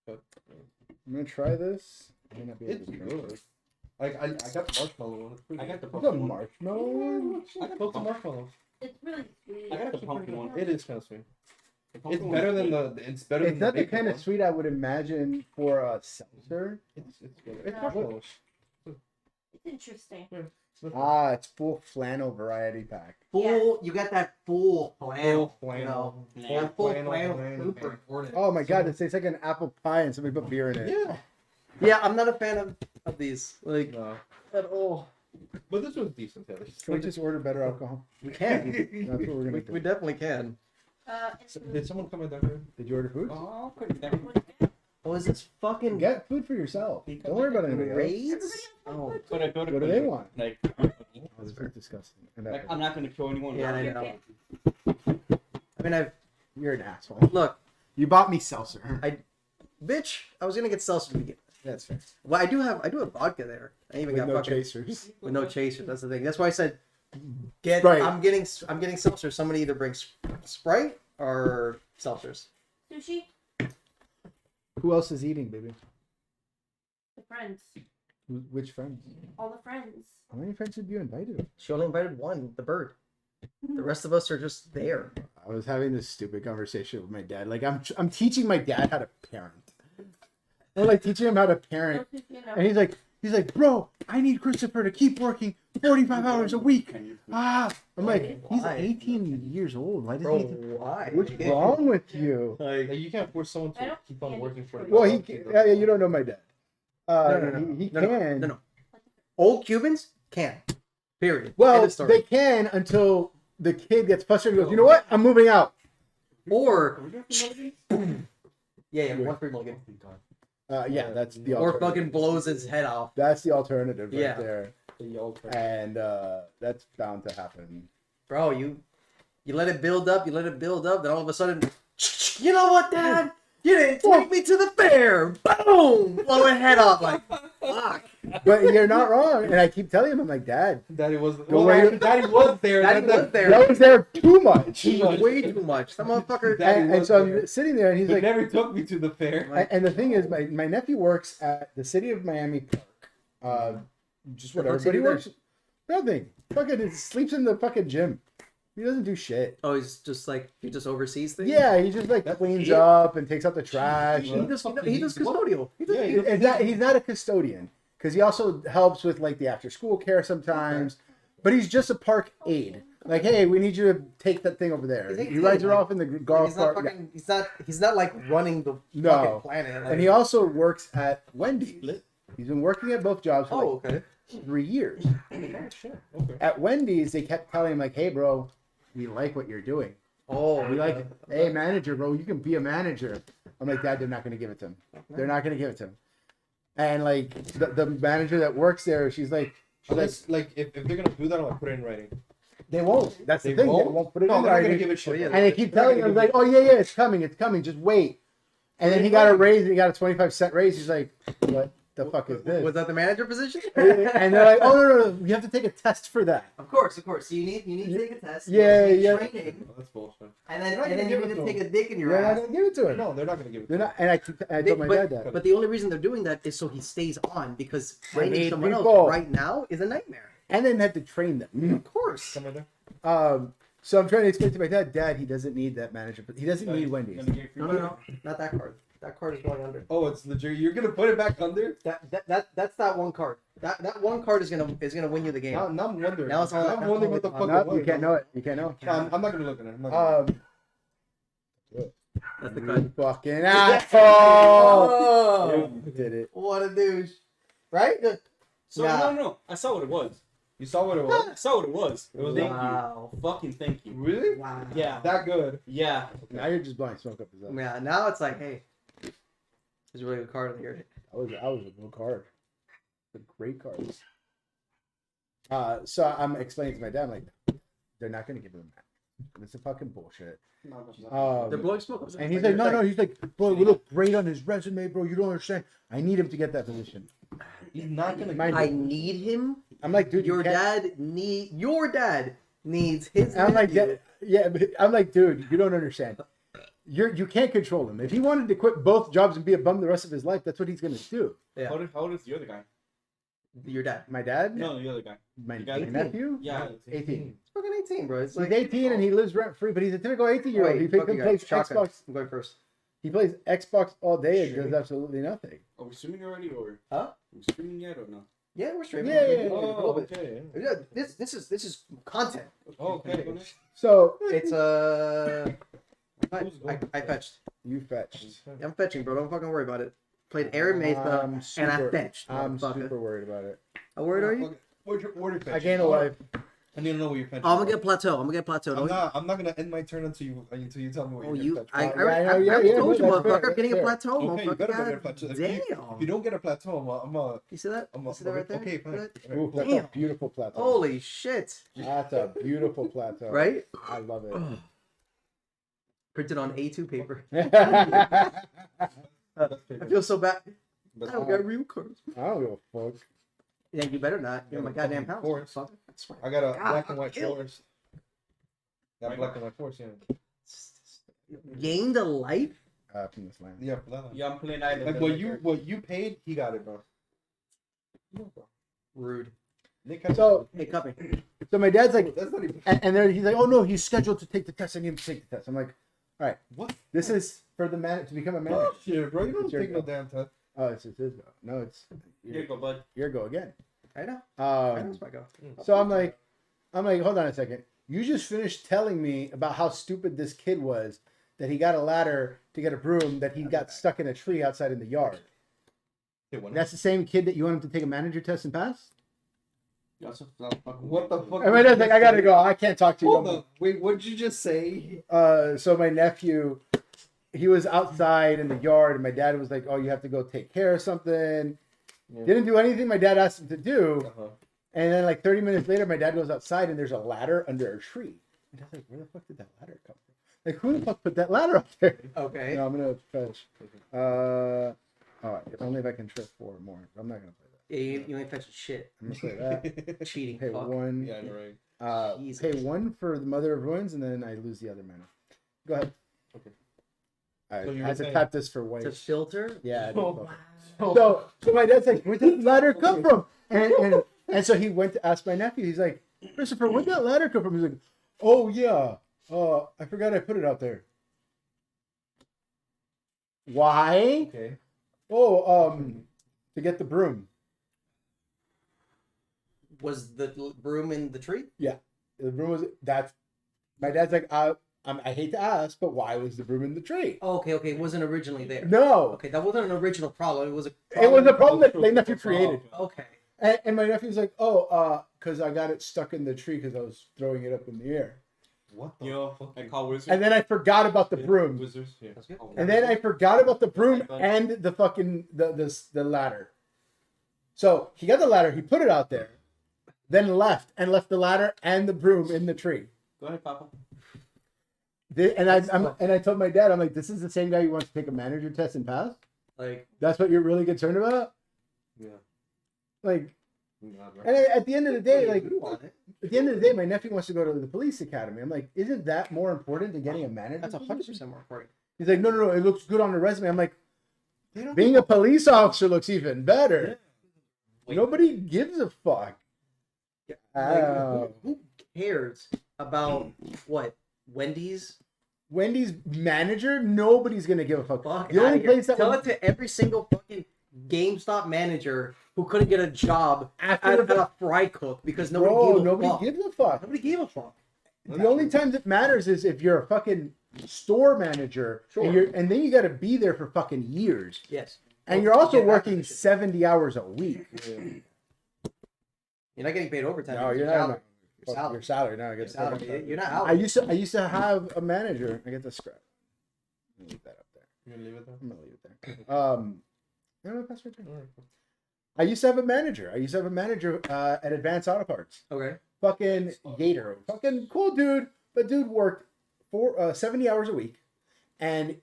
But I'm gonna try this. I may not be able it's to try good. Like I got the marshmallow one. It's pretty I got the good. The pumpkin one. marshmallow one? I got the marshmallows. It's really sweet. I got the Actually pumpkin pretty one. good. It is kind of sweet. The It's pumpkin better one's than good. the. It's better It's than not the maple kind of one. sweet I would imagine for a seltzer. It's good. It's No. marshmallows. It's interesting. Ah, it's full flannel variety pack. Full, you got that full flannel. Full You know, flannel. that full flannel, flannel flannel. super important. Oh my god, it tastes like an apple pie and somebody put beer in it. Yeah. Yeah, I'm not a fan of these. Like, No. at all. But this was decent, at least. Can we just order better alcohol? We can. That's what we're gonna We do. definitely can. Did someone come in that way? Did you order food? Oh, couldn't there. Oh, is this fucking Get food for yourself. Don't worry about anybody else. raids? Oh, But I go to What do they want? Like, Oh, this is disgusting. And like that- I'm not gonna kill anyone. yeah, I You're know. okay. I mean, You're an asshole. look, You bought me seltzer. bitch. I was gonna get seltzer to begin. That's fair. Well, I do have vodka there. I even With got no fucking chasers. with no chaser. That's the thing. That's why I said, Sprite. I'm getting seltzer. Somebody either brings Sprite or seltzers. Sushi, Who else is eating, baby? the friends, Which friends? all the friends. How many friends have you invited? She only invited one, the bird. The rest of us are just there. I was having this stupid conversation with my dad. Like I'm teaching my dad how to parent. I'm like teaching him how to parent, No sushi, no. and he's like, bro, I need Christopher to keep working 45 hours a week. Ah, I'm like, he's Why? 18 years old. Why does Bro, he? why? What's wrong with you? Like, you can't force someone I to don't keep on can't working eat for. fruit. Well, you don't know my dad. No. He No, can. no. Old Cubans can. Period. End Well, of story. they can until the kid gets frustrated and goes, you know what? I'm moving out. Or Yeah, one free mulligan. Yeah, that's the Or alternative. fucking blows his head off. That's the alternative right Yeah. there. The old And that's bound to happen. Bro, you let it build up, then all of a sudden, you know what, Dad? You didn't take me to the fair. Boom! Blow his head off like, fuck. But you're not wrong. And I keep telling him, I'm like, Dad, Daddy was. Go Well, away. actually, Daddy was there. Daddy was there. that was there too much. He was way too much. That motherfucker. Daddy And was so there. I'm sitting there, and he's He like, never took me to the fair. and the thing is, my nephew works at the City of Miami Park. Just what The fuck's everybody he do works. Nothing. Fucking he sleeps in the fucking gym. He doesn't do shit. Oh, he's just like, he just oversees things? Yeah, he just like That's cleans it. up and takes out the trash. He and- does custodial. He does, Yeah, he's not a custodian because he also helps with like the after school care sometimes. But he's just a park aide. Like, hey, we need you to take that thing over there. He's like- He rides her off in the golf he's not cart. fucking, he's not like running the No. fucking planet. Like, And he also works at Wendy's. He's been working at both jobs for oh, okay. like 3 years. Oh, shit. Okay. At Wendy's, they kept telling him like, hey, bro, we like what you're doing. Oh, We like, hey, manager, bro, you can be a manager. I'm like, Dad, they're not going to give it to him. They're not going to give it to him. And like the manager that works there, she's like, Unless, like, if they're gonna do that, I'm like, put it in writing. they won't. That's the They thing. They won't? won't put it No, in they're not gonna writing. give it shit. Oh, yeah. And they keep They're not telling gonna him give like, oh yeah, it's coming, just wait. And then he got a raise. He got a 25-cent raise. He's like, what the fuck is this? Was that the manager position? And they're like, oh no, you have to take a test for that. Of course. So you need to take a test. Yeah, you need yeah. Training, Oh, that's bullshit. and They're then not gonna you give need it to to take him. a dick in your They're not ass. gonna give it to him. No, they're not gonna give it. They're to not. And I told my dad that. But the only reason they're doing that is so he stays on, because They finding need someone people. else right now is a nightmare. And then had to train them. Of course. Come right there. So I'm trying to explain to my dad, Dad, he doesn't need that manager. He doesn't need Wendy's. No, not that card. That card is going under. Oh, it's legit. You're gonna put it back under? That's that one card. That one card is gonna win you the game. Now I'm wondering. Now it's all- I'm that's wondering all what the it's fuck on. it No, was. you can't know it. You can't know. I'm not gonna look at it. I'm not gonna That's the You card. fucking asshole. Oh, You did it. what a douche! Right? So Nah. no, I saw what it was. You saw what it was? I saw what it was. It was Thank Wow. you. Fucking thank you. Really? Wow. Yeah. That good? Yeah. Now you're just blowing smoke up his ass. Yeah. Now it's like, hey, there's a really good card here. I was a good card. A great card. So I'm explaining to my dad, I'm like, they're not gonna give him that. It's a fucking bullshit. They're blowing smoke. And he's like, no, he's like, bro, we look great on his resume, bro. You don't understand. I need him to get that position. He's not gonna. Mind I you, need him. I'm like, dude, Your you can't- dad needs his. I'm like, nephew. yeah, but I'm like, dude, you don't understand. you can't control him. If he wanted to quit both jobs and be a bum the rest of his life, that's what he's gonna do. Yeah. How old is the other guy? Your dad. My dad, No, the other guy. my, You got my 18? nephew, Yeah. 18. He's fucking 18, bro. It's He's 18 and he lives rent free, but he's a typical 18-year-old. Wait, He fuck you guys. plays Shotgun. Xbox. I'm going first. He plays Xbox all day and Sure. does absolutely nothing. Are we streaming already or? Huh? Are we streaming yet or no? Yeah, we're streaming. Yeah, yeah, yeah. Oh, okay. Yeah, this is content. Oh, okay. Go next. So It's I fetched. you fetched. I'm fetching, bro. Don't fucking worry about it. Played Aaron Mesa I'm and I super- fetched. I'm motherfucker. super worried about it. How worried are you? What's your order fetch? I gained a life. I need to know what you're fetching. Oh, I'm gonna get plateau. I'm not gonna end my turn until you tell me what Oh, you're you? gonna fetch. I Yeah, already yeah, told you, that's motherfucker. fair, I'm getting a that's plateau, Okay, you motherfucker. better get a God plateau. If damn. you don't get a plateau, I'm You see that? I'm You see that right there? okay, fine. That? Ooh, that's Damn. a beautiful plateau. Holy shit! That's a beautiful plateau. Right? I love it. Printed on A2 paper. I I feel so bad. But I don't got real cards. don't give a fuck. Yeah, you better not. You're in my goddamn house. Force. motherfucker. I swear. I got a God, black and I'm white killed. force. Got black and white force, yeah. Gained a life? From this land. Yeah, for that one. Yeah, I'm playing Island. Like what you paid, he got it, bro. Rude. Nick had So- Hey, copy. So my dad's like, that's not even and then he's like, oh no, he's scheduled to take the test. I need him to take the test. I'm like, all right, what this is for the man to become a manager. bullshit, bro. You don't It's your take no go. damn test. Oh, it's his go. No, it's Here you go, bud. your go again. I know. I know Um, it's my go. so I'm like, hold on a second. You just finished telling me about how stupid this kid was that he got a ladder to get a broom that he got stuck in a tree outside in the yard. That's the same kid that you want him to take a manager test and pass? What the fuck? And my dad's like, I gotta go. I can't talk to you. Hold no more." on. Wait, what did you just say? So my nephew, he was outside in the yard, and my dad was like, "Oh, you have to go take care of something." Yeah. Didn't do anything my dad asked him to do, Uh-huh. and then like 30 minutes later, my dad goes outside, and there's a ladder under a tree. And I was like, "Where the fuck did that ladder come from? Like, who the fuck put that ladder up there?" Okay. No, I'm gonna fetch. All right, only if I can trip 4 more. I'm not gonna play that. Yeah, you ain't fetching shit. I'm gonna play that. Cheating. Pay fuck. 1. Yeah, I know, right? Jesus. Pay 1 for the Mother of Ruins, and then I lose the other mana. Go ahead. Okay. All right, So you I were had to saying- tap this for white. To filter? Yeah. I did Oh, both. Wow. So my dad's like, where did the ladder come from? And so he went to ask my nephew. He's like, Christopher, where'd that ladder come from? He's like, oh yeah, I forgot I put it out there. Why? Okay. Oh, to get the broom. Was the broom in the tree? The broom was that's. My dad's like, I hate to ask, but why was the broom in the tree? Oh, okay. It wasn't originally there. No, Okay, that wasn't an original problem. It was a it was a problem that my nephew created. Okay. And my nephew's like, oh, because I got it stuck in the tree because I was throwing it up in the air. What the Yo, fuck? I call wizards. And then I forgot about the Yeah, broom. Wizards. Yeah. That's good. And then I forgot about the broom and the fucking the ladder. So he got the ladder, he put it out there, then left the ladder and the broom in the tree. Go ahead, Papa. And I told my dad, I'm like, this is the same guy who wants to take a manager test and pass. Like, That's what you're really concerned about. Yeah. Like, Not right. and at the end of the day, like you want it. at the end of the day, my nephew wants to go to the police academy. I'm like, isn't that more important than getting a manager? That's position? 100% more important. He's like, no, it looks good on the resume. I'm like, They don't being a police officer looks even better. Wait. Nobody gives a fuck. Like, Oh. who cares about what Wendy's? Wendy's manager, nobody's gonna give a fuck. Fuck The only outta here. place that Tell would- it to every single fucking GameStop manager who couldn't get a job After at the- a fry cook because nobody Bro, gave a nobody fuck. gives a fuck. Nobody gave a fuck. The only times it matters is if you're a fucking store manager Sure. and then you got to be there for fucking years, Yes. and Well, you're also get back to working the shit. 70 hours a week. You're not getting paid overtime. No, It's you're your not. salary. Your salary. Your salary now. I Your get salary. You're not out. I used to have a manager. I get the scrap. Let me leave that up there. You're gonna leave it there? I'm gonna leave it there. No, pass right there. I used to have a manager. At Advanced Auto Parts. Okay. Fucking Gator. Fucking cool dude. But dude worked 70 hours a week and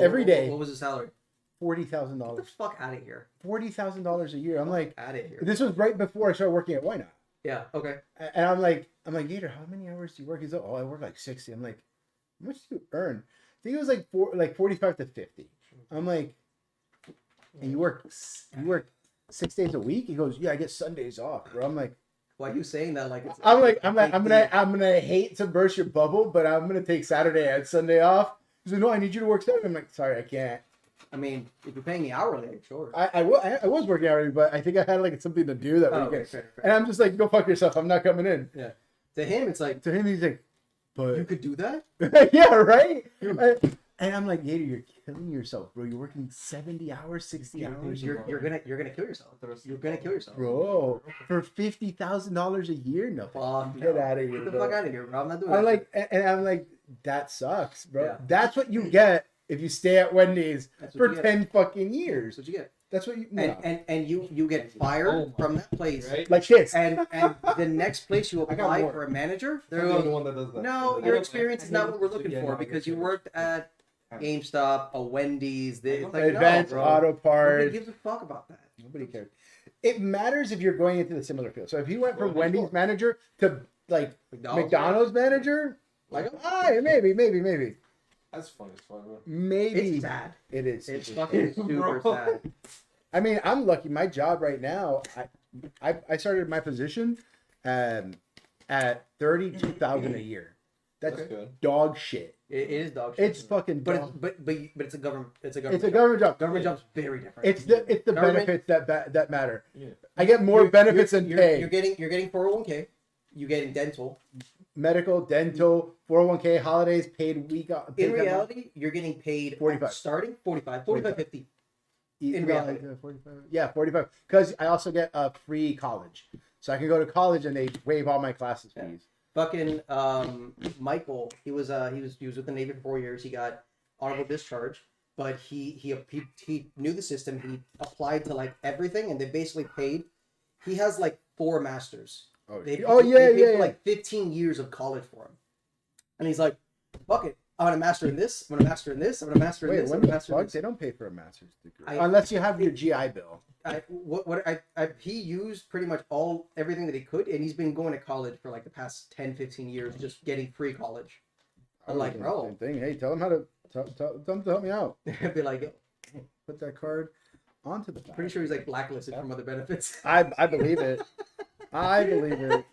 Every day. What was his salary? Get the $40,000. fuck out of here. $40,000 a year. I'm like, Out of here. this was right before I started working at Why Not? Yeah. Okay. And I'm like, Gator, how many hours do you work? He's like, oh, I work like 60. I'm like, how much do you earn? think it was like 45 to 50. I'm like, and you work 6 days a week? He goes, yeah, I get Sundays off, bro. I'm like, Why are you saying that? Like it's I'm gonna hate to burst your bubble, but I'm gonna take Saturday and Sunday off. He's like, no, I need you to work Saturday. I'm like, sorry, I can't. I mean, if you're paying me hourly, sure. I was working already, but I think I had like something to do that Oh, weekend. okay, fair. And I'm just like, go fuck yourself. I'm not coming in. Yeah. To him, it's like To him, he's like, you but could do that. yeah, right. And I'm like, Gator, you're killing yourself, bro. You're working 70 hours, 60 hours, You're gonna kill yourself. You're gonna kill yourself. bro, for $50,000 a year. No, Fuck get no. out of here. Get the bro. fuck out of here, bro. I'm not doing I'm that. like, and I'm like, that sucks, bro. Yeah. That's what you get if you stay at Wendy's That's what for you get. 10 fucking That's years. what you get. That's what you And you get fired from that place. Right? like shit. And the next place you I got apply more. for a manager, They're they're the only going, one that does that. no, I your don't- experience is not what we're looking Yeah, for no, I because get you you. worked at GameStop, a Wendy's. It's like, Advanced no, bro. Auto Nobody Parts. gives a fuck about that. Nobody cares. It matters if you're going into the similar field. So if you went from Wendy's manager to like McDonald's manager, Like, maybe. That's funny as fuck, bro. Maybe it's sad. it is. It's fucking super Bro. sad. I mean, I'm lucky. My job right now, I started my position at 32,000 a year. That's That's good. dog shit. It is dog shit. It's fucking but dog. it's a government. It's a government. It's a job. government job. Government job's very different. It's the Government- benefits that matter. Yeah. I get more benefits than you're, pay. You're getting 401k. You're getting dental. Medical, dental, 401k, holidays, paid week. In paid reality, you're getting paid 45. starting 45, 50. in No, reality. 45. Yeah, 45. Because I also get a free college, so I can go to college and they waive all my classes Yeah. fees. Fucking Michael, he was with the Navy for 4 years. He got honorable discharge, but he knew the system. He applied to like everything, and they basically paid. He has like 4 masters. Oh, They, oh they yeah, paid yeah, for yeah. like 15 years of college for him, and he's like, "Fuck it, I'm gonna master in this. I'm gonna master in this. I'm gonna master in Wait, this. I'm when gonna the master in fuck? this." They don't pay for a master's degree I- unless you have your GI Bill. He used pretty much everything that he could, and he's been going to college for like the past 10, 15 years, just getting free college. I'm like, doing bro. the same thing. Hey, tell them how to tell them to help me out. Be like, Put that card onto the. pretty sure he's like blacklisted from other benefits. I believe it. I believe it.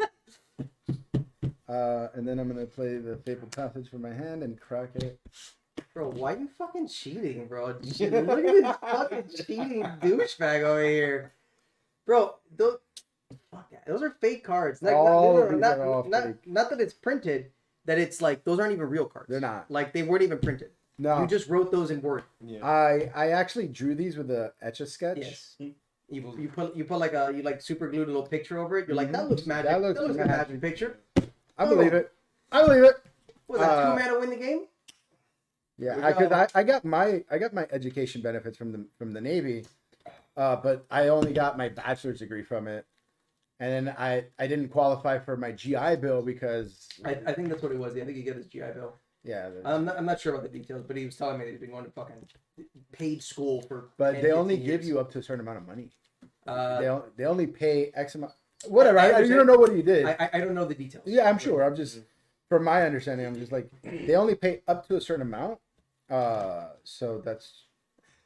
And then I'm gonna play the Fabled Passage for my hand and crack it. Bro, why you fucking cheating, bro? Look at this fucking cheating douchebag over here. Bro, those are fake cards. All these are all fake. Not that it's printed, that it's like, those aren't even real cards. They're not. Like, they weren't even printed. No, You just wrote those in Word. Yeah. I actually drew these with a Etch-a-Sketch. Yes. You put like you like super glued a little picture over it. You're like, that Mhm. looks magic. That That looks looks like a magic. magic picture. I believe it. I believe it. Was that Uh, 2 mana win the game? Yeah, Good because job. I got my education benefits from the Navy, but I only got my bachelor's degree from it, and then I didn't qualify for my GI Bill because I think that's what it was. I think he got his GI Bill. yeah, I'm not sure about the details, but he was telling me that he's been going to fucking paid school for. but 10, they only 15 give years. you up to a certain amount of money. Uh, They only pay X amount. Whatever. I you understand. don't know what he did. I don't know the details. Yeah, I'm sure. I'm just, from my understanding, I'm just like, they only pay up to a certain amount. So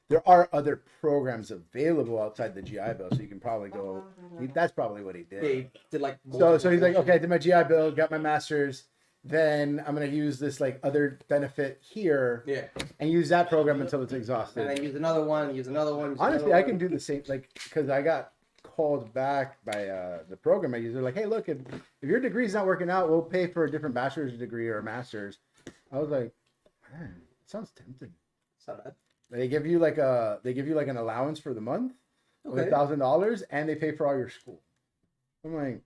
there are other programs available outside the GI Bill, so you can probably go. That's probably what he did. They did like. So he's like, okay, I did my GI Bill, got my master's. Then I'm gonna use this like other benefit here Yeah, and use that program until it's and exhausted. then use another one. Use another one. use Honestly, another I can do the same, like, because I got called back by the program I use. They're like, hey, look, if your degree's not working out, we'll pay for a different bachelor's degree or a master's. I was like, man, it sounds tempting. It's not bad. They give you like an allowance for the month of Okay. $1,000, and they pay for all your school. I'm like,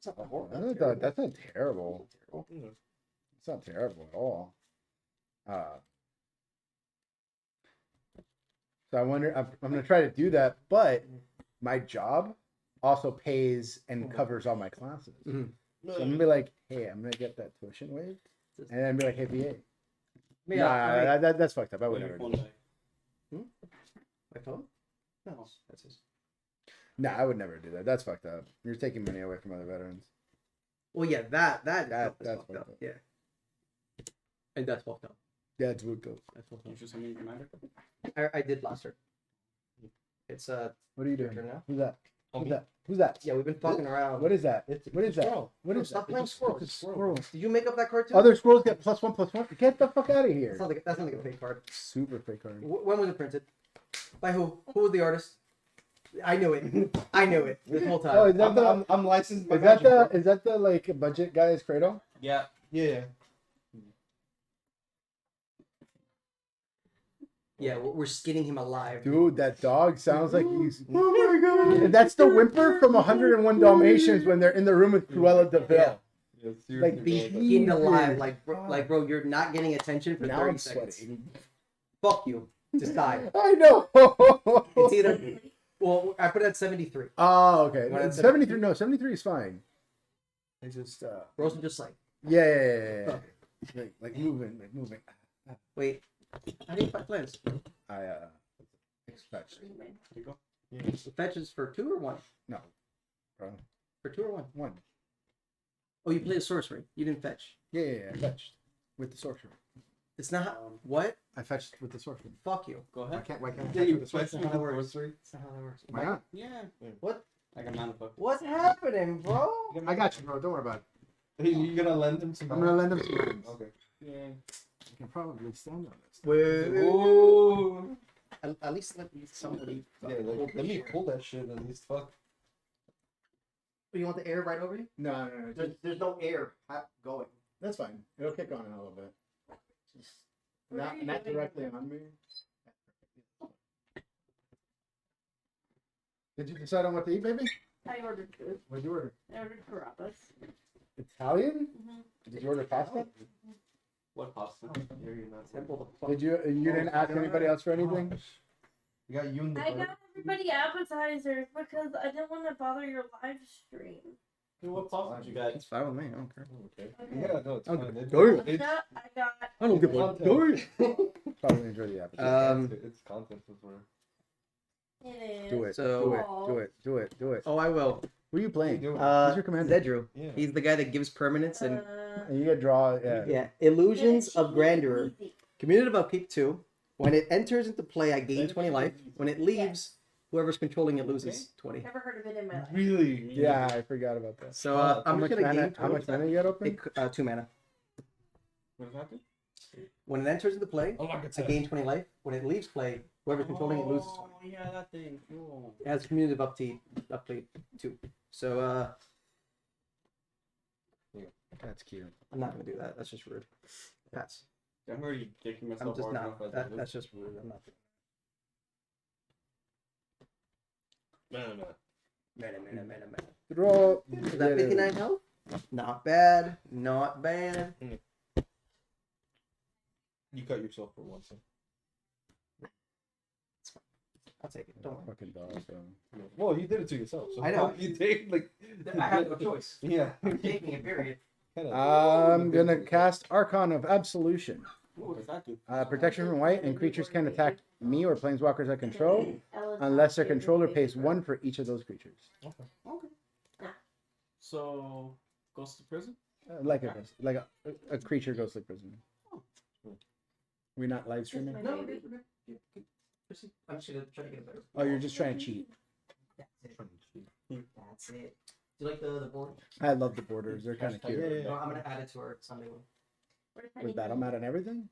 It's not horrible. that's not terrible. Terrible. It's not terrible at all. So I wonder. I'm gonna try to do that, but my job also pays and covers all my classes. Mhm. So I'm gonna be like, hey, I'm gonna get that tuition waived, and then be like, hey, VA. Yeah, I mean, That's fucked up. I would never do that. my phone? No, that's his. Nah, I would never do that. That's fucked up. You're taking money away from other veterans. Well, yeah, that That's that's fucked fucked up. up. Yeah, and that's fucked up. That's what goes. You should send me a reminder. I did last turn. It's What are you your doing? turn now. Who's that? Oh, Who's me? that? Who's that? Yeah, we've been fucking around. What is that? It's What is that? squirrel. What No, is stop that? playing It's a squirrels. squirrel. Did you make up that card too? Other squirrels get +1/+1. Get the fuck out of here. That's not like a fake card. Super fake card. When was it printed? By who? Who was the artist? I knew it. I knew it this whole time. Oh, is that the? I'm licensed by Is that Magic, the? bro. Is that the like budget guy's Credo? Yeah. Yeah. Yeah, we're skinning him alive. Dude, that dog sounds like he's. Oh my god! And that's the whimper from 101 Dalmatians when they're in the room with Cruella de Vil. Yeah. Yeah, Like, seriously, the bro, Skinned alive, Jesus. like bro, you're not getting attention for Now 30 I'm seconds. sweating. Fuck you. Decide. I know. It's either. Well, I put it at 73. Oh, okay. When it's 73. No, 73 is fine. I just. Rose just like, Yeah. Like moving, like moving. wait, how do you fight plans? I expect. There you go. The fetch is for 2 or 1? No, bro. For 2 or 1? One. Oh, you play a sorcery. You didn't fetch. Yeah. I fetched with the sorcerer. It's not. What? I fetched with the sorcerer. Fuck you. Go Why ahead. can't? Why can't I Yeah, fetch you with the sorcerer? fetched with the sorcery. That's not how that works. Why not? Yeah. What? Like a mana book. What's happening, bro? I got you, bro. Don't worry about it. Hey, you gonna lend him some? I'm gonna lend him some lands. Okay. Yeah. I can probably stand on this. Wait. Ooh. At least let me somebody. Yeah, like, let me pull that shit at least. Fuck. You want the air right over you? No. There's no air going. That's fine. It'll kick on in a little bit. What are you Not doing? directly on me. Did you decide on what to eat, baby? I ordered food. What'd you order? I ordered carabas. Italian? Mm-hmm. Did you order pasta? What pasta? Simple the fuck. Did you didn't ask anybody else for anything? We got you in the I boat. got everybody appetizers because I didn't want to bother your live stream. Hey, what pasta you got? It's fine with me. I don't care. Okay. Okay. Yeah, no, it's I'll fine. give it- It's, go ahead. it's, I got content. Probably enjoy the appetizer. It's content as well. it is. Do it. So- Do it. Oh, I will. Who are you playing? Do it. Who's your commander? Zedru. Yeah. He's the guy that gives permanence and And you get draw. Yeah. yeah, illusions of grandeur. Easy. Community of Upkeep 2. When it enters into play, I gain 20 life. When it leaves, whoever's controlling it loses 20. Never heard of it in my life. Really? Yeah, I forgot about that. So How I'm much just gonna mana? gain How 20. much mana you got open? 2 mana. What does that do? When it enters into play, Oh, look at I that. gain 20 life. When it leaves play, whoever's controlling it loses 20. Oh, yeah, that thing. Cool. It has Community of Upkeep 2. So That's cute. I'm not gonna do that. That's just rude. Pass. I'm already kicking I'm myself just hard not. enough as it That, is. that's just rude. I'm not. No. Mana. Draw. Is that 59 health? Not bad. Not bad. You cut yourself for once. I'll take it. Don't worry. Fucking dog, bro. Well, you did it to yourself. So I know. You take like. I have no choice. Yeah. I'm taking it. Period. I'm gonna cast Archon of Absolution. What does that do? Protection from white, and creatures can attack me or planeswalkers I control Ella's unless their favorite controller thing. pays 1 for each of those creatures. Okay. So, goes to prison? Like a creature goes to prison. We're not live streaming. No, I'm just gonna try to get it better. Oh, you're just trying to cheat. That's it. Do you like the board? I love the borders. They're kind of cute. Yeah. No, I'm gonna add it to our Sunday one. Where's With that, I'm out on everything.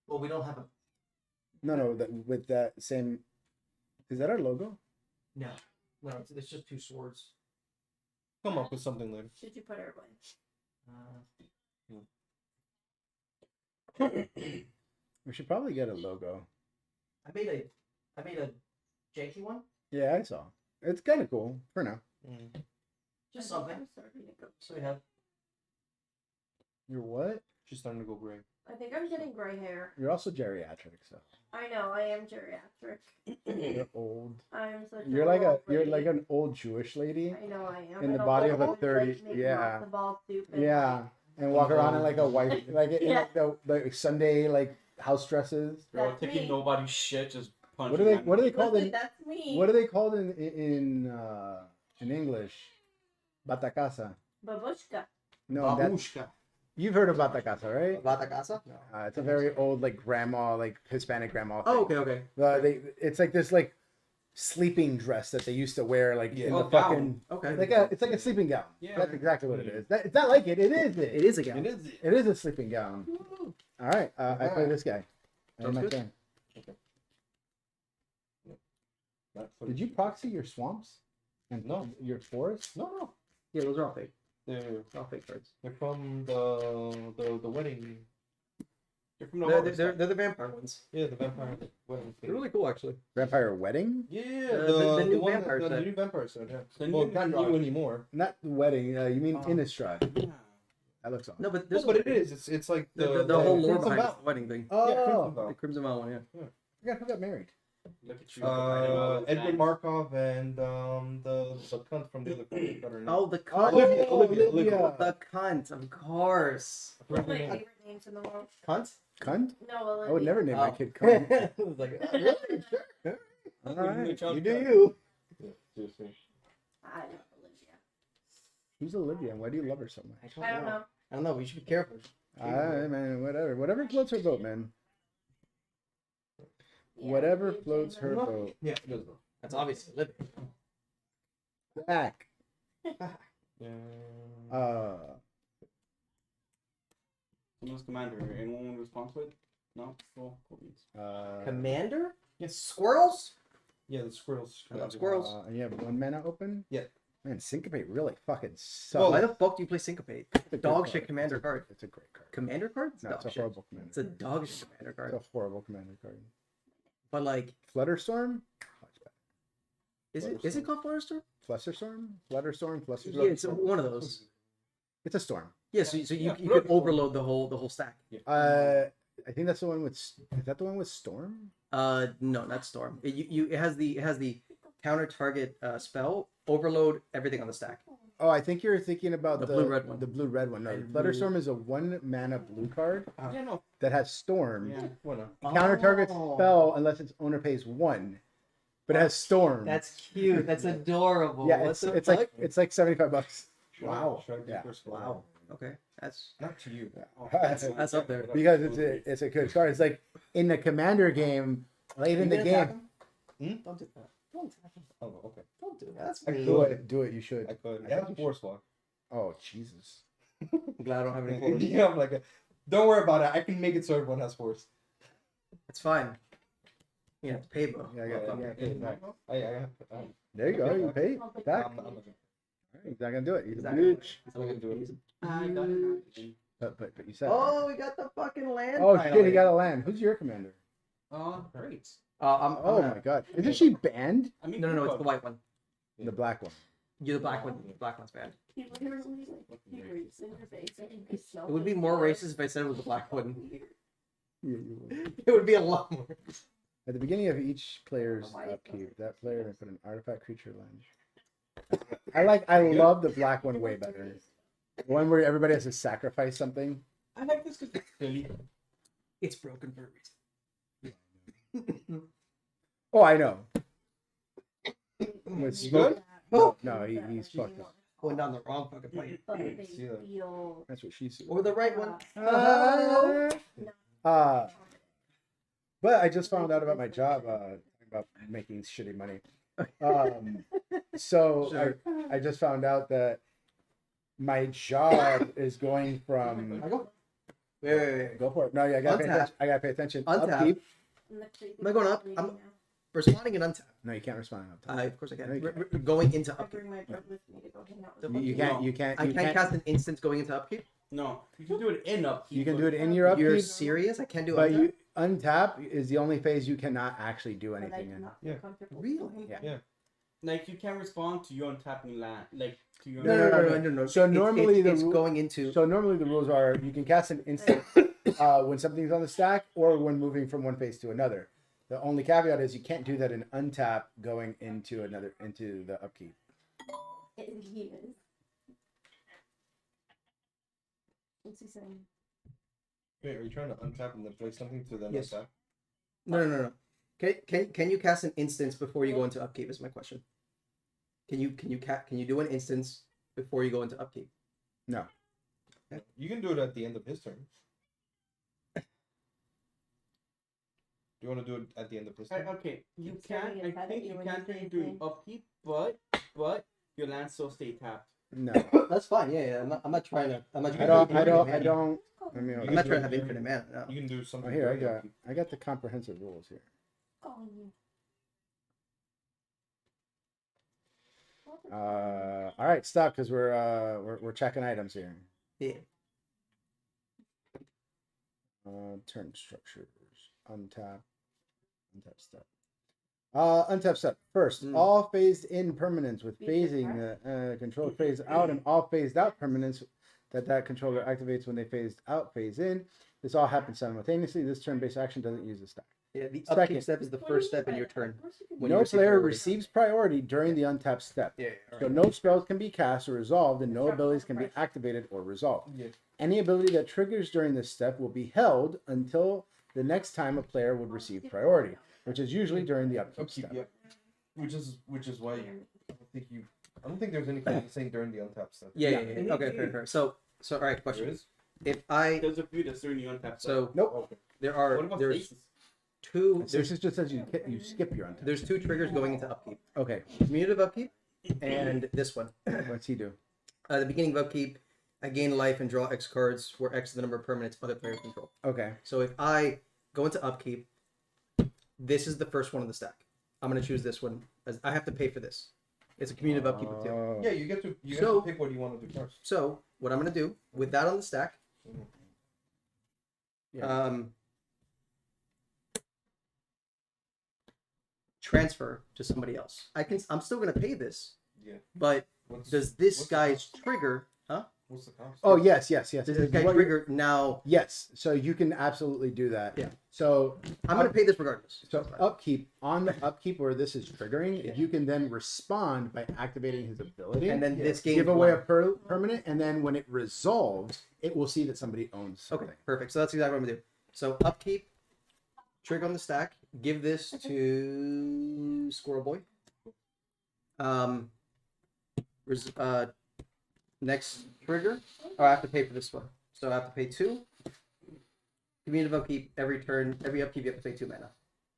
Well, we don't have a No, with that same. Is that our logo? no. It's just 2 swords. Come up with something later. Should you put her away? We should probably get a logo. I made a janky one. Yeah, I saw. It's kind of cool for now. Just I think something. I'm starting to go. So we have. You're what? She's starting to go gray. I think I'm getting gray hair. You're also geriatric, so I know I am geriatric. you're old. I'm such. You're like an old Jewish lady. I know I am. in the And body I'll of a always, 30 Like, make yeah. matzo ball soup and, Yeah, like, and walk around in like a white, like in Yeah. the Sunday like house dresses. Bro, That's taking me. nobody's shit, just punching What are they? them. What are they called Listen, in? that's me. What are they called in English? Batacasa. Babushka. No, that, Babushka. You've heard about the casa, right? Bata Casa? No. It's a very old, like grandma, like Hispanic grandma. Oh, thing. okay, okay. It's like this like sleeping dress that they used to wear, like Yeah. in Oh, the fucking. Okay. It's like a sleeping gown. Yeah. That's exactly what it is. It's not like it. It is it. It is a gown. It is. It is a sleeping gown. All right, I play this guy. Sounds My good. turn. Not for- Did you proxy your swamps? And No. your forests? No. Yeah, those are all fake. They're All fake cards. from the wedding. You're from the They're, harvest. they're the vampire ones. Yeah, the vampire wedding. They're really cool, actually. Vampire wedding? Yeah, the new one vampire the set. new vampire set. Yeah. The Well, new not Innistrad. new anymore. Not the wedding. You mean Oh. Innistrad? Yeah. That looks awesome. No, but No, there's but it is. It's like the whole lore Crimson behind Vow. the wedding thing. Oh, Yeah, Crimson Vow. The Crimson Vow one, yeah. I forgot who got married. Look at you. Edward Markov and the cunt from the other film. Got her name. Oh, the cunt. Olivia. The cunt, of course. I forgot One her of my name. favorite names in the world. Cunt? Cunt? No, Olivia. I would never name my Oh. kid cunt. I was like, oh, really? Sure. All Good right, job, you do Cunt. you. Yeah, seriously. I love Olivia. Who's Olivia and why do you love her so much? I don't know. I don't know. We should be careful. All right, man, whatever floats her boat, man. Yeah, Whatever Olivia floats her Taylor. boat. Yeah, it does though. That's obviously living. Back. Yeah. Who's commander? Anyone want to respond to it? No? Cool. Cool beans. Commander? Yes. Squirrels? Yeah, the squirrels. I love squirrels. And you have one mana open? Yeah. Man, Syncopate really fucking sucks. Well, Why the fuck do you play Syncopate? It's a good Dog card. shit commander It's a- card. It's a great card. Commander card? No, it's a Dog shit. horrible commander. It's a dog shit commander It's card. a horrible commander card. But like, Flutterstorm? is it called Flutterstorm? Flutterstorm? Flutterstorm? Yeah, it's one of those. It's a storm. Yeah, so you Yeah, could overload the whole stack. I think that's the one with. Is that the one with storm? No, not Storm. It has the counter target spell overload everything on the stack. Oh, I think you're thinking about The the blue-red one. The blue-red one. No, And Flutterstorm is a 1 mana blue card Yeah, no. that has storm. Yeah. Well, no. Counter target Oh. spell unless its owner pays 1, but it has storm. That's cute. That's adorable. yeah. What It's the it's fuck? like $75. Wow. Should I do Yeah. first? Wow. Okay, that's Not to you. that's up there. Because it's a good card. It's like in the commander game, late in the You gonna attack game. him? Don't do that. Don't attack him. Oh, okay. Don't do that. That's I mean. Do it. You should. I could. I Yeah, think you force lock. Oh Jesus. I'm glad I don't have any force. Yeah, I'm like, don't worry about it. I can make it so everyone has force. It's fine. You have to pay, bro. Yeah, I got Yeah, it back. I There you go. You pay back. I'm not gonna. He's not gonna do it. He's a He's not bitch. I'm not gonna do it. I got it. But you said. Oh, we got the fucking land. Oh finally. shit! He got a land. Who's your commander? Great. Oh my god! Isn't she banned? I mean, No, it's the white one. The black one. You're the black one. The black one's banned. He literally like he breathes in your face and you can smell It would be his more blood. racist if I said it was the black one. Weird. It would be a lot more. At the beginning of each player's upkeep, that player may put an artifact creature land. I love the black one way better. The one where everybody has to sacrifice something. I like this because it's silly. It's broken for a reason. Oh, I know. With You smoke. good? No, he's fucked up. Going down the wrong fucking pipe. But they See that? feel That's what she said. Or the right one. But I just found out about my job, about making shitty money. So Sure. I just found out that my job is going from. Wait. Go for it. No, yeah, I gotta pay Untap. attention. I gotta pay attention. Untap. Upkeep. in the creepy Am I going up? creepy I'm- now. Responding and untap. No, you can't respond. Up Of course I can. No, you can't. Going into I upkeep. bring my book with me to go hang out The with You fuck? can't. You can't. I You can't can't. cast an instance going into upkeep. No, you can do it in upkeep. You can do but- it in your You're upkeep, serious? I can't do but untap? you untap is the only phase you cannot actually do but I anything do in. not feel Yeah. comfortable Really? doing Yeah. that. Yeah. Like you can't respond to you untapping land. Like to your. No. So normally the it's rule- going into. So normally the rules are you can cast an instant when something's on the stack or when moving from one phase to another. The only caveat is you can't do that in untap going into the upkeep. He is. What's he saying? Wait, are you trying to untap and then play something to then Yes. untap? No. Can you cast an instance before you go into upkeep? Is my question. Can you do an instance before you go into upkeep? No. You can do it at the end of his turn. Do you want to do it at the end of his turn? Okay, you So can. you I had think it, you you can wouldn't say do anything. upkeep, but your land still stay tapped. No, That's fine. Yeah. I'm not trying to. I'm not I trying don't. to. I don't. I Mana. don't. I mean, You I'm can not do trying it to have during- infinite mana. No. You can do Oh, something. here I during got. upkeep. I got the comprehensive rules here. Calling you. All right, stop because we're checking items here. Yeah. Turn structures. Untap step. Untap step. First, Mm. all phased in permanents with Feature phasing controller phase out and all phased out permanents that controller activates when they phased out phase in. This all happens simultaneously. This turn-based action doesn't use the stack. Yeah. The Second. upkeep step is the first step in your turn. When you No receive player priority. receives priority during the untap step. Yeah. So no spells can be cast or resolved, and no abilities can be activated or resolved. Yeah. Any ability that triggers during this step will be held until the next time a player would receive priority, which is usually during the upkeep Upkeep. step. Yeah. Which is why I don't think there's anything saying during the untap stuff. Yeah. Okay. Fair. So all right. There Question. is. If I There's a few that's during the untap. so Nope. Okay. there are what about there's faces? two This is just as you skip your untap. there's two triggers going into upkeep. Okay, Commutative upkeep and this one. what's he do? At the beginning of upkeep, I gain life and draw X cards where X is the number of permanents other players control. Okay, So if I go into upkeep, this is the first one of the stack. I'm gonna choose this one as I have to pay for this. It's a commutative upkeep of 2. Oh. Yeah, you get to So- pick what you want to do first. So what I'm gonna do with that on the stack, Yeah. transfer to somebody else. I'm still gonna pay this, Yeah. but What's, does this what's the guy's cost? trigger? Huh? What's the cost? Oh yes. Does this What guy you're- trigger now? Yes, so you can absolutely do that. Yeah. So I'm gonna pay this regardless. So upkeep on the upkeep where this is triggering, Yeah. you can then respond by activating his ability, And then this game give away a permanent, and then when it resolves, it will see that somebody owns something. Okay, perfect. So that's exactly what I'm gonna do. So upkeep, trigger on the stack. Give this to Squirrel Boy. Next trigger. Oh, I have to pay for this one. So I have to pay 2. Commutative upkeep. Every upkeep you have to pay 2 mana,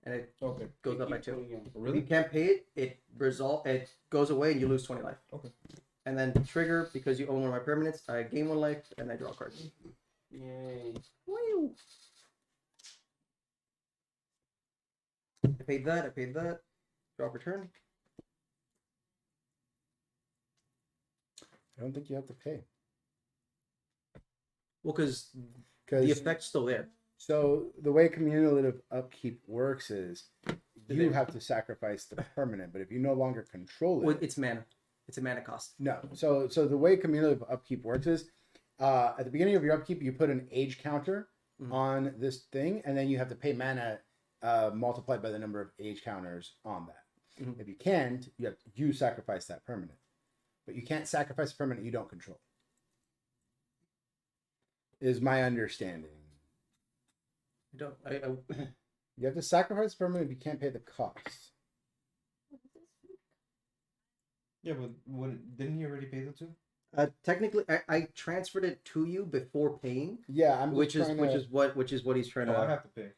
and it Okay. goes up by Keep 2. going in. If you Really? can't pay it, it goes away and you lose 20 life. Okay. And then trigger because you own one of my permanents. I gain 1 life and I draw a card. Yay. I paid that. Draw return. I don't think you have to pay Well, because the because effect's still there. so the way cumulative upkeep works is you There. have to sacrifice the permanent, but if you no longer control it, Well, it's mana. It's a mana cost. no. So the way cumulative upkeep works is at the beginning of your upkeep, you put an age counter Mhm. on this thing, and then you have to pay mana multiplied by the number of age counters on that. Mhm. If you can't, you sacrifice that permanent, but you can't sacrifice a permanent you don't control. Is my understanding. I don't. I You have to sacrifice a permanent if you can't pay the cost. Yeah, but didn't he already pay the 2? technically, I transferred it to you before paying, Yeah, I'm just which is trying which to- is what he's trying No, I to. have to pay.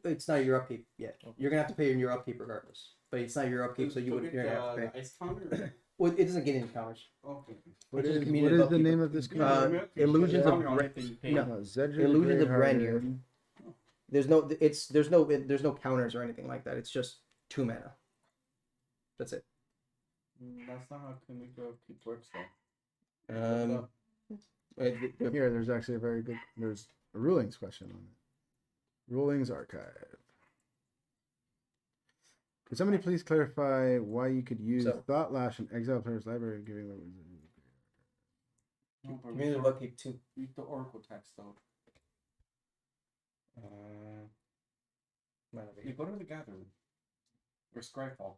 It's not your upkeep yet. You're gonna have to pay in your upkeep regardless. But it's not your upkeep, so you're gonna have to pay. The ice counter. Well, it doesn't get any counters. Okay. What It's is, a what community is the upkeep. name of this community? Illusions of Counter on Gra- anything you pay. no. Zedric the Illusions of Greathearted. Granure. There's no counters or anything like that. It's just 2 mana. That's it. That's not how Kamiko Upkeep works though. Here, there's actually there's a rulings question on it. Rulings archive. Could somebody please clarify why you could use So- Thought Lash and exile player's library giving them? No, but Community read upkeep 2. the Oracle text though. You go to the Gathering. Or Scryfall.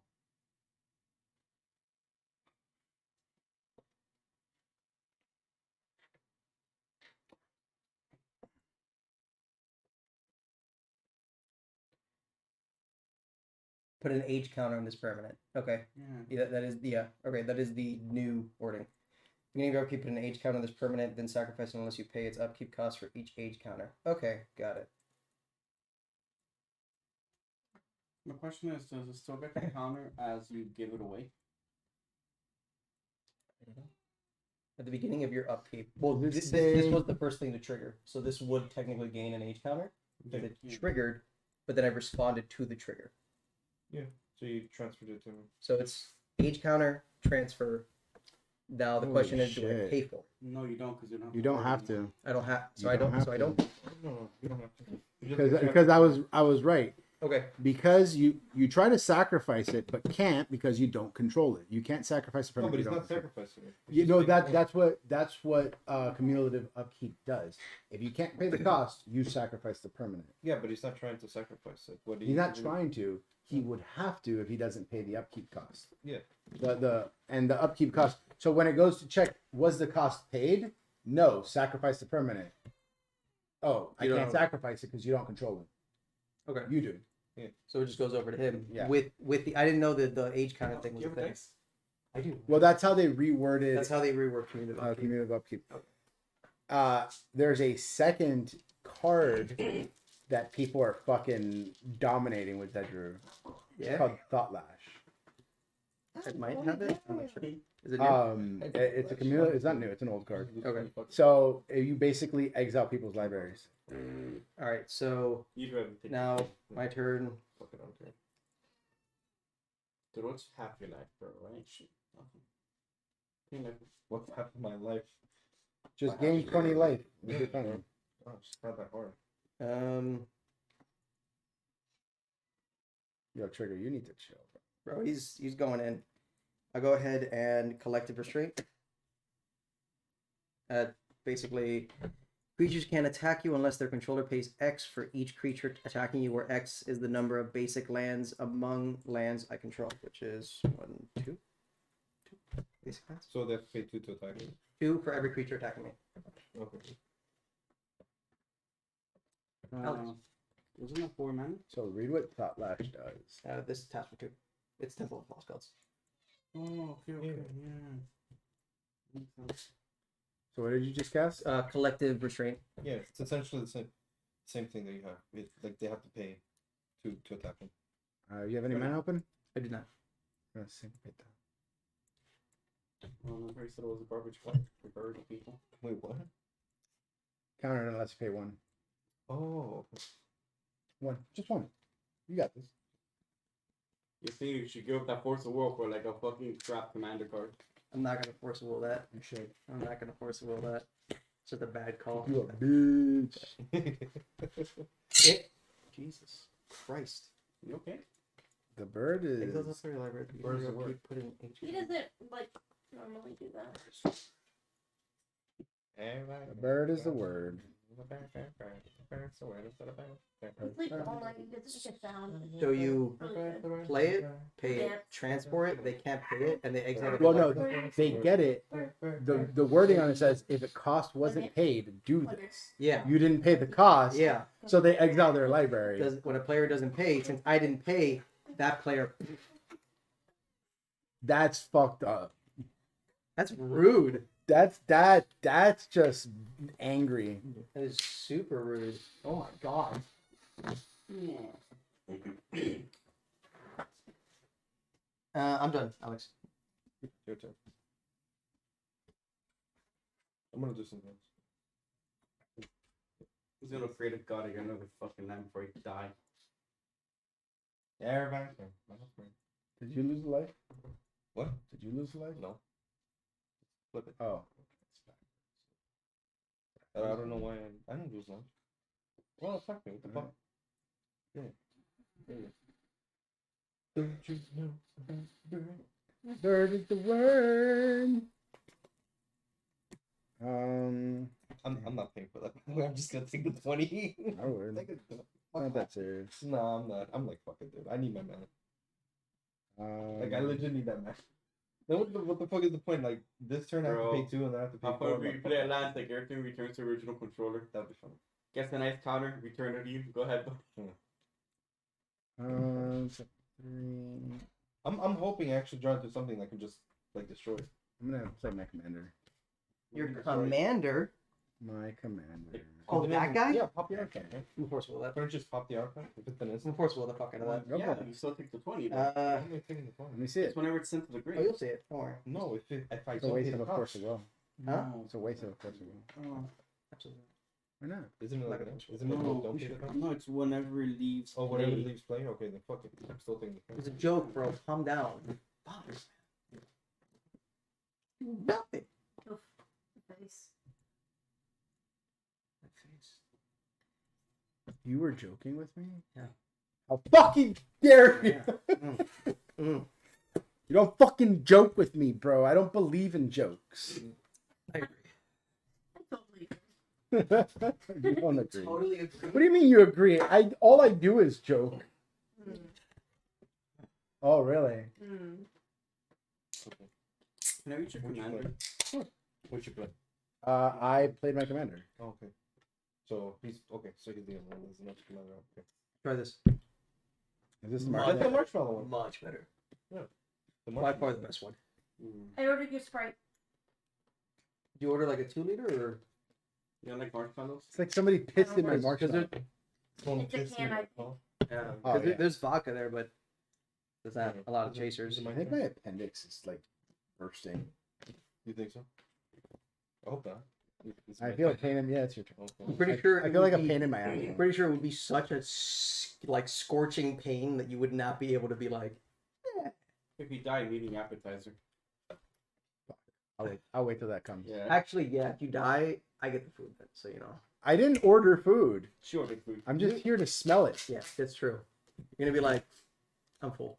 Put an age counter on this permanent. Okay. Yeah. Yeah, that is the okay. That is the new wording. Beginning of upkeep, put an age counter that's permanent, then sacrifice it unless you pay its upkeep cost for each age counter. Okay, got it. My question is, does it still get the counter as you give it away? At the beginning of your upkeep. Well, This say- was the first thing to trigger, so this would technically gain an age counter because it Yeah. triggered, but then I responded to the trigger. So you transferred it to him. So it's age counter, transfer. Now the Holy question is, do I shit. pay for it? No, you don't, because you don't. You don't have to. I don't have. So You I don't don't. have So I to. don't. No, you don't have to. You just Because I was right. Okay. Because you try to sacrifice it but can't because you don't control it. You can't sacrifice the No, permanent. but he's you not don't control. sacrificing it. You know that's what cumulative upkeep does. If you can't pay the cost, you sacrifice the permanent. Yeah, but he's not trying to sacrifice it. What He's not trying to. He would have to if he doesn't pay the upkeep cost. Yeah. The upkeep cost. So when it goes to check, was the cost paid? No, sacrifice the permanent. Oh, I You can't don't- sacrifice it because you don't control it. Okay. You do. So it just goes over to him. Yeah. With the I didn't know that the age counter thing Do was you a have a thing. dice? I do. Well, that's how they reworded That's how they rework community upkeep. cumulative upkeep. There's a second card that people are fucking dominating with Zedru. It's Yeah. called Thought Lash. It might have it. I'm not sure. Is it new? It's a cumulative. It's not new. It's an old card. Okay. So you basically exile people's libraries. All right. So You do everything. now my turn. Fuck it, I don't care. Dude, what's half your life, bro? Right? Shit. Nothing. You know, What's happened to my life? Just gain 20 life. Make it fun. Oh, it's not that hard. Yo, Trigger, you need to chill. Bro, he's going in. I'll go ahead and collective restraint. Basically, creatures can't attack you unless their controller pays X for each creature attacking you, where X is the number of basic lands among lands I control, which is 1, 2 basic lands. So they have to pay 2 to attack me. 2 for every creature attacking me. Okay. wasn't it 4 mana? So read what Thought Lash does. This task for 2. It's Temple of Lost Gods. Oh, okay, yeah. Makes sense. So what did you just cast? Collective restraint. Yeah, it's essentially the same thing that you have. Like they have to pay to attack him. You have any mana open? I do not. Syncopate that. Well, I said it was a garbage collector for garbage people. Wait, what? Counter it unless you pay 1. Oh, One. Just 1. You got this. You think you should give up that Force of Will for like a fucking crap commander card? I'm not gonna force will that. You should. I'm not gonna force will that. It's just a bad call. You a bitch. Jesus Christ. You okay? The bird Exile is. the library. Where's the Keep word? putting H. He doesn't like normally do that. The bird is the word. It's like online. He doesn't make a sound. So you Really good. play it, pay it, Yeah. transport it, they can't pay it, and they exile it. Well, no, they get it. The wording on it says if the cost wasn't paid, do this. Yeah. You didn't pay the cost, Yeah. so they exile their library. When a player doesn't pay, since I didn't pay, that player. That's fucked up. That's rude. That's just angry. That is super rude. Oh my god. I'm done, Alex. Your turn. I'm gonna do something else. He's gonna create a god again another fucking land before he die. Everybody's turn. My turn. Did you lose a life? What? Did you lose a life? No. Flip it. Oh. I don't know why I didn't lose lunch. Well, attack me. What the fuck? Yeah. Don't you know? Bird is the word. I'm not paying for that. I'm just gonna take the 20. I would. Not that serious. No, I'm not. I'm like, fuck it, dude. I need my mana. Like, I legit need that mana. Then what the fuck is the point? Like, this turn I have to Bro, pay 2 and then I have to pay How 4. far you play at last, like everything returns to original controller. That'd be fun. Gets a nice counter, return it to you. Go ahead. So 3. I'm hoping I actually draw into something that can just, like, destroy it. I'm gonna play my commander. Your That's right. commander. My commander. Oh, that guy? Yeah, pop the archive. Right? I'm force will that. Don't just pop the archive if it's an I'm instant. force will the fuck out of that. Go Yeah, for it. you still take the 20. But Uh, Why am I taking the phone? Let me see it's it. whenever it's sent to the oh, grave. you'll see it. Don't worry. No, if I It's a don't waste hit of a the force of will. Huh? It's a waste of a force of will. Oh, Absolutely. Why not? Isn't it like Like an a- Isn't it like no, don't hit the card? no, it's whenever it leaves. Oh, whenever play. it leaves play? Okay, then fuck it. I'm still taking the phone. It's a joke, bro. Calm down. Bothers me. Nothing. Oof. Face. That face. You were joking with me? Yeah. How fucking dare you? Mm. Mm. You don't fucking joke with me, bro. I don't believe in jokes. I agree. I totally. You don't agree. Totally agree. What do you mean you agree? All I do is joke. Mm. Oh, really? Mm. Okay. Can I reach your commander? What you play? I played my commander. Oh, okay. So he's okay. So he's the other one. There's another commander. Okay. Try this. Is this the Much- That's the market? marshmallow one. Much better. The By marshmallow far the one. best one. I ordered your Sprite. Do you order like a 2 liter or? You don't like marshmallows? It's like somebody pissed in my Because marshmallow. Phone It's a fits can, in I the phone. Yeah. Oh, 'Cause yeah. there's vodka there, but there's not Okay. a lot of Is it- chasers. is it I my think turn? my appendix is like bursting. You think so? I hope not. It's I my feel a turn. pain in. Yeah, it's your turn. Okay. I'm pretty sure. I it feel like would a be- pain in my ass. I'm pretty sure it would be such a like scorching pain that you would not be able to be like. If you die, eating appetizer. I'll wait till that comes. Yeah. Actually, yeah. If you die, I get the food then, so you know. I didn't order food. Sure, the food. I'm just here to smell it. Yeah, that's true. You're gonna be like, I'm full.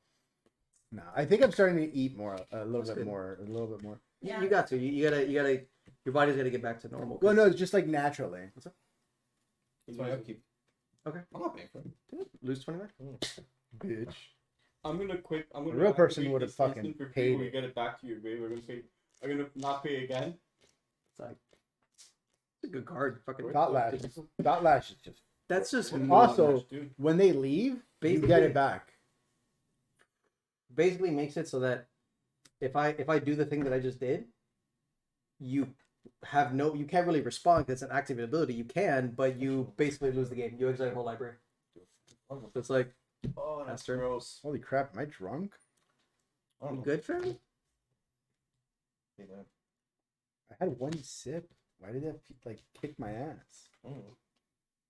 No, I think I'm starting to eat more, a little That's bit good. more, a little bit more. Yeah. You got to. You gotta. Your body's gotta get back to normal. 'cause- Well, no, it's just like naturally. That's why I keep. Okay. I'm not paying for it. Lose 29. Bitch. I'm gonna quit. I'm gonna. A real person activate would have this fucking instant for free paid when it. we get it back to your grave. We're gonna pay. I'm gonna not pay again. It's like it's a good card. Fucking. Thought Lash. Thought Lash is just. That's just Also, Dude. when they leave, you Basically- get it back. basically makes it so that if I do the thing that I just did, you can't really respond because it's an active ability. You can, but you basically lose the game. You exile the whole library. So it's like, Oh, that's Master. gross. Holy crap, am I drunk? I don't you know. good, fam? Say that. I had one sip. Why did that like kick my ass? I don't know.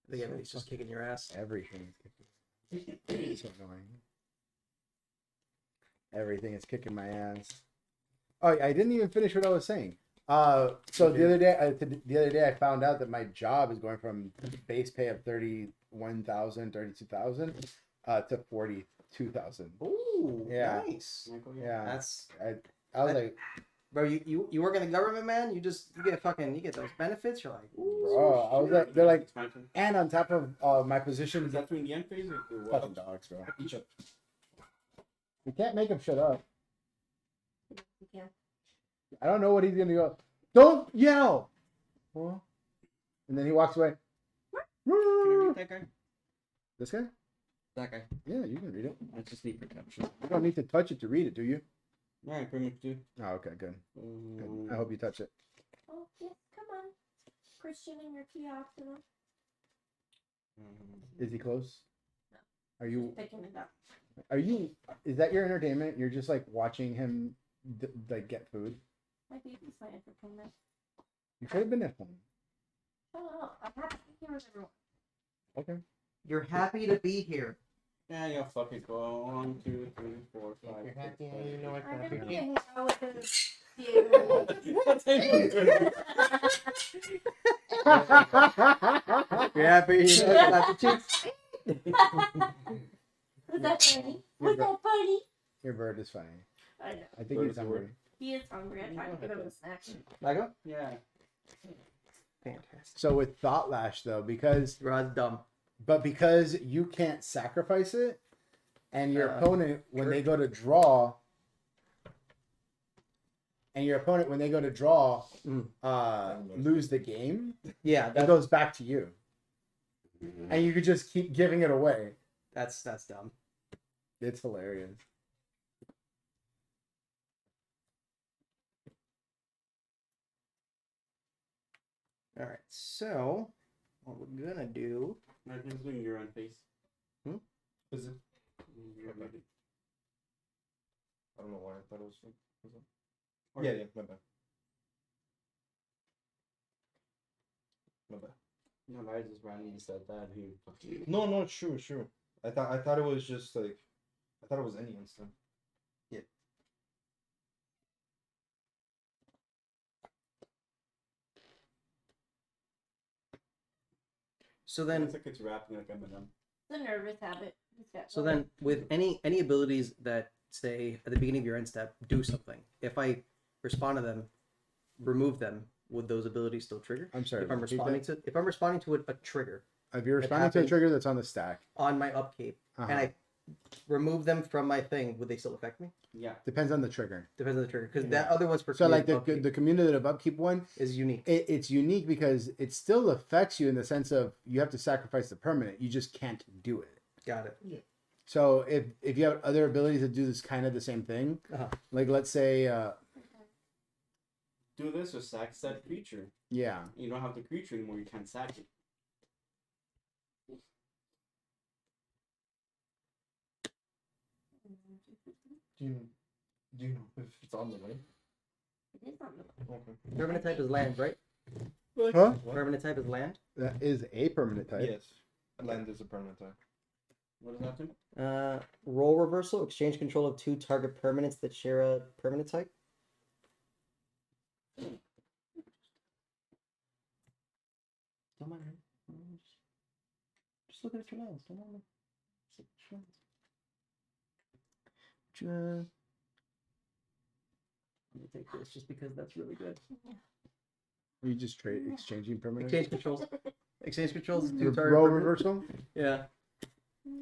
I think everybody's just kicking your ass. Everything is kicking. It's so annoying. Everything is kicking my ass. Oh, I didn't even finish what I was saying. So the other day I found out that my job is going from base pay of 31,000, 32,000 to 42,000. Ooh, Yeah. nice. Yeah, That's I was like, bro. You work in the government, man. You get those benefits. You're like, ooh, bro, I was like, they're like, It's my turn. and on top of my Is position, that during the end phase or what? fucking dogs, bro. Each up. You can't make him shut up. You can. I don't know what he's gonna go. Don't yell. Huh? And then he walks away. Can I read that guy? This guy? That guy. Yeah, you can read it. I just need protection. You don't need to touch it to read it, do you? Yeah, I pretty much do. Oh, okay, good. Good. I Um, hope you touch it. Oh, yes, come on. Christian and your antioxidant. Is he close? Are you? Picking it up. Are you? Is that your entertainment? You're just like watching him, like get food. My baby's my entertainment. You could have been at home. Shut up. I'm happy to be here with everyone. Okay. you're happy to be here. Yeah, yeah, fuck it. Go 1, 2, 3, 4, 5. You're 6, happy, 7. you know what I'm happy gonna is. be hanging out with the theater. That's it. You're happy. You know, slap the cheeks. Was that funny? Was that funny? Your bird is funny. I know. I think Bird he's is a hungry. word. He is hungry. I tried to give him a snack. Michael? Yeah. Fantastic. So with Thought Lash though, because Rod's dumb. you can't sacrifice it, and your Uh, opponent when they go to draw, lose the game, Yeah, it goes back to you, and you could just keep giving it away. that's dumb. It's hilarious. All right. So what we're gonna do? I think it's doing your own face. Is it? You're Okay. muted. I don't know why I thought it was. Or- Yeah, my bad. My bad. No, I just randomly said that. He fucking. No, it's true, it's true. I thought it was just like, I thought it was any instant. So Then then, it's like it's rapping like Eminem. It's a nervous habit. He's got so one. then, with any abilities that say at the beginning of your end step, do something. If I respond to them, remove them. Would those abilities still trigger? I'm sorry. If I'm repeat that. responding to a trigger If you're it responding to a happens- trigger that's on the stack, on my upkeep, uh-huh. and I remove them from my thing, would they still affect me? Yeah. depends on the trigger. Depends on the trigger, because that other one's for So like upkeep the cumulative upkeep one, is unique. it's unique because it still affects you in the sense of you have to sacrifice the permanent. You just can't do it. Got it. So if you have other abilities that do this kind of the same thing, Uh-huh. like let's say, Do this or sack that creature. yeah, You don't have the creature anymore. You can't sack it. Do you know if it's on the way? It is on the Okay. Permanent type is land, right? huh? Permanent type is land. That is a permanent type. Yes. Land is a permanent type. What does that do? Role reversal. Exchange control of 2 target permanents that share a permanent type. Don't mind her. Just look at your lands. Don't mind her. Let me take this just because that's really good. You just trade exchanging permanent. Exchange controls. Exchange controls. 2 target Role permanent. reversal. Yeah.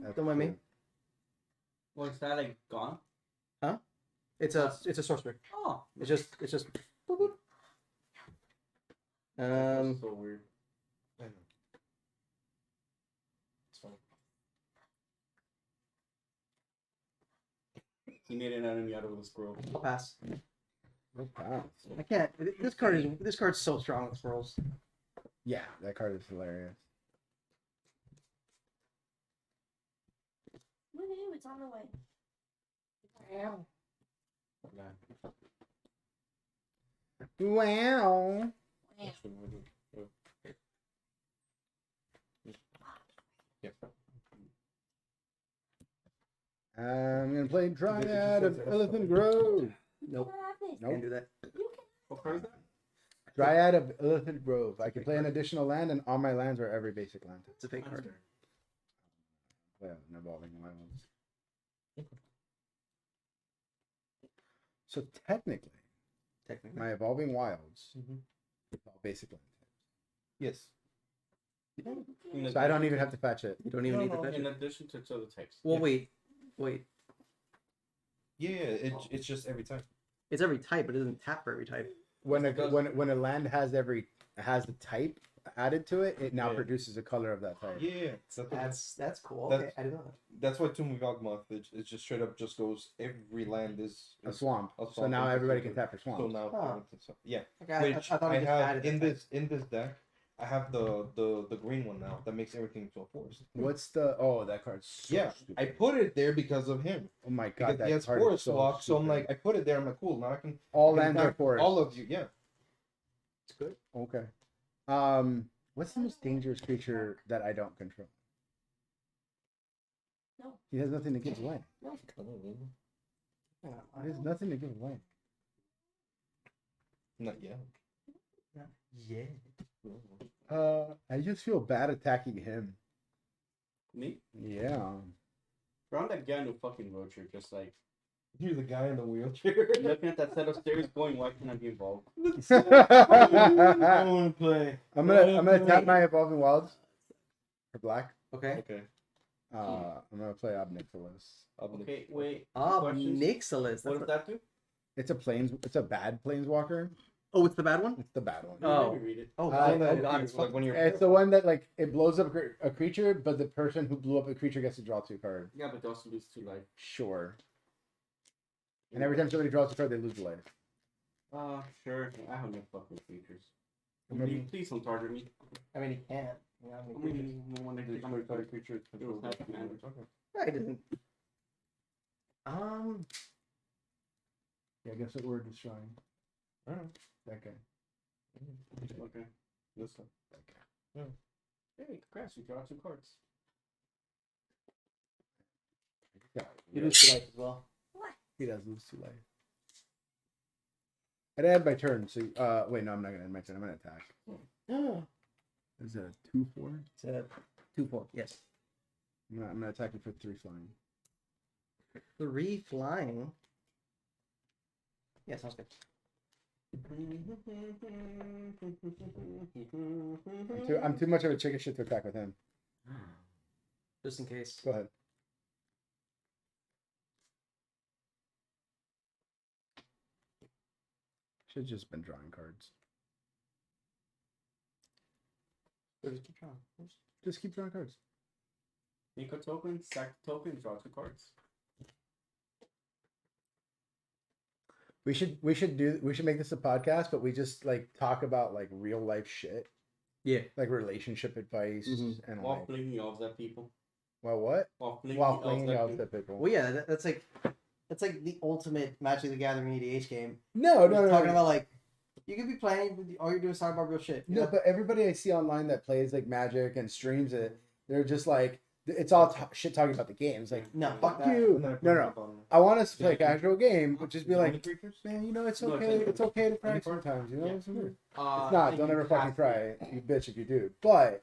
That's Don't mind me. cool. Well, is that like gone? It's a sorcery. Oh. It's just boop, boop. That's so weird. I know. It's fine. He made an enemy out of the scroll. Pass. Oh, wow. I can't. This card's so strong with scrolls. Yeah, that card is hilarious. Woohoo, it's on the way. Yeah. Wow. That's what we do. Yeah. I'm gonna play Dryad of Elephant Grove. Nope. What happened? Nope. Can't do that. You can. What card is that? Dryad of Elephant Grove. I can play an additional land, and all my lands are every basic land. It's a fake card. Well, an evolving wilds. So technically, Technically. my evolving wilds Mhm. is all basic land. Yes. So I don't even have to fetch it. You don't even need to fetch In it. addition to other types. Well, Yeah. wait. Yeah, it's just every time. It's every type, but it doesn't tap for every type. When a It does. when a land has the type added to it, it now Yeah. produces a color of that type. Yeah, That's cool. That's- Okay, I didn't know that. that's why Tomb of Yawgmoth it's just straight up just goes every land is A swamp. a So swamp now is everybody different. can tap for So swamps. now Huh. yeah. Okay, I Which thought I it just have added in that type. this deck. I have the green one now that makes everything into a forest. What's the that card's so Yeah, stupid. I put it there because of him. Oh my Because god, that he has card forest is so walk, so I'm stupid. like, I put it there. I'm like, cool. Now I can all I can lands are tap forest. all of you. Yeah, It's good. Okay. What's the most dangerous creature that I don't control? No. He has nothing to give away. Yeah, He has nothing to give away. not yet. yeah. I just feel bad attacking him. Me? Yeah. Around that guy in the fucking roacher, just like You're the guy in the wheelchair. looking at that set of stairs going, why can't I be involved? I'm I want to play. gonna tap my evolving wilds for black. Okay. Okay. I'm gonna play Obnixilis. Okay, wait. Nixalis. What That's does that do? It's a bad planeswalker. Oh, it's the bad one? It's the bad one. Oh. Let me read it. Oh, Uh, oh god, it's it's like when you're It's the one that like it blows up a creature, but the person who blew up a creature gets to draw 2 cards. Yeah, but they also lose 2 life. Sure. And every time somebody draws a card, they lose a life. Sure. I have no fucking features. Please don't target me. I mean, he can't. You know, I mean, no one that I'm gonna creature. It was half man. I didn't. Yeah, guess what word is showing? Alright. That guy. Okay. This one. That guy. Hey, Crash, you got 2 cards. You lose 2 life as well. He does lose 2 life. I'd add my turn. So, wait, no, I'm not gonna end my turn. I'm gonna attack. Is that a 2/4? It's a 2/4. Yes. I'm gonna attack it for 3 flying. 3 flying. Yeah, sounds good. I'm too much of a chicken shit to attack with him. Just in case. Go ahead. Should have just been drawing cards. Just keep trying. Just keep drawing cards. Make a token, sack the token, draw 2 cards. We should make this a podcast, but we just like talk about like real life shit, Yeah. like relationship advice Mhm. and While like flinging off at people. well what While flinging while off playing at out people. the people. Well, yeah, that's like the ultimate Magic the Gathering EDH game. No, We're no, no, talking no. about like you could be playing, all you're doing is talking about real shit. you No, know? but everybody I see online that plays like Magic and streams it, they're just like it's all shit talking about the games. Like No, fuck fuck that. you. No. I want us to play a casual game, but just be like, creatures? man, you know, it's No, okay. it's It's okay to cry any part? sometimes. You know, Yeah. it's not. I Don't think ever you fucking have cry, to. you bitch, if you do. But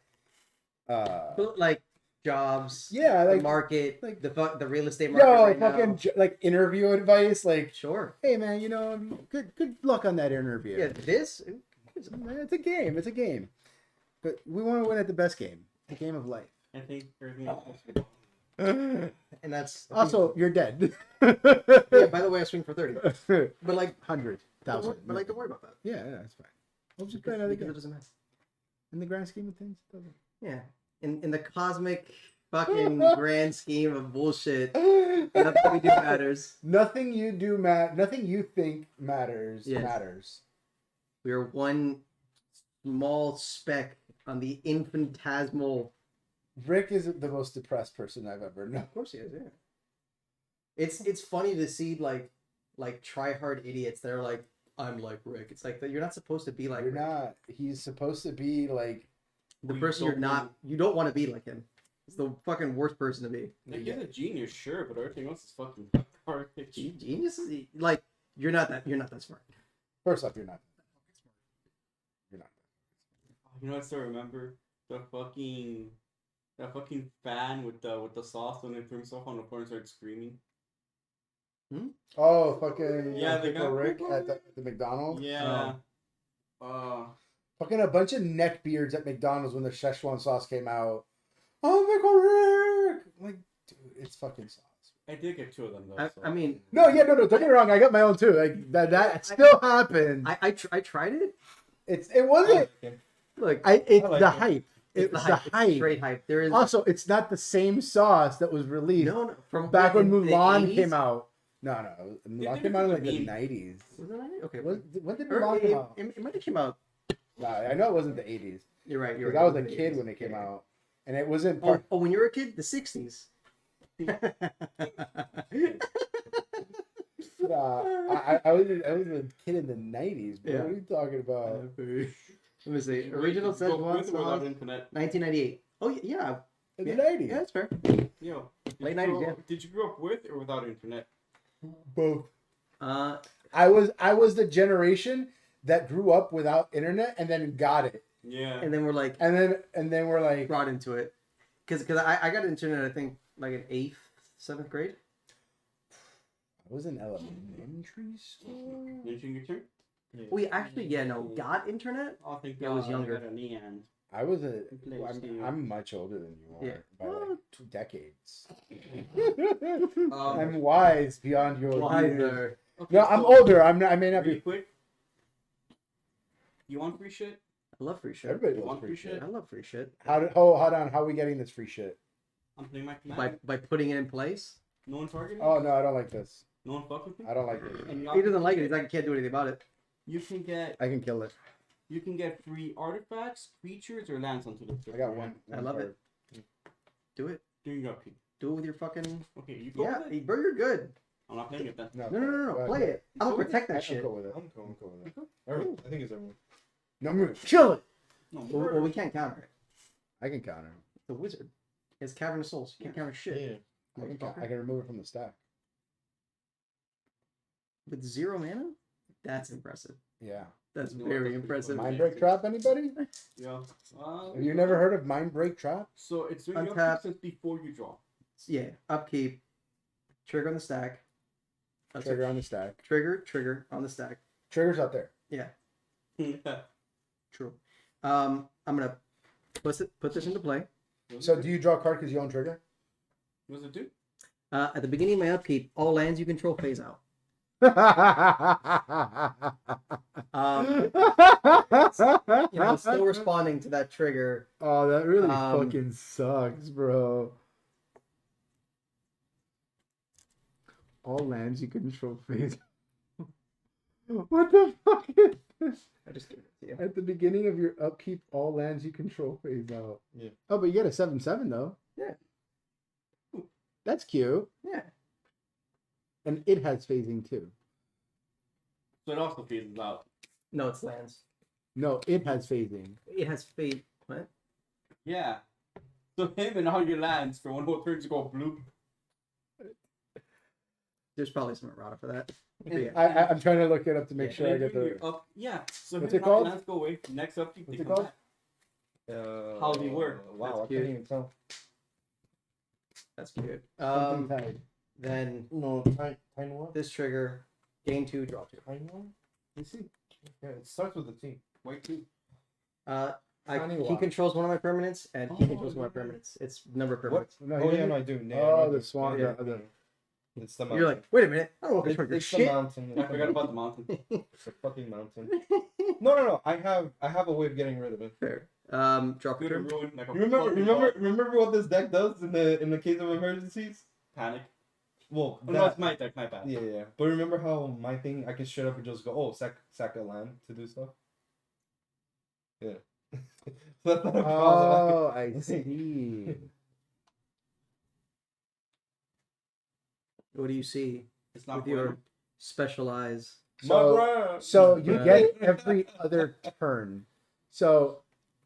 But, like jobs, yeah, the like market, like- the real estate market yo, right fucking now. like interview advice. Like, Sure. hey man, you know, good luck on that interview. Yeah, this. It's a game. It's a game. But we want to win at the best game, the game of life. I think everything Oh. else. And that's Also, you're dead. Yeah. By the way, I swing for 30. But like 100,000. But like, don't worry about that. Yeah, that's fine. We'll just play another Because it game. doesn't matter. In the grand scheme of things, it doesn't. Yeah. In the cosmic fucking grand scheme of bullshit, nothing we do matters. Nothing you do nothing you think matters Yes. matters. We are one small speck on the infinitesimal. Rick is the most depressed person I've ever known. Of course he is. Yeah. It's funny to see like try hard idiots that are like, I'm like Rick. It's like that you're not supposed to be like You're Rick. not. He's supposed to be like. The We person you're don't not. You don't want to be like him. It's the fucking worst person to be. Like, he's a genius, sure, but everything else is fucking garbage. Genius is like you're not that smart. First off, you're not. You're not. You know, I still remember that fucking fan with the sauce when they threw himself on the floor and started screaming. Oh, fucking Yeah, the Pickle guy- Rick at the McDonald's. Yeah. Fucking a bunch of neckbeards at McDonald's when the Szechuan sauce came out. Oh, Pickle Rick! Like, dude, it's fucking sauce. I did get 2 of them though. I mean, No, don't get me wrong. I got my own too. Like that still happened. I tried it. It wasn't. Look, It's I like the it. hype. It was the It's hype. straight hype. There is Also, it's not the same sauce that was released no from back when in the Mulan 80s? came out. No, Mulan did came it out in for like the the meme. 90s. Was it 90? Okay. When did Or Mulan come out? it might have came out. Nah, I know it wasn't the 80s. You're right. Because You're right. I was a It the kid 80s. when it came Yeah. out, and it wasn't part. Oh, when you were a kid, the 60s. Nah, I was a kid in the 90s. Bro. Yeah. What are you talking about? Let me see. Original Did you grow up Szechuan with or without sauce, internet. 1998. Oh yeah, In yeah. the 90s. Yeah, that's fair. Yo. did Late you 90s, grow- yeah. Did you grow up with or without internet? Both. Uh, I was the generation that grew up without internet and then got it, Yeah. and then we're like and then we're like, brought into it, because I got internet I think like in 8th, 7th grade. I was in elementary school. Did you get your turn? We actually got internet. I think I was younger. At the end. I was PlayStation. I'm much older than you are Yeah. by like 2 decades. Um, I'm wise beyond your years. Wiser. Okay, No, I'm so, older. I may not really be. quick. You want free shit? I love free shit. Everybody You loves want free free shit. shit? I love free shit. Hold on. How are we getting this free shit? I'm playing my command. By putting it in place. No one targeted me? Oh no, I don't like this. No one fuck with me? I don't like this. And He doesn't like it. He's like, I can't do anything about it. You can get I can kill it. you can get free artifacts, creatures, or lands onto the I field. got one. I love it. Do it. During your upkeep. Do it with your fucking. Okay, you go Yeah, with it. bro, you're good. I'm not playing it then. No, Go ahead. play it. I'm gonna protect I'm that shit. cool with it. I'm cool with it. Everyone, I think it's everyone. No, I'm gonna kill it. No, Well, we can't counter it. I can counter. The wizard. It's Cavern of Souls. You can't counter shit. I can remove it from the stack. With 0 mana? That's impressive. Yeah. That's No, very that's impressive. pretty Mind break trap, anybody? Yeah. Have you never heard of mind break trap? So it's during your Untap. upkeep since before you draw. Yeah. Upkeep. Trigger on the stack. Trigger on the stack. Trigger on the stack. Triggers out there. Yeah. What True. I'm gonna put this into play. So do you draw a card because you own trigger? What does it do? At the beginning of my upkeep, all lands you control phase out. Still responding to that trigger. Oh, that really Um, fucking sucks, bro. All lands you control phase. What the fuck is this? I just gave it to you. At the beginning of your upkeep, all lands you control phase out. Yeah. Oh, but you get a 7/7 though. Yeah. That's cute. Yeah. And it has phasing too. So it also phases out. No, it's lands. No, it has phasing. It has fate. What? Yeah. So him and all your lands for one whole turn to go blue. There's probably some errata for that. But And- yeah. I'm trying to look it up to make and sure I then get during the. your yeah. So What's him it and all your called? lands go away. Next upkeep, What's they it come called? back. How they work. Wow, That's I cute. can't even tell. That's cute. Something tied. Then No, Tiny War? this trigger, gain 2, draw 2. Tiny War? You see, Yeah, it starts with a T. white too. Tiny He Walk. controls one of my permanents, and he Oh, controls one of my yeah. permanents. It's number of What? permanents. No, Oh, he yeah, didn't- no, I do. Yeah, Oh, I the do. swan. Yeah, the- It's the mountain. You're like, wait a minute, I don't know if it's, trigger it's the shit. mountain. I forgot about the mountain. It's a fucking mountain. No. I have a way of getting rid of it. Fair. Draw Good turn. ruin like a You remember? fucking Remember what this deck does in the case of emergencies? panic. Well, Oh, no, it's my deck, my bad. yeah. But remember how my thing, I can straight up and just go, oh, sack a land to do stuff. Yeah. So that's not a problem. Oh, I see. What do you see It's not with your bueno. specialize? So you Right. get every other turn. So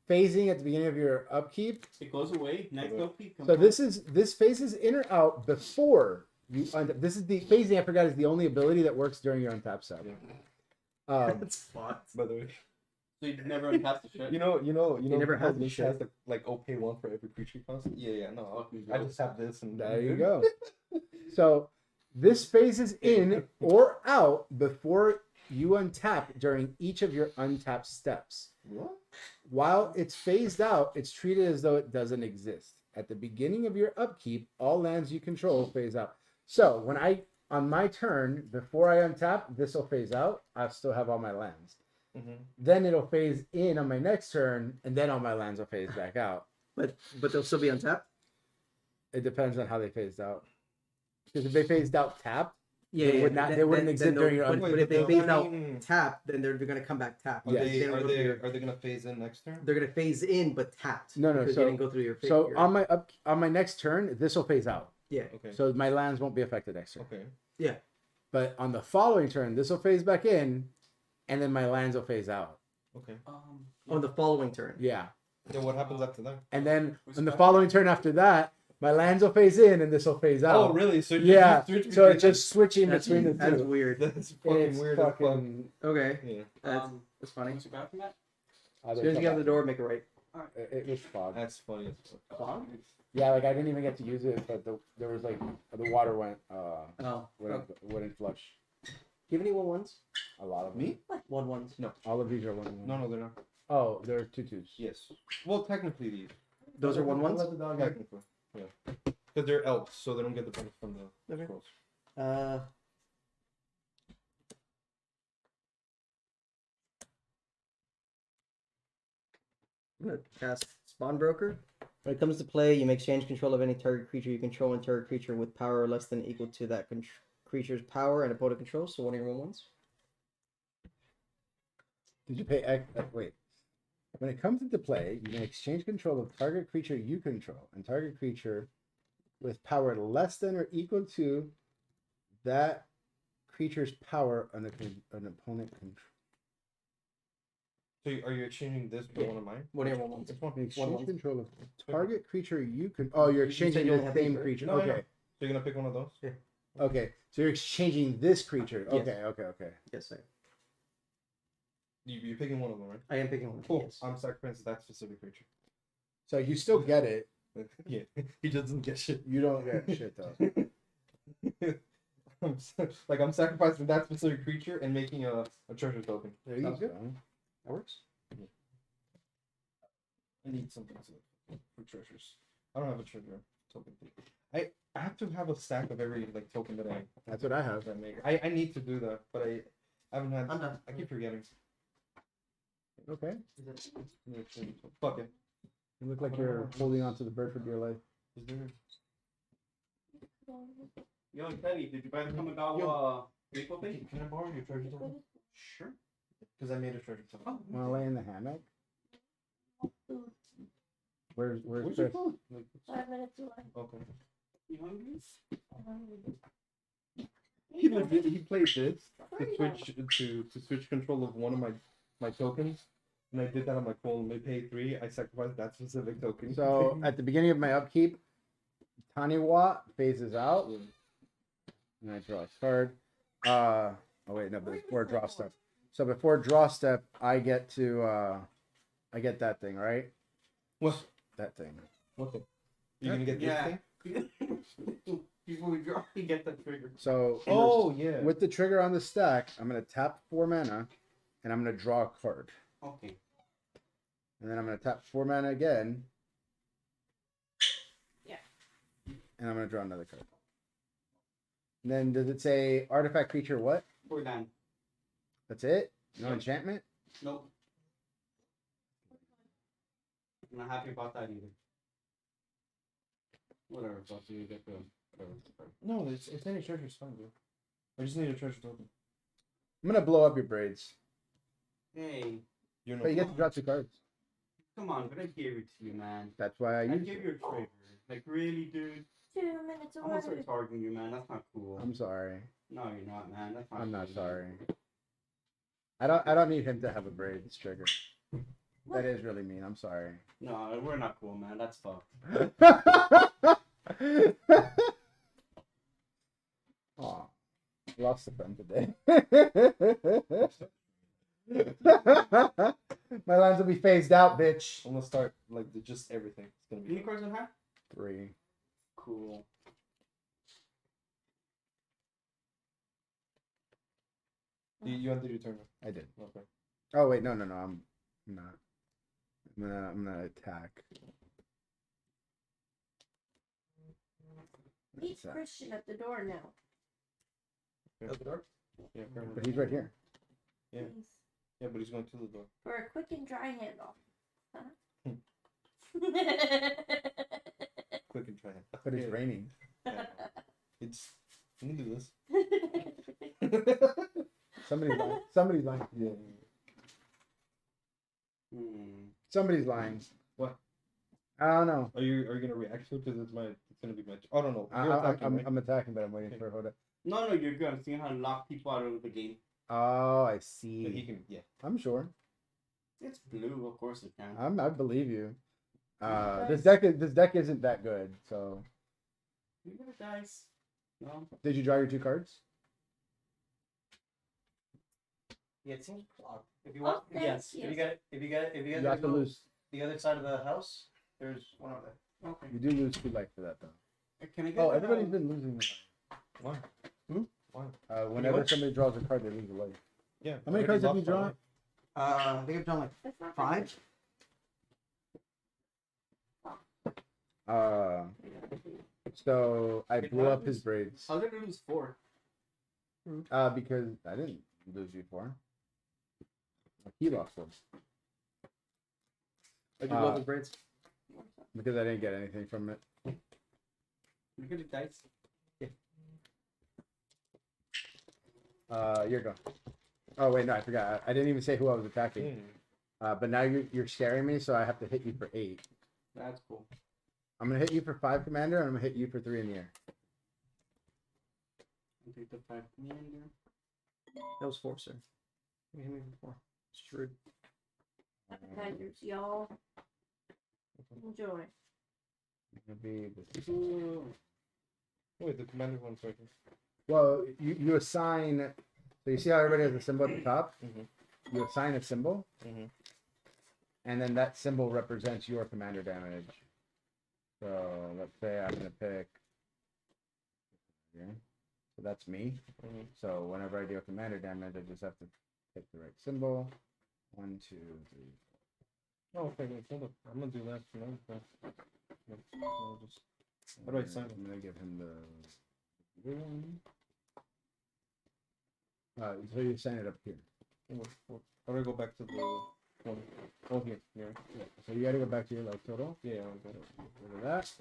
phasing at the beginning of your upkeep. It goes away. Next upkeep. So this phases in or out before you untap. This is the phasing. I forgot is the only ability that works during your untap step. That's fucked. By the way, So you never untap the shit. you know, never how had this this shit. has the like OP one for every creature cost. Yeah, no, Fucking I gross. just have this and There you go. So this phases in or out before you untap during each of your untap steps. What? While it's phased out, it's treated as though it doesn't exist. At the beginning of your upkeep, all lands you control phase out. So when on my turn, before I untap, this will phase out. I'll still have all my lands. Mm-hmm. Then it'll phase in on my next turn, and then all my lands will phase back out. But they'll still be untapped. It depends on how they phased out. Because if they phased out tapped, Yeah, They would not- they wouldn't exist during your But, untapped. but if they Wait, phase but out I mean- tap, then they're gonna come back tap. Are Yes. they don't are go through they your- are they gonna phase in next turn? They're gonna phase in, but tapped. No, because so- you didn't go through your. so your- on my next turn, this will phase out. yeah. Okay. So my lands won't be affected next turn. Okay. Yeah. But on the following turn, this will phase back in, and then my lands will phase out. Okay. On the following turn. Yeah. Then what happens after that? And then What's on the that? following turn after that, my lands will phase in, and this will phase out. Oh, really? So you Yeah. switch So between it's just switching That's, between the that is two. weird. that's fucking It's weird. as fuck. fucking. Okay. Yeah. That's funny. What's your bad from that? As soon as you get out the door, make it right. It was fog. That's funny as fuck. Yeah, like I didn't even get to use it, but there was like the water Oh. wouldn't flush. Do you have any 1/1s? A lot of Me? 1/1s. No. All of these are 1/1. No, they're not. Oh, they're 2/2s. Yes. Well, technically these. Those are 1/1s. Technically. Yeah. Because they're elves, so they don't get the benefit from the Okay. scrolls. I'm gonna cast Spawn Broker. When it comes to play, you may exchange control of any target creature you control and target creature with power less than equal to that creature's power and opponent controls. So one of your 1/1s. Did you pay X? Wait. When it comes into play, you may exchange control of target creature you control and target creature with power less than or equal to that creature's power an opponent controls. So are you exchanging this for Yeah. one of mine? Whatever one. Which one? Exchange control of target creature you can. Oh, you're You said exchanging you only the have same these, right? creature. No, I know. Okay. So you're gonna pick one of those? Yeah. Okay. So you're exchanging this creature. Yes. Okay. Okay. Okay. Yes, sir. You're picking one of them, right? I am picking one. Cool. Yes. I'm sacrificing that specific creature. So you still get it. Yeah, he just doesn't get shit. You don't get shit though. I'm sacrificing that specific creature and making a treasure token. There you Sounds go. good. That works. I need something for treasures. I don't have a treasure token thing. I have to have a stack of every like token that I. That's what I have. that I make. I need to do that, but I haven't had. I'm done. I keep forgetting. Okay. Fuck it. You look like you're holding on to the bird for dear life. Is there? Yo, Teddy, did you buy the Kamigawa maple thing? Can I borrow your treasure token? Sure. Because I made a treasure token. Wanna lay in the hammock? Where's Where's Chris? your phone? Like, 5 minutes away. okay. You hungry? He played this to switch control of one of my tokens, and I did that on my phone. They paid 3. I sacrificed that specific token. So at the beginning of my upkeep, Taniwa phases out, and I draw a card. Oh wait, no, but before draw step. So before draw step, I get to I get that thing, right? what? That thing. What thing? You gonna get this Yeah. thing? Before we drop, you get that trigger. So Oh yeah. with the trigger on the stack, I'm gonna tap 4 mana, and I'm gonna draw a card, Okay. and then I'm gonna tap 4 mana again. Yeah. And I'm gonna draw another card. And then does it say artifact creature what? We're done. That's it? No Yep. enchantment? Nope. I'm not happy about that either. Whatever, fuck you, get the whatever. No, it's any treasure's fine, bro. I just need a treasure token. I'm gonna blow up your braids. Hey, You know. But you get to draw 2 cards. come on, but I gave it to you, man. That's why I I used gave it. you a trigger. Like, really, dude? 2 minutes I'm gonna away. start targeting you, man. That's not cool. I'm sorry. No, you're not, man. That's not I'm not cool. sorry. I don't need him to have a braids trigger. That is really mean. I'm sorry. No, we're not cool, man. That's fucked. Aw, lost a friend today. My lines will be phased out, bitch. I'm gonna start like just everything. It's gonna Any be. cards in hand? 3. Cool. You undid your turn. I did. Okay. Oh wait, no, I'm not. I'm gonna attack. Meet Christian at the door now. Out the door. Yeah. But he's right here. Yeah. Please. Yeah, but he's going to the door. For a quick and dry handoff. Huh? Quick and try it. But it's Yeah. raining. Yeah. It's. Let me do this. Somebody's lying. Somebody's lying. Yeah. Somebody's lying. What? I don't know. Are you gonna react to it? Because it's gonna be my. I don't know. I, You're I, attacking, I'm, right? I'm attacking, but I'm waiting for hold up. No, you're good. I'm seeing how to lock people out of the game. Oh, I But he see. can. Yeah. I'm sure. It's blue, of course it can. I believe you. This deck isn't that good. So, You got dice. No. did you draw your 2 cards? Yeah, it seems clogged. If you want, Oh, yes. thank If you you. got, if you got, You have to go lose. the other side of the house, there's one over there. Okay. You do lose 2 life for that though. Can I get Oh, everybody's been losing the Why? Hmm? Why? life. Whenever what? somebody draws a card, they lose a life. Yeah. How many I cards have already you lost my drawn? life. I think I've done like That's not 5. So I blew up his braids. I was gonna lose 4. Because I didn't lose you 4. He lost 1 I do love the braids. because I didn't get anything from it. You get a dice. You're gone. Oh wait, no, I forgot. I didn't even say who I was attacking. Mm. But now you're scaring me, so I have to hit you for 8. That's cool. I'm gonna hit you for 5, Commander, and I'm gonna hit you for 3 in the air. I'll take the 5 commander. That was 4, sir. You hit me for 4. Screwed. Appetizers, y'all. Enjoy. It's gonna be this. Ooh. Wait, the commander one's right here. Well, you assign. So you see how everybody has a symbol at the top. Mhm. You assign a symbol, Mhm. and then that symbol represents your commander damage. So let's say I'm gonna pick. Okay. So that's me. Mhm. So whenever I do a commander damage, I just have to pick the right symbol. 1, 2, 3. Oh, okay. Wait, hold up. I'm gonna do that. No, I'll just. How do I sign it? I'm gonna give him the. So you sign it up here. How do I go back to the one? Oh, here. Yeah. So you gotta go back to your life total. Yeah, I'll go. Rid of that.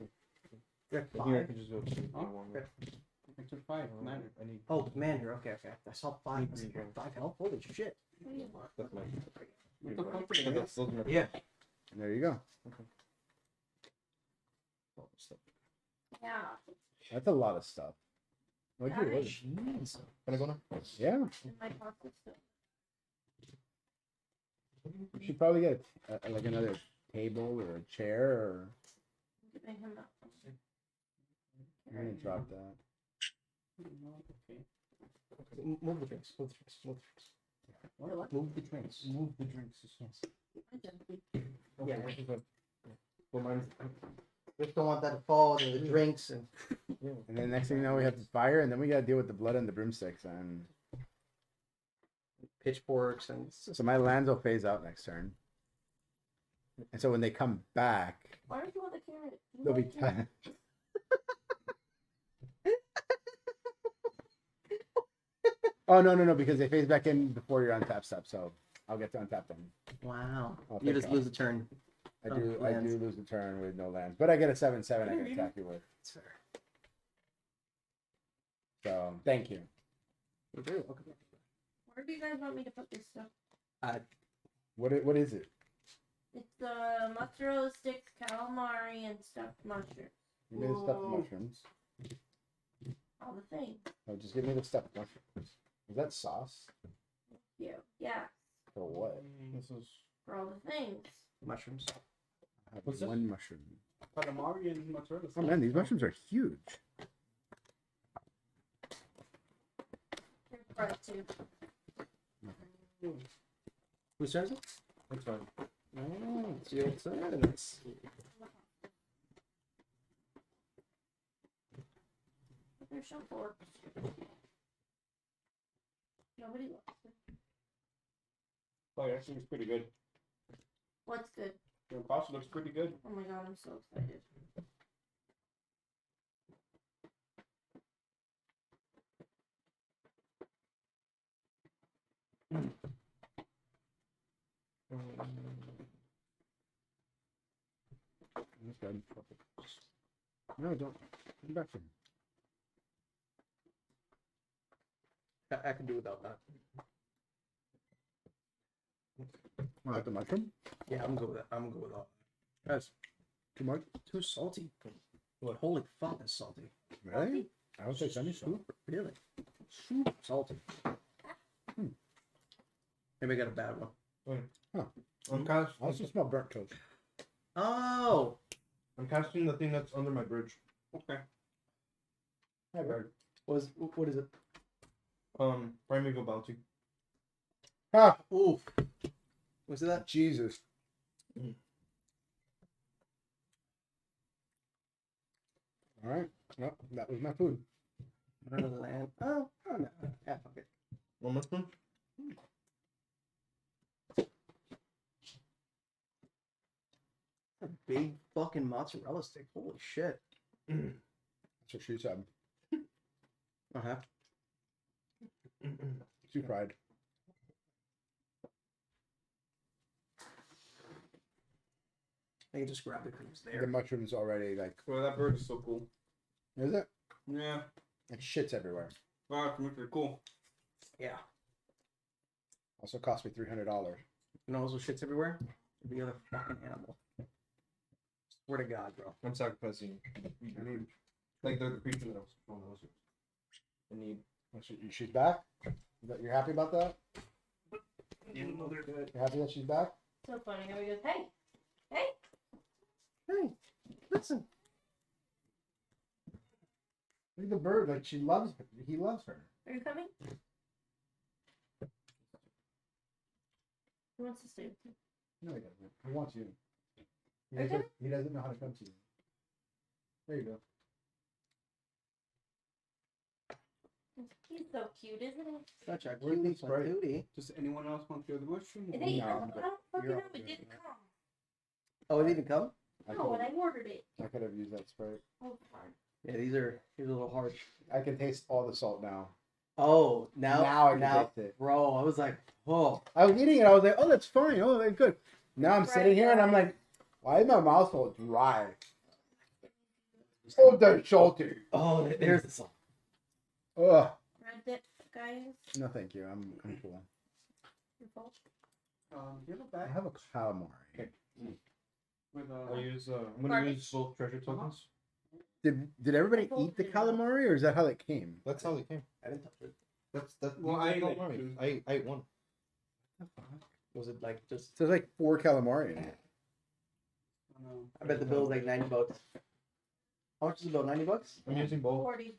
You're And here I 5. can just go to Oh, one. okay. I took 5 commander. I need. Oh, commander. Okay. I saw 5. I was like, you're at 5 health. Holy shit. What do you want? That's my. What the fuck? Yeah, those are my. Yeah. And there you go. Oh, stuff. Yeah. That's a lot of stuff. What'd you order? Jeez. Can I go now? Yeah. In my pocket still. You should probably get like another table or a chair or. I'm giving him that. I'm gonna drop that. Okay. Move the drinks. Move the drinks. Move the drinks. What? Move the drinks. Move the drinks. Yes. I don't Okay, Yeah. what is that? Well, mine's. Just don't want that to fall into the drinks and. Yeah. And then next thing you know, we have the fire, and then we gotta deal with the blood and the broomsticks. And Pitchforks and so my lands will phase out next turn. And so when they come back, Why don't you want the carrot? You they'll be want carrot. Oh no, because they phase back in before your untap step, so I'll get to untap them. wow. I'll You take just off. lose a turn. I Oh, do lands. lose the turn with no lands, but I get a 7/7 I can attack you with. That's fair. So thank you. You're very welcome. Where do you guys want me to put this stuff? What is it? It's the mozzarella sticks, calamari, and stuffed mushrooms. You made stuffed Whoa. mushrooms. All the things. Oh, just give me the stuffed mushrooms. Is that sauce Yeah. Yeah. for what? This is. For all the things. Mushrooms. I have What's this? one mushroom. Calamari and mozzarella. Oh man, these mushrooms are huge. They're fried too. Whose turn is it? That's fine. Oh, it's your turn. Nice. But they're so forks. Nobody likes them. Oh, that seems pretty good. What's good? Your pasta looks pretty good. Oh my god, I'm so excited. That's good. No, don't. Come back to me. I can do without that. What, the mushroom? Yeah, I'm good with that. I'm good with that. That's too much. Too salty. What? Holy fuck, that's salty. Really? I would say semi salt. Super, really? Super salty. Maybe I got a bad one. I also smell burnt toast. Oh! I'm casting the thing that's under my bridge. Okay. Hi, Bird. What is it? Primeval Bounty. Ah, Oof. Was it that? Jesus. Mm. All right. Well, that was my food. Land. Oh, no. Yeah, okay. One more spoon? A big fucking mozzarella stick. Holy shit. That's what she said. Uh-huh. She fried. I can just grab it because it's The there. mushroom's already like. Well, that bird is so cool. Is it? Yeah. It shits everywhere. Wow, it's really cool. Yeah. Also cost me $300. You know those shits everywhere? Every other fucking animal. Swear to God, bro. I'm sacrificing. I need. Like the creature that I was one of those. I need. She's back. You're happy about that? Yeah, no, they're good. You're happy that she's back? So funny. How he goes, hey, hey. Hey, listen. Look at the bird. Like she loves her. He loves her. Are you coming? He wants to stay with you. No, he doesn't. He wants you. Okay. He doesn't know how to come to you. There you go. He's so cute, isn't he? Such a Where's cutie the Sprite? patootie. Does anyone else want to feel the mushroom? It ain't. No, I I'm don't good. fucking You're know. all It good. didn't come. Oh, it didn't come? No, when I ordered it. I could have used that Sprite. Oh, darn. Yeah, these are a little harsh. I can taste all the salt now. Oh, now Now I can taste it. Bro, I was like, oh. I was eating it. I was like, oh, that's fine. Oh, that's good. Now I'm Right, sitting here and I'm guys. like, why is my mouth so dry? Oh, that's salty. Oh, there's the song. Ugh. Red dip, guys. No, thank you. I'm cool. Your fault. Do you have a I bag have a calamari. with I'll use. I'm gonna Garbage. use both treasure tokens. Did everybody eat the calamari, or is that how it came? That's how they came. I didn't touch it. That's Well, I ate like two. I ate one. Was it like just? So there's like 4 calamari in it. I bet the bill was like $90. How much is the bill? $90? I'm using both. 40.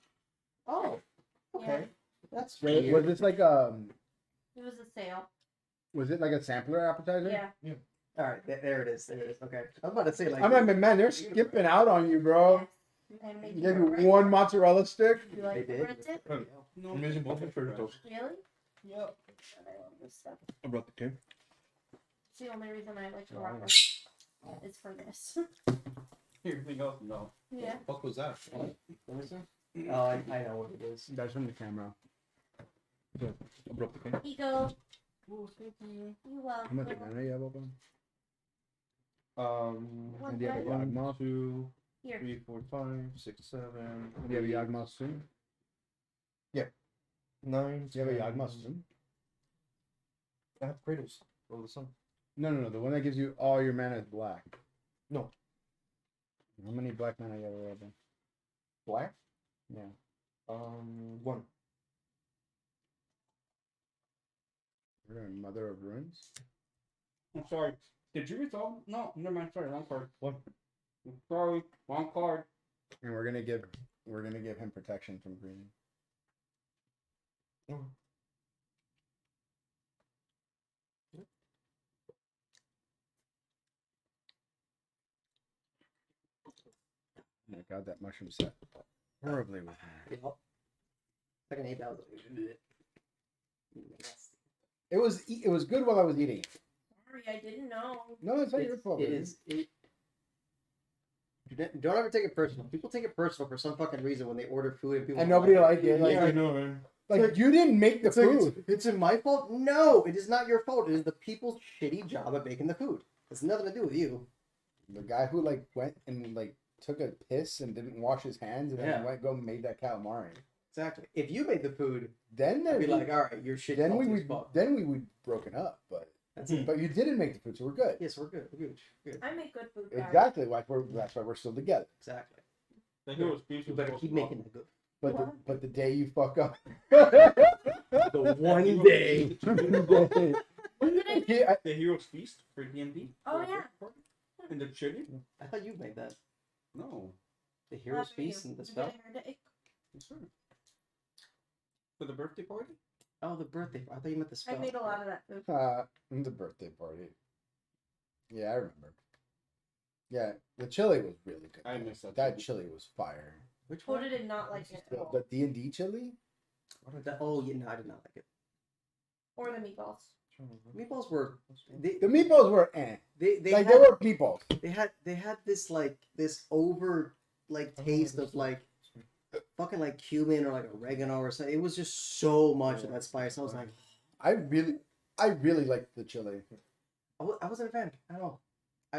Oh, okay. That's Wait, weird. was this like It was a sale. was it like a sampler appetizer? Yeah. All right, there it is. There it is. Okay, I was about to say like. I'm like, man, they're skipping out on you, bro. And They maybe gave you one mozzarella stick. You like They the did. red dip? No, I'm using both treasure tokens. Really? Yep. I love this stuff. I brought the two. It's the only reason I like Oh, Morocco. It's for this. Everything else, no. Yeah. What was that? Let me see. Oh, I know what it is. That's from the camera. I brought the king. Ego. You How much love banana you have open? One And do you have a banana. yagmoth? 2, Here. 3, 4, 5, 6, 7. Do you have a yagmoth soon? 9. Do you have a 10. yagmoth soon? I have Kratos. Over the sun. No. The one that gives you all your mana is black. No. How many black mana you have open? Black. Yeah. 1. You're a Mother of Ruins? I'm sorry. Did you resolve? No, never mind. Sorry, wrong card. 1. I'm sorry, wrong card. And we're gonna give him protection from green. Oh. Oh my god, that mushroom set horribly with me. Yep. Second 8,000. It was good while I was eating. Sorry, I didn't know. No, it's not your fault. It baby. is. Don't ever take it personal. People take it personal for some fucking reason when they order food and people. And nobody like it. Like, Yeah, I know, man. like you didn't make the It's like, food. it's my fault? No, it is not your fault. It is the people's shitty job at making the food. It's nothing to do with you. The guy who like went and like took a piss and didn't wash his hands and Yeah. then went go and made that calamari. Exactly. If you made the food, Then I'd there'd be like, all right, you're shit. then we salty as would fuck. then we would broken up, but That's it. but you didn't make the food, so we're good. Yes, we're good. We're good. Good. I make good food, guys. Exactly. That's why we're still together. Exactly. The hero's piece You was better supposed keep to making it good. But the day you fuck up. The one day. What did I do? The hero's feast for D&D. Oh, yeah. And the chili? I thought you made that. No. The hero's After you. feast and the You spell. get a hair day? Yes, sir. For the birthday party? Oh, the birthday. I thought you meant the spell. I made a lot of that food. The birthday party. Yeah, I remember. Yeah, the chili was really good. I missed that. That chili was fire. Which Who one? did not like it at all? The D&D chili? Oh, yeah, no, I did not like it. Or the meatballs. Meatballs were they The meatballs were they like had, they were meatballs. they had this like this over like taste of like fucking like cumin or like oregano or something. It was just so much of that spice. I was like, I really liked the chili. I wasn't a fan. I don't know.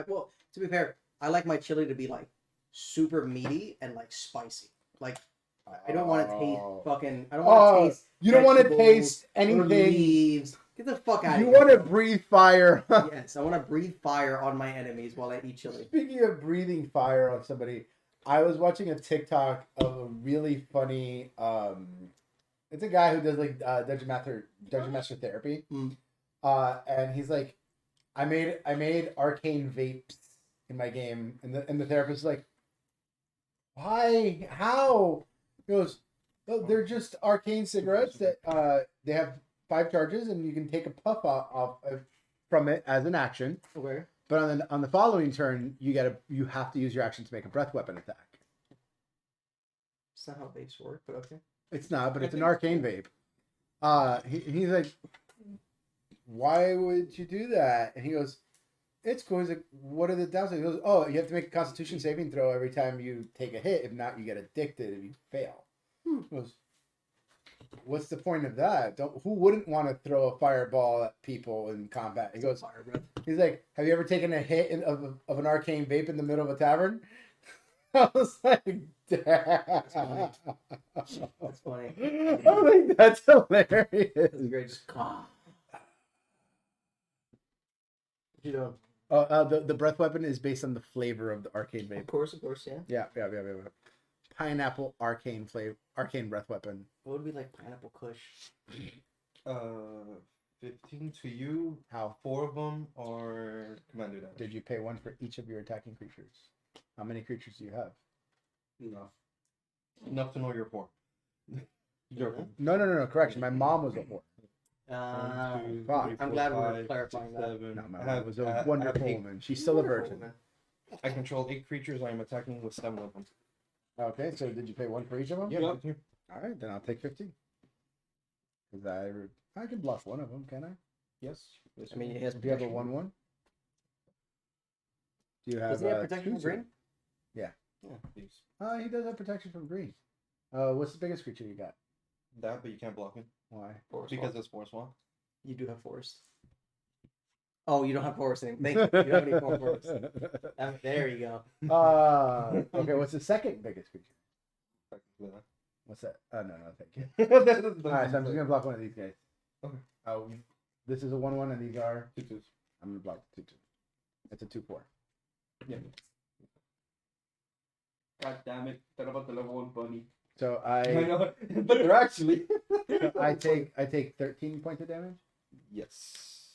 Well, to be fair, I like my chili to be like super meaty and like spicy. Like I don't want to taste Oh. fucking. I don't want to taste. You don't want to vegetables taste or anything. leaves. Get the fuck out of You here. want to breathe fire. Yes, I want to breathe fire on my enemies while I eat chili. Speaking of breathing fire on somebody, I was watching a TikTok of a really funny. It's a guy who does like Dungeon Master therapy, Mm. and he's like, I made arcane vapes in my game, and the therapist is like, why? How? He goes, oh, they're just arcane cigarettes that they have 5 charges, and you can take a puff off from it as an action. Okay. But on the following turn, you have to use your action to make a breath weapon attack. That's not how vapes work, but okay. It's not, but I it's an think- arcane vape. He's like, why would you do that? And he goes, it's cool. He's like, what are the downsides? He goes, oh, you have to make a Constitution saving throw every time you take a hit. If not, you get addicted if you fail. He goes, what's the point of that? Who wouldn't want to throw a fireball at people in combat? He goes, Fire breath. he's like, have you ever taken a hit of an arcane vape in the middle of a tavern? I was like, damn. That's funny. I'm like, that's hilarious. That's great. Just you know. The breath weapon is based on the flavor of the arcane Of vape. course, yeah. Yeah. Pineapple arcane breath weapon. What would be like pineapple kush? 15 to you. How 4 of them are commander damage. did you pay 1 for each of your attacking creatures? How many creatures do you have? Enough to know you're 4. You're four. No. Correction. My mom was a whore. Uh, 1, 2, fuck. 3, I'm 4, glad we're 5, clarifying 6, that. 7. No, my I mom have- was I a have wonderful 8. woman. She's still a virgin. I control 8 creatures. I am attacking with 7 of them. Okay, so did you pay 1 for each of them? Yeah. Yep. Yep. All right, then I'll take 15. Because I can bluff one of them, can I? Yes. Yes. I mean, he has Do you have a protection. 1/1? Do you have? Doesn't he have protection from 2/2? green? Please. He does have protection from green. What's the biggest creature you got? That, but you can't block it Why? because it's force walk. You do have forest. Oh, you don't have forest anymore. Thank you. You don't have any more forest. There you go. Okay, what's the second biggest creature? Technically, What's that? Oh, no, thank you. that. All right, so I'm just gonna block one of these guys. Okay. This is a 1/1, and these are. 2 2s. I'm gonna block 2/2. It's a 2/4. Yeah. God damn it! Thought about the level 1 bunny. So I I know, but they're actually. I take 13 points of damage. Yes.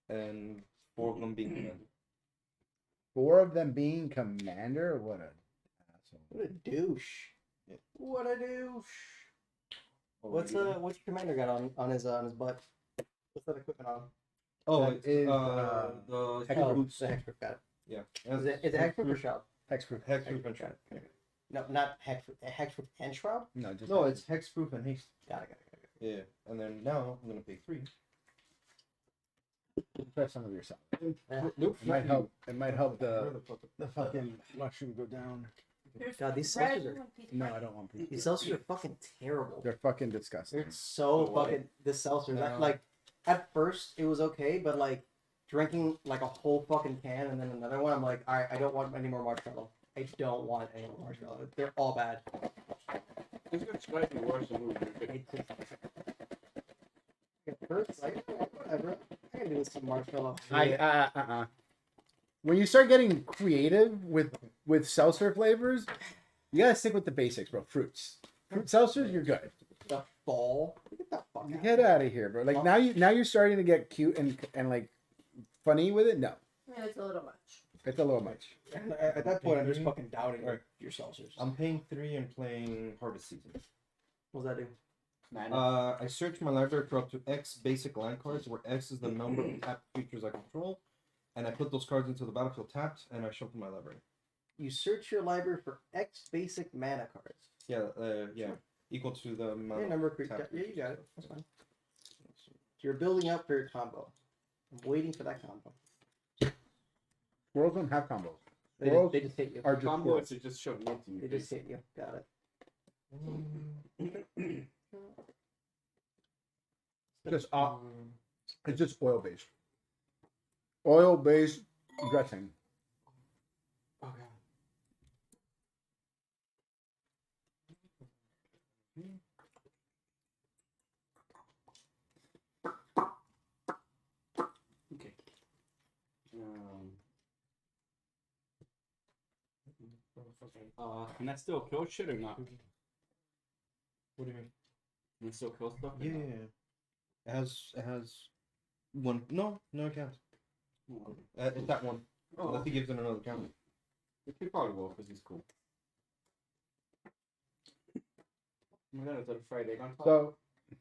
And 4 of them being commander. 4 of them being commander. What a asshole. What a douche. Yeah. What a douche. What's your commander got on his butt? What's that equipment on? Oh, That it's is, the Hexproof. Oh, boots. the hexproof. Got it. Yeah. Is it hexproof or shroud? Hexproof. Hexproof and shroud. No, not hexproof. Hexproof and shroud. No, just No, it's hexproof and haste. Got it. Yeah. And then now I'm gonna pay 3. try some of yourself. Nope. It might help. It might help Where the the fuck? the fucking mushroom go down. God, these Bread seltzers are and a piece of No, bread. I don't want these pizza. seltzers are fucking terrible. They're fucking disgusting. They're so Why? fucking this seltzer. No. Like at first it was okay, but like drinking like a whole fucking can and then another one, I'm like, all right, I don't want any more marshmallow. I don't want any more marshmallow. They're all bad. This gets slightly worse than we were. It's just- At first, like whatever. I can do with some marshmallow. When you start getting creative with seltzer flavors, you gotta stick with the basics, bro. Fruit seltzers, you're good. The fall. Get the fuck out. Get out of here, bro. Like now you're starting to get cute and like funny with it. No, Yeah, it's a little much. it's a little much. At that point, I'm just fucking doubting Alright. your seltzers. I'm paying 3 and playing Harvest Season. What does that do? Man, I search my library for up to X basic land cards, where X is the number of tapped creatures I control, and I put those cards into the battlefield tapped, and I shuffle my library. You search your library for X basic mana cards. Yeah, equal to the amount. Your number of creatures. tapped Yeah, you got it. That's fine. You're building up for your combo. I'm waiting for that combo. Squirrels don't have combos. They Squirrels just hit you. are just combo squirrels. is to just shove one to you. They just hit you. Got it. It's just oil based. Oil based dressing. Okay. Can I still kill shit or not? What do you mean? Can I still kill stuff? or Yeah, not? yeah, yeah. It has one. No, it counts. Oh, It's that one. oh, Unless he gives it another count. he probably will because he's cool. Oh my god, is that a fried egg on top? So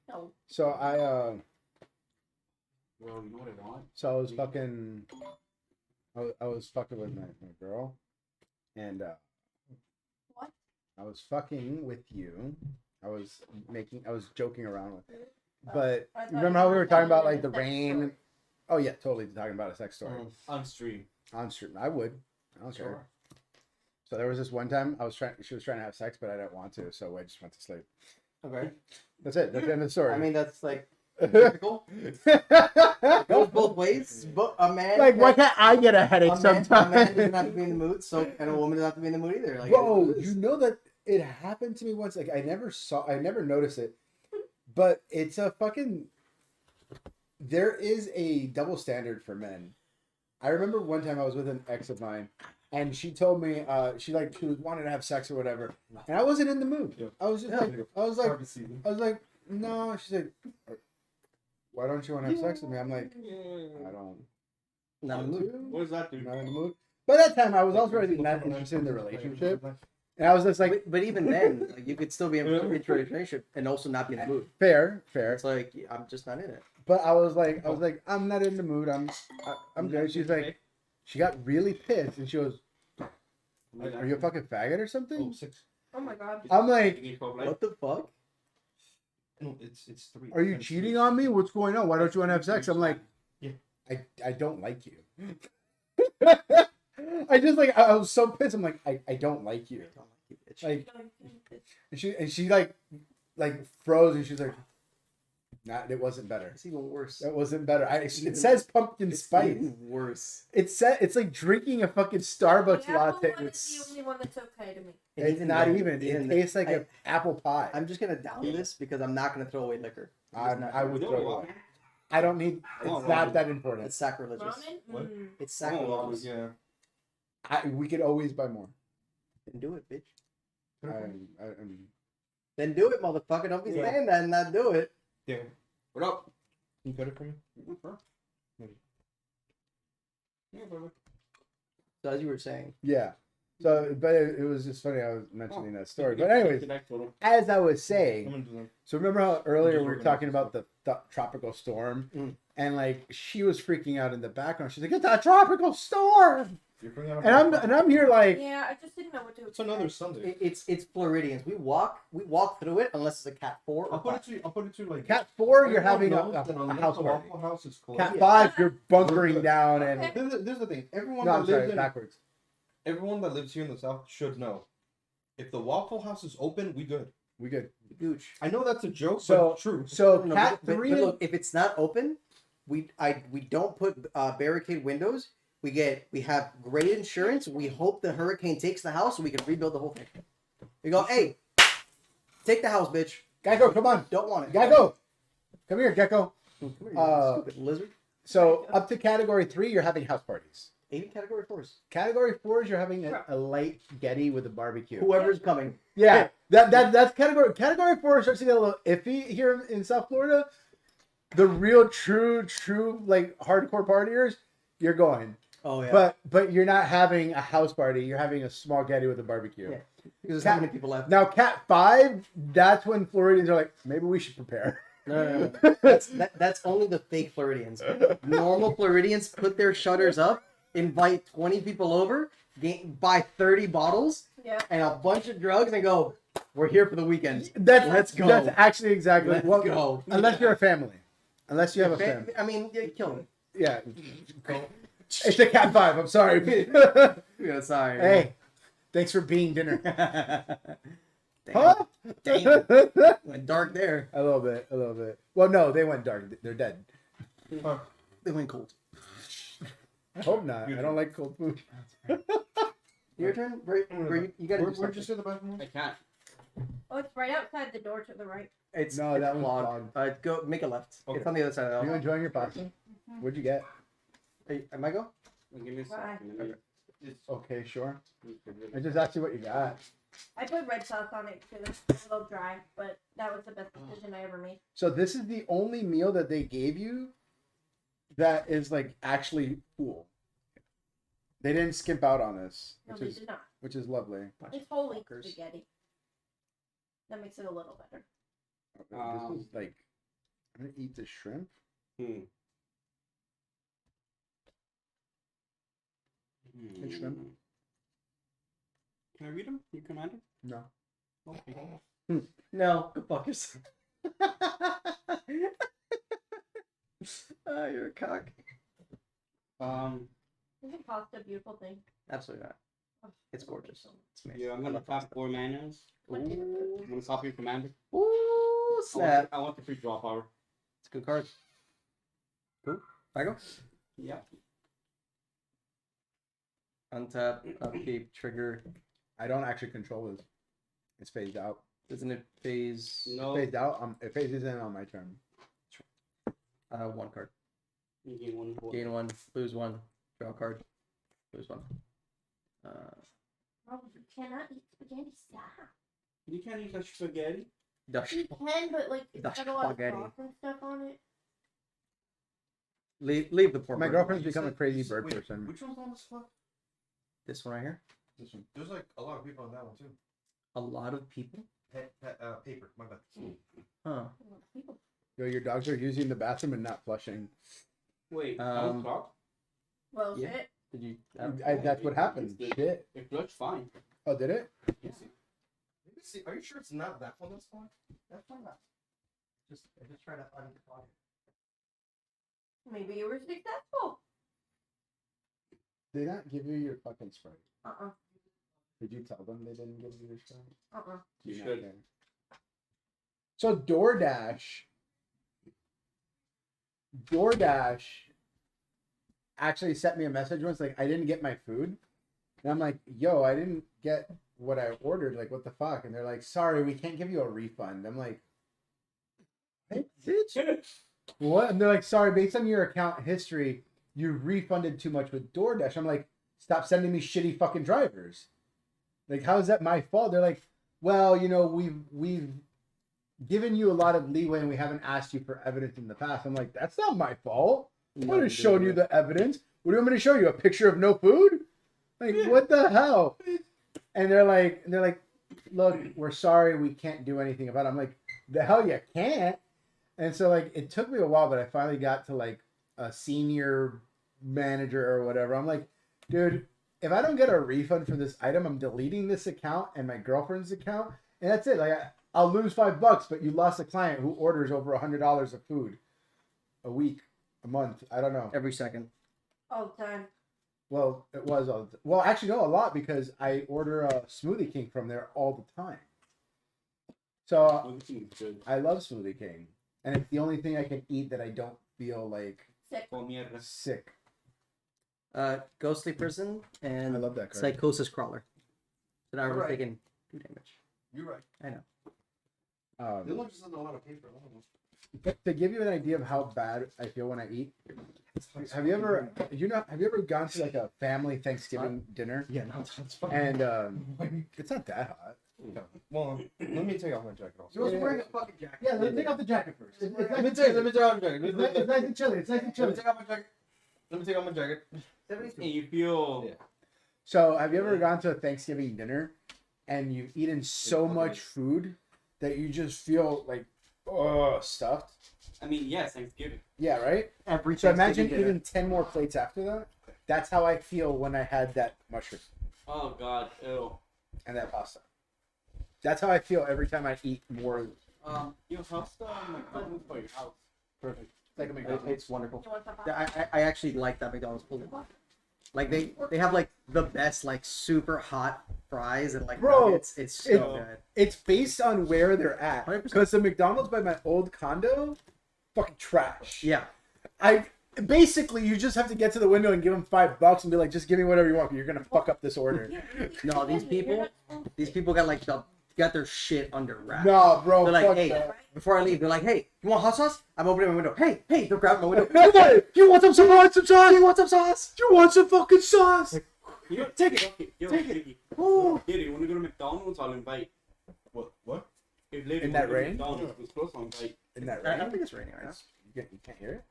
No. so I Well, you know what I want? so I was fucking I was fucking with my girl, and What? I was fucking with you. I was joking around with it. But I thought remember you how we were talking about telling like the me a sex rain? story. Oh yeah, totally talking about a sex story On stream. on stream. I would. I don't care. Sure. So there was this one time she was trying to have sex, but I didn't want to, so I just went to sleep. Okay. That's it. That's the end of the story. I mean, that's like typical. It goes both ways. But a man, like, why can't I get a headache a man doesn't sometimes? have to be in the mood, so and a woman doesn't have to be in the mood either. Like, Whoa, it is. you know that it happened to me once. Like I never noticed it, but it's a fucking. There is a double standard for men. I remember one time I was with an ex of mine, and she told me she wanted to have sex or whatever, and I wasn't in the mood. Yeah. I was just Yeah. like Harvest season. no. She's like, why don't you want to have sex with me? I'm like, I don't. Not in the mood. What does that do? I'm not in the mood. By that time, I was also already not interested in the relationship, and I was just like, But even then, like, you could still be in a relationship and also not be in the mood. fair. It's like I'm just not in it. But I was like, I'm not in the mood. I'm good. She's like, she got really pissed, and she goes, "Are you a fucking faggot or something?" Oh, 6. Oh my god. I'm like, You need 12 lights? What the fuck? No, it's 3. "Are you cheating on me? What's going on? Why don't you want to have sex?" I'm like, Yeah. I don't like you. I just like I was so pissed. I'm like, I don't like you. Like, and she like froze, and she's like, nah, it wasn't better. It's even worse. That wasn't better. It says pumpkin It's spice. even worse. It's like drinking a fucking Starbucks The latte apple one with. is the only one that's okay to me. And It's not then- even. even It then, tastes like an apple pie. I'm just gonna down this because I'm not gonna throw away liquor. I'm just not I gonna would do throw it. it away. I don't need. Oh, It's not ramen. that important. It's sacrilegious. Ramen? What? Mm. It's Oh, sacrilegious. Yeah. We could always buy more. Then do it, bitch. I'm Then do it, motherfucker. Don't be Yeah. saying that and not do it. Yeah. What up? Can you cut it for me? Yeah, brother. So as you were saying, yeah. So, but it was just funny. I was mentioning that story. But anyways, as I was I'm saying, gonna do that. so remember how earlier Just we were organize talking stuff. about the tropical storm, Mm. and like she was freaking out in the background. She's like, "It's a tropical storm," You're bringing out and I'm here like, Yeah, I just didn't know what to It's another Sunday. it's Floridians. We walk through it unless it's a cat 4 or I'll put 5. it to you. I'll put it to you like. Cat 4, you're Everyone having knows a that unless house the party. Waffle House is closed. Cat Yeah. 5, you're bunkering We're good. down and. Okay. There's the thing. Everyone No, that I'm sorry, lives in backwards. everyone that lives here in the South should know. If the Waffle House is open, we good. We good. Gooch. I know that's a joke, So- but it's true. So No, Cat but 3. look, if it's not open, we don't put barricade windows. We have great insurance. We hope the hurricane takes the house so we can rebuild the whole thing. We go, hey, take the house, bitch. Gecko, come on. Don't want it. Gecko. Come here, Gecko. Come here, you stupid lizard. So up to category 3, you're having house parties. 80 category 4s. Category 4 is you're having a light Getty with a barbecue. Whoever's coming. Yeah, that's category 4 starts to get a little iffy here in South Florida. The real true like hardcore partiers, you're going. Oh yeah. But you're not having a house party. You're having a small Getty with a barbecue. Yeah. Because there's Cat- how many people left? Now Cat 5, that's when Floridians are like, maybe we should prepare. No. That's only the fake Floridians. Normal Floridians put their shutters up, invite 20 people over, buy 30 bottles Yeah. and a bunch of drugs, and go, we're here for the weekend. Let's go. That's actually exactly Let's what. go. Unless you're a family. Unless you have a family. I mean, yeah, kill me. Yeah. It's a Cat 5. I'm sorry. Yeah, sorry. Hey, thanks for being dinner. Damn. Huh? Damn. Went dark there. A little bit. Well, no, they went dark. They're dead. They went cold. I hope not. I don't like cold food. Your turn. You gotta do Where'd you something. say the bathroom? I can't. Oh, it's right outside the door to the right. It's No, it's that one's clogged. clogged. Go make a left. Okay. It's on the other side of the Are you house. enjoying your pasta? What'd you get? Hey, am I go? Give me a Bye. second. Okay, sure. I just asked you what you got. I put red sauce on it because it's a little dry, but that was the best decision I ever made. So this is the only meal that they gave you that is like actually cool. They didn't skimp out on this, No, which they is did not. lovely. It's holy fuckers. spaghetti. That makes it a little better. This is like, I'm gonna eat the shrimp. Hmm. Hey, shrimp. Can I read them? You commander? No. Okay. No, go fuck yourself. Oh, you're a cock. Isn't pasta a beautiful thing? Absolutely not. It's gorgeous. It's amazing. Yeah, I'm gonna tap 4 manas. What is it? I'm gonna stop your commander. Ooh, snap. I want the free draw power. It's a good card. Cool. I go. Yeah. Untap, upkeep, trigger. I don't actually control this. It's phased out. Doesn't it phase? No. Phased out. It phases in on my turn. One card. You gain 1. Gain 1, lose 1, draw a card, lose 1. Oh, you cannot eat spaghetti. Stop. You can't eat that spaghetti. Dash. You can, but like it's That's got a lot of spaghetti. sauce and stuff on it. Leave the poor My bird. girlfriend's You become a said- crazy you said- bird wait, person. Which one's on this fuck? This one right here. This one. There's like a lot of people on that one too. A lot of people. Paper. My bad. Huh. People. Yo, your dogs are using the bathroom and not flushing. Wait, Um, Well, Yeah. shit. Did you? That's what happened. Shit. If Dutch, fine. Oh, did it? Let me see. Are you sure it's not that one that's fine? That's fine. I just try to unclog it. Maybe you were successful. Did they not give you your fucking Sprite? Uh-uh. Did you tell them they didn't give you your Sprite? Uh-uh. Do You not should. care? So DoorDash actually sent me a message once like I didn't get my food. And I'm like, yo, I didn't get what I ordered. Like, what the fuck? And they're like, sorry, we can't give you a refund. I'm like, hey, bitch. What? And they're like, sorry, based on your account history, you refunded too much with DoorDash. I'm like, stop sending me shitty fucking drivers. Like, how is that my fault? They're like, well, you know, we've given you a lot of leeway and we haven't asked you for evidence in the past. I'm like, that's not my fault. I would have shown you the evidence. What do you want me to show you? A picture of no food? Like, what the hell? And they're like, look, we're sorry, we can't do anything about it. I'm like, the hell you can't. And so like it took me a while, but I finally got to like a senior manager or whatever. I'm like, dude, if I don't get a refund for this item, I'm deleting this account and my girlfriend's account, and that's it. Like I'll lose $5, but you lost a client who orders over $100 of food a week, a month. I don't know. Every second. All the time. Well, it was all. Well, actually, no, a lot because I order a Smoothie King from there all the time. So Everything is good. I love Smoothie King, and it's the only thing I can eat that I don't feel like Sick. Por mierda. sick. Ghostly Prison and I love that card. Psychosis Crawler. So now we're Alright. taking 2 damage. You're right. I know. The Um, one just has a lot of paper. to give you an idea of how bad I feel when I eat, have you ever gone to like a family Thanksgiving dinner? Yeah, no, it's fine. And it's not that hot. Well, let me take off my jacket also. You're wearing a fucking jacket. Yeah, let's take off the jacket first. It's Let me take off my jacket. it's nice and chilly. It's nice and Let chilly. me take off my jacket. Let me take off my jacket. And you feel Yeah. So, have you ever gone to a Thanksgiving dinner and you've eaten so much food that you just feel like, oh, stuffed? I mean, yes, Thanksgiving. Yeah, right? Every So imagine Thanksgiving dinner. eating 10 more plates after that. That's how I feel when I had that mushroom Oh god, ew. and that pasta. That's how I feel every time I eat more. Yo, how's the McDonald's by your house? Perfect. Like a McDonald's. It's wonderful. You want some I actually like that McDonald's pulled. Like they have like the best like super hot fries and like Bro, nuggets. It's so it- good. It's based on where they're at. 100%. Because the McDonald's by my old condo, fucking trash. Yeah. Basically, you just have to get to the window and give them $5 and be like, just give me whatever you want, but you're gonna fuck up this order. No, these people got like got their shit under wraps. No, bro. They're like, fuck hey, that. before I leave, they're like, hey, you want hot sauce? I'm opening my window. Hey, they're grabbing my window. You want some sauce? You want some sauce? You want some fucking sauce? You know, take it. Yo, take it. Woo. Later, you want to go to McDonald's? I'll invite. What? If later In you that wanna go to rain? McDonald's, it's close. I'll invite. Isn't that I right? don't think it's raining right now. You can't hear it?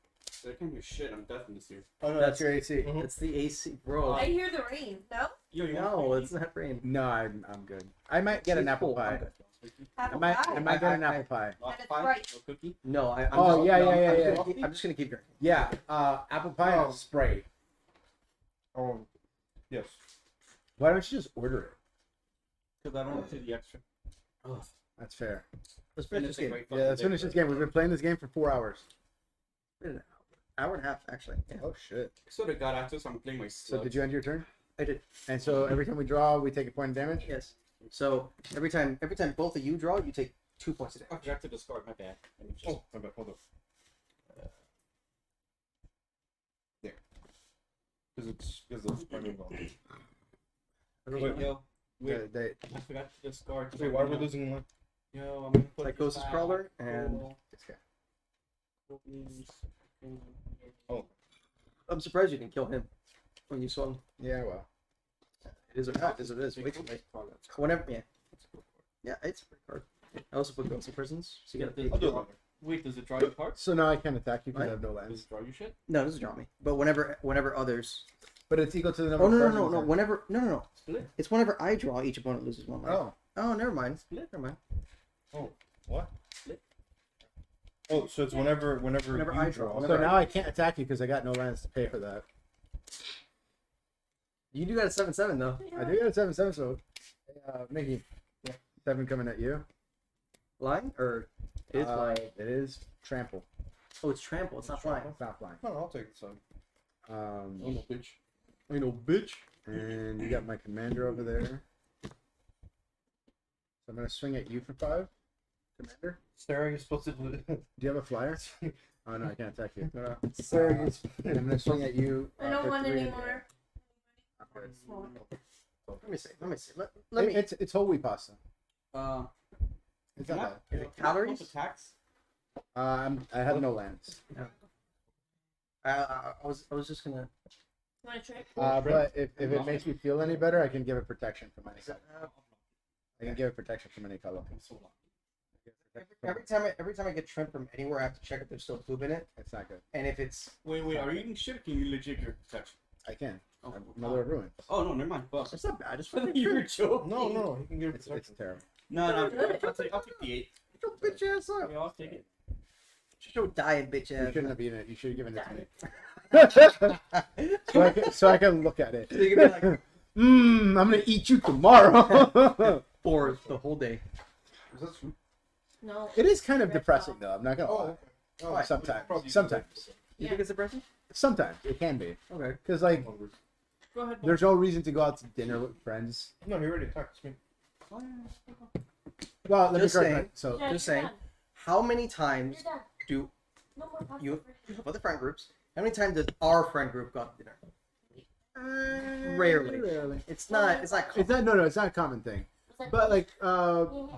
I can't hear shit. I'm deaf in this year. Oh no, that's your AC. It's the AC, bro. I hear the rain. No? Yo, you No, want it's not rain. No, I'm good. I might get an She's apple cool. pie. I'm good. Apple I pie. might get an I- apple pie. Lost And it's pie? right. No cookie? No, I'm Oh, just, yeah, no, yeah, yeah, I'm, yeah. I'm just gonna keep drinking. Yeah, apple pie and Sprite. Oh, yes. Why don't you just order it? Because I don't want to do the extra. That's fair. Let's And finish it's this a game. great Yeah, fucking let's finish day this for it. game. We've been playing this game for 4 hours. Hour and a half, actually. Yeah. Oh shit! I sort of got access. I'm playing my So slug. did you end your turn? I did. And so every time we draw, we take a point of damage. Yes. So every time both of you draw, you take 2 points of I damage. forgot to discard. My bad. Let me just... Oh, my bad. Hold up. There. Because it's running well. Wait, yo. Wait, They, I forgot to discard. Wait, why are we losing one? Yo, I'm gonna put Psychosis this Crawler back. and this guy. I'm surprised you didn't kill him when you swung. Yeah, well. It is or not. It is what it is. Wait, wait. Whenever, yeah. Yeah, it's a pretty card. I also put Ghosts of Prisons. So you gotta Yeah, pay. I'll do it later. Wait, does it draw your cards? So now I can't attack you because I What? have no Does lands. it draw your shit? No, it doesn't draw me. But whenever others. But it's equal to the number Oh no of no cards. no in no! the turn. Whenever no. Split. It's whenever I draw, each opponent loses 1 life. Oh, Oh, never mind. Never mind. What? Oh, so it's whenever Whenever you I draw. draw. Whenever so now I can't attack you because I got no lands to pay for that. You do got a 7/7 though. I do got a 7/7, so Mickey, Yeah. 7 coming at you. Flying or it is flying? It is trample. Oh, it's trample. It's not flying. It's not flying. No, I'll take the sun. Oh no, bitch. You know, bitch. And you got my commander over there. So I'm gonna swing at you for 5, commander. Sarah, you're supposed to do it. Do you have a flyer? Oh no, I can't attack you. Sarah, you're And I'm gonna swing at you. I don't for want 3. anymore. Okay. Small. Let me see. Let me. It's whole wheat pasta. It's Can not I- bad. Is it can I calories? put the tax? I have no lands. I was just gonna. My trick. But if it makes you feel any better, I can give it protection from any color. I can give it protection from any color. I'm so lucky. Every time I get trimmed from anywhere, I have to check if there's still poop in it, It's not good. and if it's Wait, are you eating shit? Or can you legit get protection? I can. Oh, Mother of Ruin. oh no, never mind. Fuck. it's not bad. It's I thought fucking you were good. joking. No, he can get It's protection. terrible. No, I'll take the 8. Your bitch ass up. Yeah, I'll take it. Show dying bitch You ass. shouldn't have eaten it. You should have given it to me. so I can look at it. So you can be like, I'm gonna eat you tomorrow. for the whole day. Is that sweet? No. It is kind of depressing though. I'm not gonna lie. Oh, okay. Sometimes. Probably Sometimes. You Yeah. think it's depressing? Sometimes it can be Okay. because like Hungry. Go ahead. there's no reason to go out to dinner with friends. No, he already attacked me. Well, let Just me correct saying. that. So Yeah, Just you're saying. done. How many times You're done. do No more pasta you for you. other friend groups? How many times does our friend group go out to dinner? Rarely. Rarely. It's not. It's not. It's not. No, it's not a common thing. Was that But like,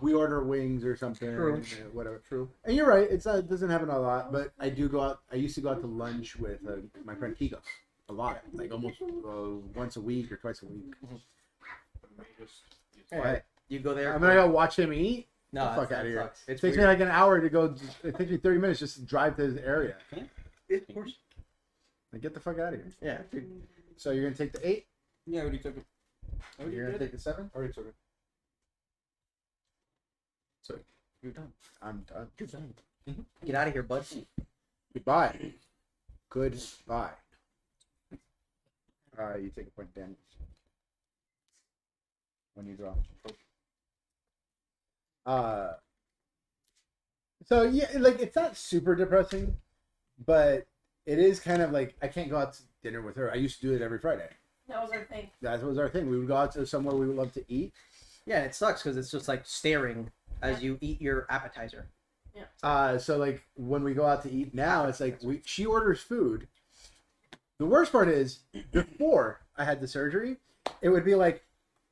we order wings or something, True. whatever. True. And you're right. It doesn't happen a lot, but I do go out. I used to go out to lunch with my friend Kigo a lot, like almost once a week or twice a week. Hey, you go there. I'm gonna go watch him eat. No, Get the fuck that out of here. sucks. It It's takes me weird. like an hour to go. It takes me 30 minutes just to drive to his area. Of course. Like, get the fuck out of here. Yeah. Dude. So you're gonna take the 8. Yeah, I already took it. I already You're gonna did take the 7. Already took it. You're done. I'm done. You're done. Get out of here, bud. Goodbye. Goodbye. You take a point of damage when you draw. So yeah, like it's not super depressing, but it is kind of like I can't go out to dinner with her. I used to do it every Friday. That was our thing. That was our thing. We would go out to somewhere we would love to eat. Yeah, and it sucks because it's just like staring as you eat your appetizer. So like when we go out to eat now, it's like she orders food. The worst part is before I had the surgery, it would be like,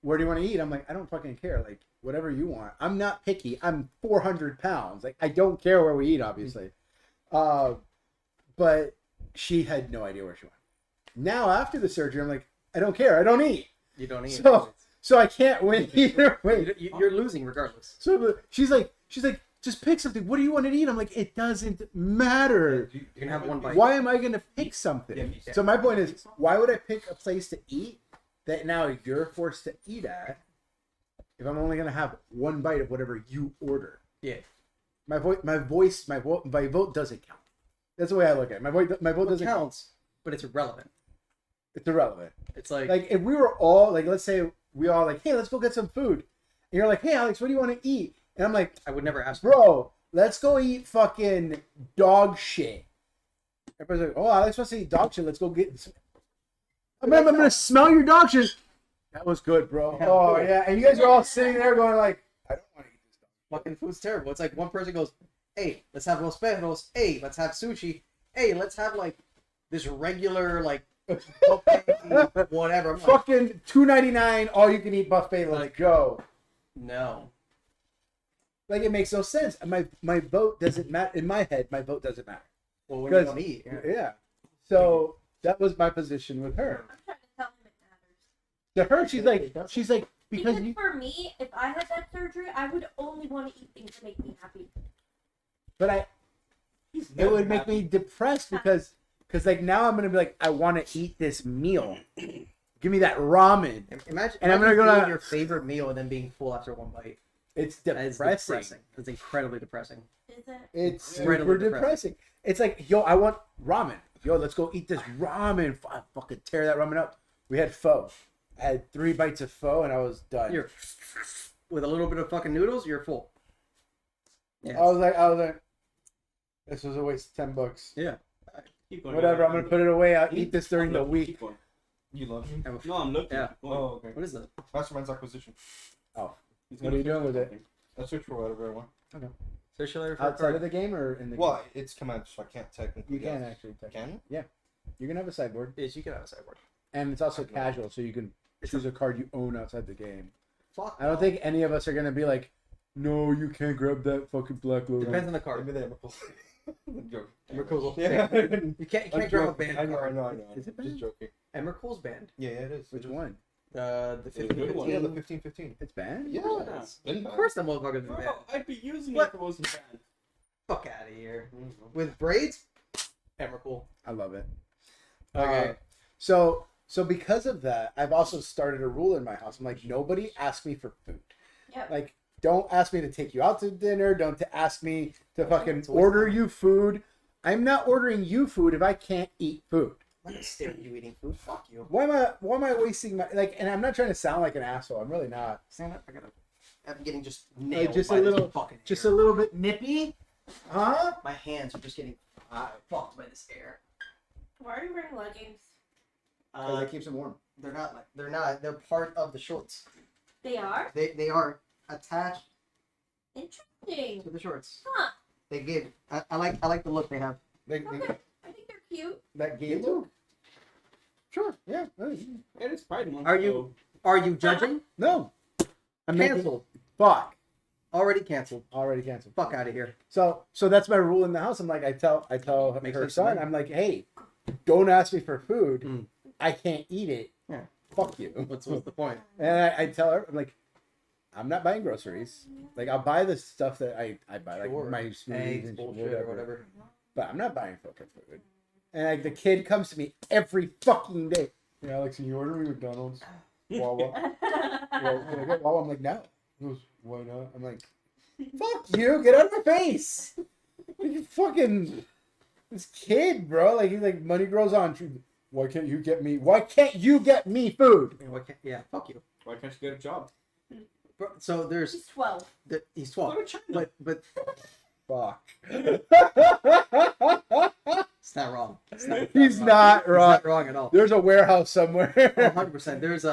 "Where do you want to eat?" I'm like, "I don't fucking care. Like whatever you want. I'm not picky. I'm 400 pounds. Like I don't care where we eat, obviously." But she had no idea where she went. Now after the surgery, I'm like, "I don't care. I don't eat." You don't eat. So- So I can't win either way. You're losing regardless. So she's like, just pick something. What do you want to eat? I'm like, it doesn't matter. You can have one bite. Why am I gonna pick something? Yeah. So my point is, why would I pick a place to eat that now you're forced to eat at if I'm only gonna have one bite of whatever you order? Yeah. My vote doesn't count. That's the way I look at it. My vote Well, it doesn't count. counts, but it's irrelevant. It's irrelevant. It's like, Like if we were all like, let's say we all like, hey, let's go get some food. And you're like, hey, Alex, what do you want to eat? And I'm like, I would never ask. bro, let's go eat fucking dog shit. Everybody's like, oh, Alex wants to eat dog shit. Let's go get some. I'm gonna smell your dog shit. That was good, bro. Yeah, Oh cool. yeah, and you guys are all sitting there going like, I don't want to eat this dog. Fucking food's terrible. It's like one person goes, hey, let's have Los Perros. Hey, let's have sushi. Hey, let's have like this regular like buffet, whatever. I'm like, Fucking $2.99, all you can eat buffet. Let's go. no. Like it makes no sense. My vote doesn't matter in my head. My vote doesn't matter. Well, when you Because don't eat, yeah. yeah. So that was my position with her. I'm trying to tell him it matters. To her, she's like because Because you. for me, if I had that surgery, I would only want to eat things that make me happy. But it would make me depressed because like now I'm gonna be like I want to eat this meal. Give me that ramen. Imagine, And I'm gonna go eating to- your favorite meal and then being full after one bite. It's That is depressing. depressing. It's incredibly depressing. Is it? It's Incredibly super depressing. It's like yo, I want ramen. Yo, let's go eat this ramen. I fucking tear that ramen up. We had pho. I had 3 bites of pho and I was done. You're with a little bit of fucking noodles, you're full. Yeah. I was like, this was a waste of $10. Yeah. Keep going. Whatever. I'm gonna put it away. I'll eat this during the Keep week. going. You love him. No, I'm looking. Yeah. Keep going. Oh, okay. What is that? Mastermind's acquisition. He's What gonna are you doing fix with it? something. I search for whatever I want. Outside of the game or in the Well, game? it's commands, so I can't technically. You can guess. actually. I can? You can have a sideboard, Yes, you can have a sideboard. and it's also casual, so you can choose a card you own outside the game. Fuck. I don't think any of us are gonna be like, no, you can't grab that fucking black logo. Depends on the card. Maybe they have a joke. Emrakul. Yeah. You can't I'm grab a joking. band I know. card. Is it Just banned? joking. Emrakul's banned. Yeah, it is. Which one? The The 15, good one. Yeah, the 15. 15-15. It's banned. Yeah, Yeah. it's been Of banned. course, that motherfucker's been Bro, banned. I'd be using What? it if it wasn't banned. Fuck out of here. Mhm. With braids, Emrakul. I love it. Okay. So because of that, I've also started a rule in my house. I'm like, nobody ask me for food. Yep. Like, don't ask me to take you out to dinner. Don't ask me to fucking It's always order fun. you food. I'm not ordering you food if I can't eat food. I'm not stare at you eating food. Fuck you. Why am I wasting my like? And I'm not trying to sound like an asshole. I'm really not. Stand up. I'm getting just nailed just by a this little- fucking Just air. a little bit nippy, huh? My hands are just getting fucked by this air. Why are you wearing leggings? That keeps them warm. They're not. They're part of the shorts. They are? They are attached Interesting. to the shorts. Huh. They give. I like the look they have. They, Okay. I think they're cute. that gave look. Sure. Yeah. It is Pride Month. Are you- Are you judging? No. I'm making Canceled. fuck. Already canceled. Already canceled. Fuck out of here. So that's my rule in the house. I'm like, I tell Makes her sense son, to me. I'm like, hey, don't ask me for food. Mm. I can't eat it. Yeah. Fuck you. What's the point? And I tell her, I'm like, I'm not buying groceries. Like, I'll buy the stuff that I buy, like Sure. my smoothies Eggs, and bullshit, or whatever. But I'm not buying fucking food. And like the kid comes to me every fucking day. Yeah, Alex, can you order me McDonald's? Wawa. Well, can I get Wawa? I'm like, no. He goes, why not? I'm like, fuck you, get out of my face. You fucking this kid, bro. Like he's like money grows on tree. Why can't you get me food? Yeah, fuck you. Why can't you get a job? Bro, so there's She's 12. he's Go 12, to China. but Fuck. it's not wrong. It's not, He's wrong. not It's wrong. not wrong at all. There's a warehouse somewhere. 100%. There's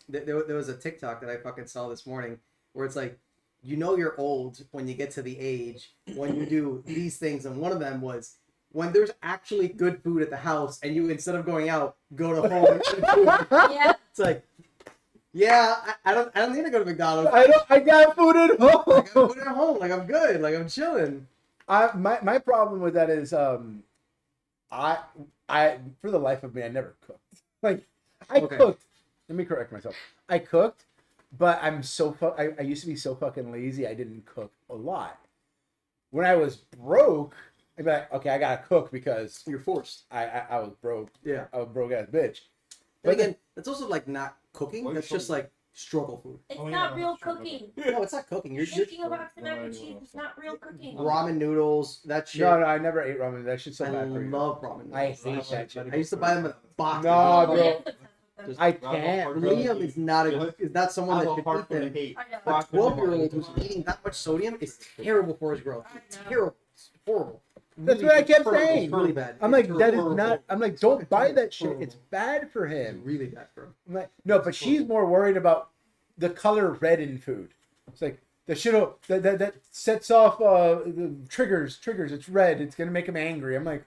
there was a TikTok that I fucking saw this morning where it's like, you know you're old when you get to the age when you do these things, and one of them was when there's actually good food at the house, and you instead of going out, go to home and get food. Yeah. It's like, yeah, I don't need to go to McDonald's. I got food at I got home. food at home. Like I'm good. Like I'm chilling. My problem with that is I for the life of me I never cooked. Like I Okay. cooked let me correct myself. I cooked, but I used to be so fucking lazy. I didn't cook a lot. When I was broke, I'd be like, okay, I gotta cook because You're forced. I was broke. Yeah. I was broke ass bitch. But again, that's also like not cooking. Why that's you just so- like struggle food. It's Oh, yeah, not real that's true. cooking. No, it's not cooking. You're Making a box of mac No, and I cheese know. is not real cooking. ramen noodles. That shit. No, I never ate ramen. That shit's so I bad for you. love ramen noodles. I hate that shit. I used to buy them in a box. No, Oh, bro. Liam's obsessed with them. I can't. Liam is not someone that should eat them. hate. I know. A 12-year-old who's eating that much sodium is terrible for his growth. It's I know. terrible. It's horrible. That's Really what I kept horrible. saying. It's really bad. I'm It's like, that is horrible. not. I'm like, don't buy fucking that shit. horrible. It's bad for It's him. really bad for him. I'm like, no, but she's more worried about the color red in food. It's like the shit that sets off the triggers. It's red. It's gonna make him angry. I'm like,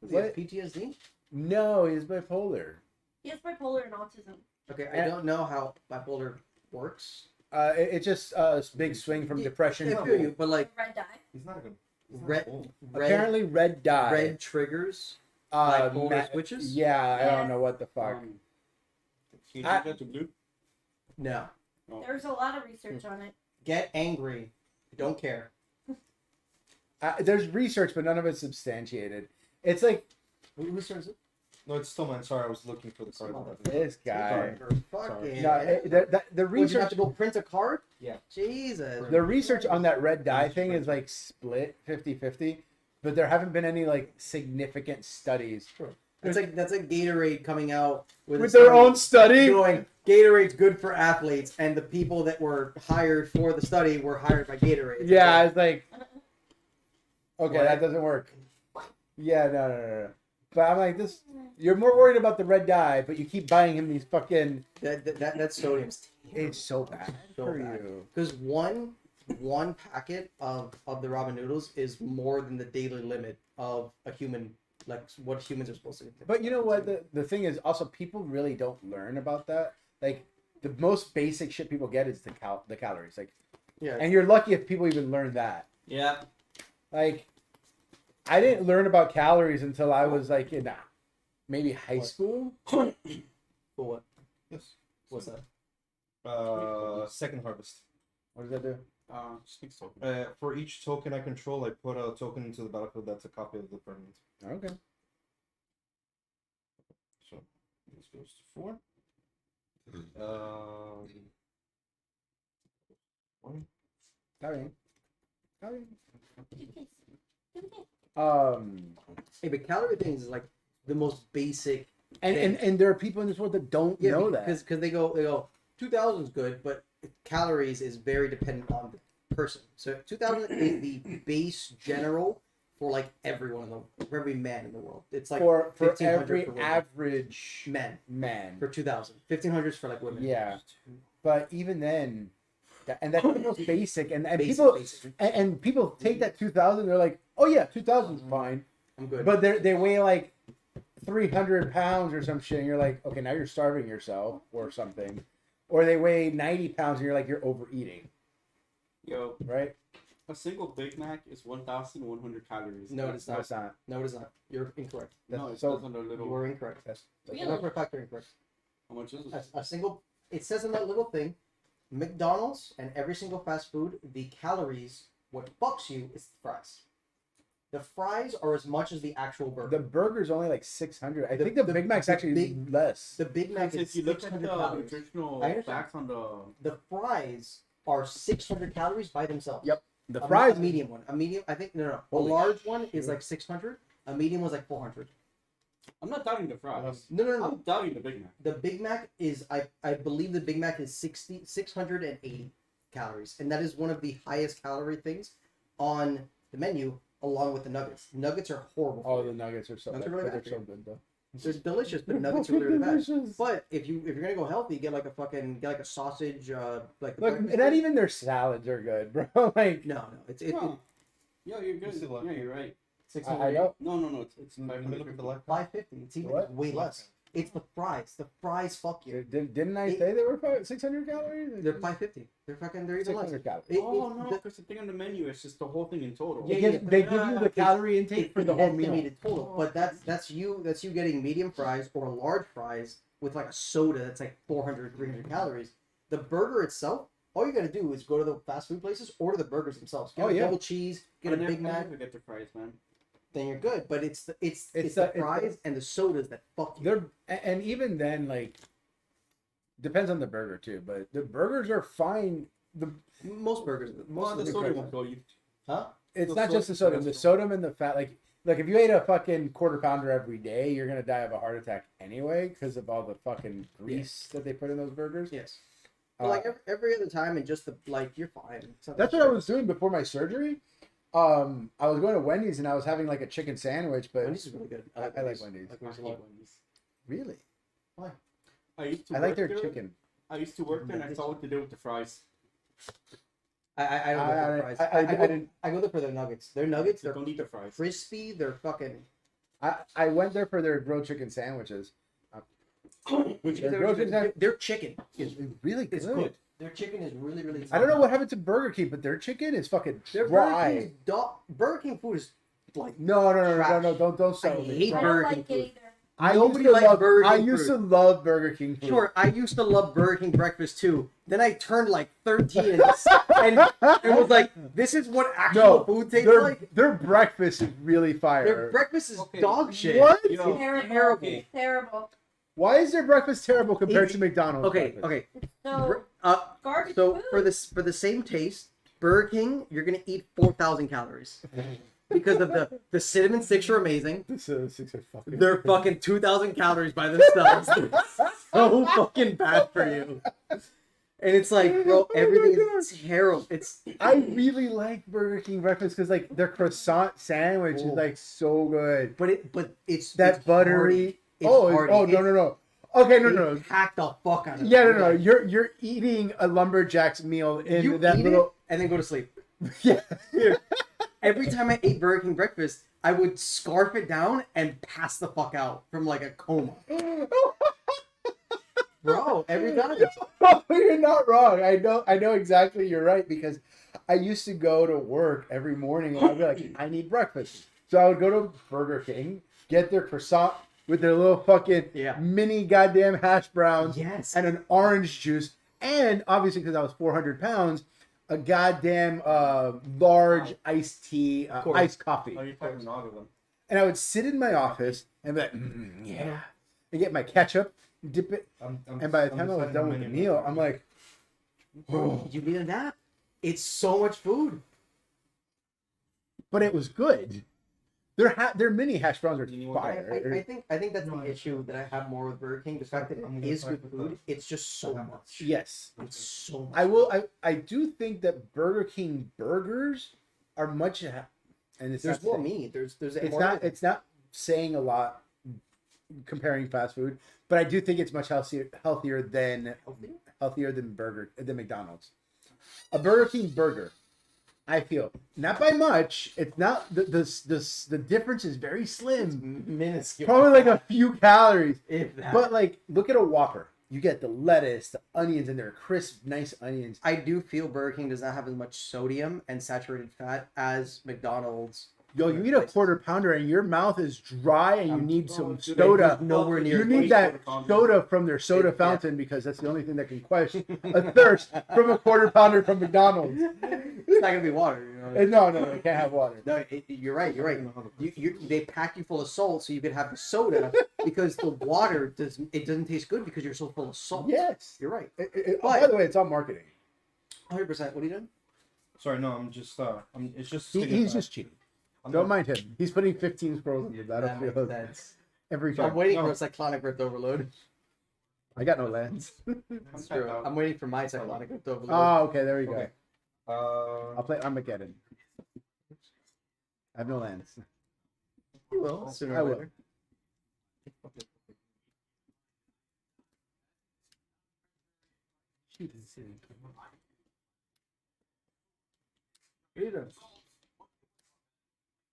Does he have What? PTSD? no, he's bipolar. He has bipolar and autism. Okay, I don't know how bipolar works. It's just a big swing from depression. I feel you, but like Red dye. He's not good. He's not red, old. Apparently, red dye. red triggers. bipolar switches? Yeah, I Yeah. don't know what the fuck. Can you I- change that to blue? No, There's a lot of research on it. get angry. Don't care. There's research, but none of it's substantiated. It's like Whose turn is it? No, it's still mine. Sorry, I was looking for the card. this guy. Fucking. No, the Would you have research to go print a card? Yeah. Jesus. the research on that red dye thing is like split 50-50, but there haven't been any like significant studies That's like Gatorade coming out with a with their study own study. going Gatorade's good for athletes, and the people that were hired for the study were hired by Gatorade. Yeah, it's like okay, What? that doesn't work. Yeah, no. But I'm like this. You're more worried about the red dye, but you keep buying him these fucking. that sodium's It's so bad So for bad. you. because one packet of the ramen noodles is more than the daily limit of a human, like what humans are supposed to eat. But you know what? The thing is, also people really don't learn about that. Like the most basic shit people get is the calories. Like, Yeah. and you're lucky if people even learn that. Yeah. Like, I didn't learn about calories until I was like in maybe high school. For what? Yes. What's that? Second harvest. What does that do? Just think so. For each token I control, I put a token into the battlefield that's a copy of the permanent. Okay. So this goes to 4. One. Está bien. Está bien. Do this. Do this. Hey, but calorie things is like the most basic. And there are people in this world that don't know that. because they go 2,000 is good, but calories is very dependent on the person. So 2,000 is the base general for like everyone for every man in the world. It's like for 1,500 every for women. average men man. for 2,000. 1,500 is for like women. Yeah. But even then, that's the most basic. And Basic. and people take that 2,000. They're like, oh yeah, 2,000 is fine. I'm good. But they weigh like 300 pounds or some shit. And you're like, okay, now you're starving yourself or something. Or they weigh 90 pounds and you're like, you're overeating, Yo, right? a single Big Mac is 1,100 calories. No, it's No, not. it's not. No, it is not. You're incorrect. No, That's it so says on the little. You are incorrect. that's Really? No, for a fact, you're incorrect. How much is it? A single. It says in that little thing, McDonald's and every single fast food, the calories, what fucks you is the fries. The fries are as much as the actual burger. the burger's only like 600. I The- think the the- Big Mac's the actually big- less. The Big Mac Because is if you look at 600 the calories. nutritional I understand. facts on the. The fries are 600 calories by themselves. Yep. The A fries, medium one. A medium. I think no. A Holy large one is like 600. A medium was like 400. I'm not doubting the fries. No. I'm doubting the Big Mac. The Big Mac is I believe the Big Mac is 680 calories, and that is one of the highest calorie things on the menu, along with the nuggets. Nuggets are horrible. oh, for the you. nuggets are so Nuggets bad. are really They're bad so for you. good though. They're delicious, but nuggets are literally bad. But if you're gonna go healthy, get like a sausage, like the Look, breakfast not food. even their salads are good, bro. Like, No, it's No. Yo, you're good. see what- Yeah, you're right. I 600. know. No. It's In the middle of the left. 550. It's even What? way less. It's the fries. The fries fuck you. Didn't I say they were 600 calories? They're 550. They're even less. 600 calories. Oh no, because the thing on the menu is just the whole thing in total. They Yeah, give, they give you the calorie intake It's for the whole meal. estimated total, but that's you getting medium fries or large fries with like a soda that's like 400, 300 calories. The burger itself, all you gotta do is go to the fast food places, order the burgers themselves. Get Oh, a yeah. double cheese, get a Big I Mac, never get the fries, man. then you're good. But it's the the- fries and the sodas that fuck you. And even then, like, depends on the burger too. But the burgers are fine. Most burgers, most Well, of the the soda burgers, won't kill you. huh? It's The not just the sodium. The sodium and the fat. Like if you ate a fucking quarter pounder every day, you're gonna die of a heart attack anyway because of all the fucking grease that they put in those burgers. Yes. Uh, But like every other time, and just the like, you're fine. It's not that's that what I bad. was doing before my surgery. I was going to Wendy's and I was having like a chicken sandwich, but Wendy's is really good. I like Wendy's. I like Wendy's a I hate lot. Wendy's. Really, I used to I like work their there. chicken. I used to work there and I saw what to do with the fries. I don't go for the fries. I go, didn't. I go there for their nuggets. Their nuggets, They they're don't eat the fries. crispy. They're fucking. I went there for their grilled chicken sandwiches. Which Their grilled chicken sandwich their chicken is really is good. good. Their chicken is really, really. I don't know what happened to Burger King, but their chicken is fucking Their dry. Burger King food is like. No, Trash. don't settle I me. hate I Burger don't King like food. it either. I Nobody used to likes love Burger I King used food. to love Burger King food. Sure, I used to love Burger King breakfast too. Then I turned like 13 and it was like, this is what actual No, food tastes their like. their breakfast is really fire. Their breakfast is Okay. dog shit. What? Yo, Terrible. terrible. Terrible. Why is their breakfast terrible compared to McDonald's? Okay, breakfast? okay. So garbage So food. for the same taste, Burger King, you're gonna eat 4,000 calories because of the cinnamon sticks are amazing. This six are fucking. They're fucking 2,000 calories by themselves. They're so fucking bad for you. And it's like, bro, everything is terrible. It's I really like Burger King breakfast because like their croissant sandwich is Oh. like so good. but it's That it's buttery. hearty. It's Oh, hearty. oh no, no, no. Okay, no, They no. Hack the fuck out of it. Yeah, no, no. You're eating a lumberjack's meal in You that eat little. it and then go to sleep. Yeah. Every time I ate Burger King breakfast, I would scarf it down and pass the fuck out from like a coma. Bro, every time. Oh, you're not wrong. I know exactly you're right because I used to go to work every morning and I'd be like, I need breakfast. So I would go to Burger King, get their croissant with their little fucking Yeah. mini goddamn hash browns Yes. and an orange juice. And obviously, because I was 400 pounds, a goddamn large iced tea, course. iced coffee. Oh, you're fucking all of them. And I would sit in my office and be like, yeah. And get my ketchup, dip it. And by the time I was done with the meal, I'm like, oh. You need a nap. It's so much food. But it was good. Their mini hash browns are You want- fire. I think that's the issue that I have more with Burger King. The fact that it is good food, it's just so much. Yes. It's so much. I do think that Burger King burgers are much, and it's There's not more saying- meat. There's It's not saying a lot comparing fast food, but I do think it's much healthier than McDonald's. A Burger King burger, I feel, not by much. It's not the difference is very slim. minuscule. Probably like a few calories. If that. But like, look at a Whopper. You get the lettuce, the onions, and they're crisp, nice onions. I do feel Burger King does not have as much sodium and saturated fat as McDonald's. Yo, you eat a quarter pounder and your mouth is dry and you need some dude, soda. nowhere near You as need much that soda from their soda Yeah. fountain because that's the only thing that can quench a thirst from a quarter pounder from McDonald's. It's not gonna be water. You know? No, it can't have water. No, you're right. You're right. They pack you full of salt so you can have the soda because the water doesn't taste good because you're so full of salt. Yes. You're right. By the way, it's all marketing. 100%. What are you doing? Sorry, no, I'm just it's just He's just cheating. Don't mind him. He's putting 15 scrolls in the That makes battlefield sense. every I'm time. waiting No. for a cyclonic rift overload. I got no lens. That's true. I'm waiting for my cyclonic rift overload. Oh, okay, there we go. Okay. I'll play Armageddon. I have no lens. You will sooner I or will. later.